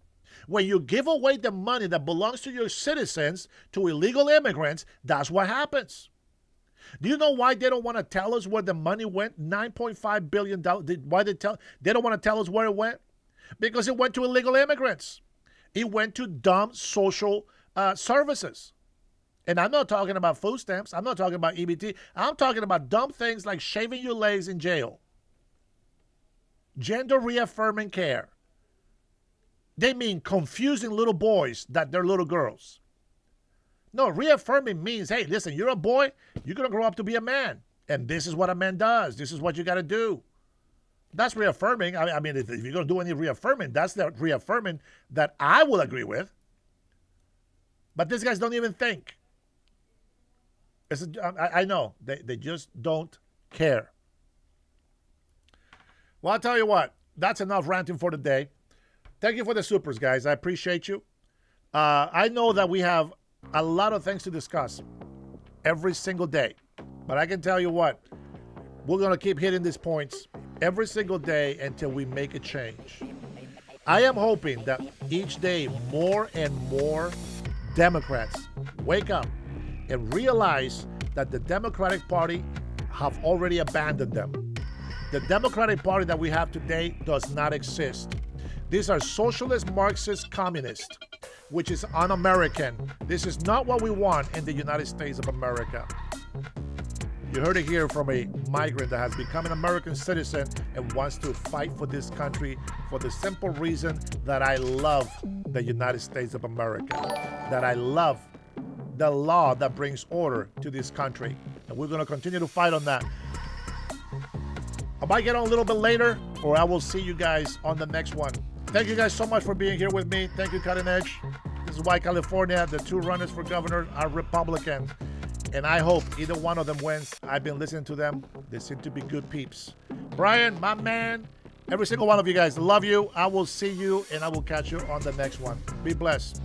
When you give away the money that belongs to your citizens to illegal immigrants, that's what happens. Do you know why they don't want to tell us where the money went? $9.5 billion. Why they don't want to tell us where it went? Because it went to illegal immigrants. It went to dumb social services. And I'm not talking about food stamps. I'm not talking about EBT. I'm talking about dumb things like shaving your legs in jail. Gender reaffirming care. They mean confusing little boys that they're little girls. No, reaffirming means, hey, listen, you're a boy, you're going to grow up to be a man. And this is what a man does. This is what you got to do. That's reaffirming. I mean, if you're going to do any reaffirming, that's the reaffirming that I will agree with. But these guys don't even think. I know. They just don't care. Well, I'll tell you what. That's enough ranting for today. Thank you for the supers, guys. I appreciate you. I know that we have a lot of things to discuss every single day. But I can tell you what, we're going to keep hitting these points every single day until we make a change. I am hoping that each day more and more Democrats wake up and realize that the Democratic Party have already abandoned them. The Democratic Party that we have today does not exist. These are socialist, Marxist, communists, which is un-American. This is not what we want in the United States of America. You heard it here from a migrant that has become an American citizen and wants to fight for this country for the simple reason that I love the United States of America, that I love the law that brings order to this country. And we're going to continue to fight on that. I might get on a little bit later, or I will see you guys on the next one. Thank you guys so much for being here with me. Thank you, Cutting Edge. This is why California, the two runners for governor, are Republicans. And I hope either one of them wins. I've been listening to them. They seem to be good peeps. Brian, my man, every single one of you guys, love you. I will see you, and I will catch you on the next one. Be blessed.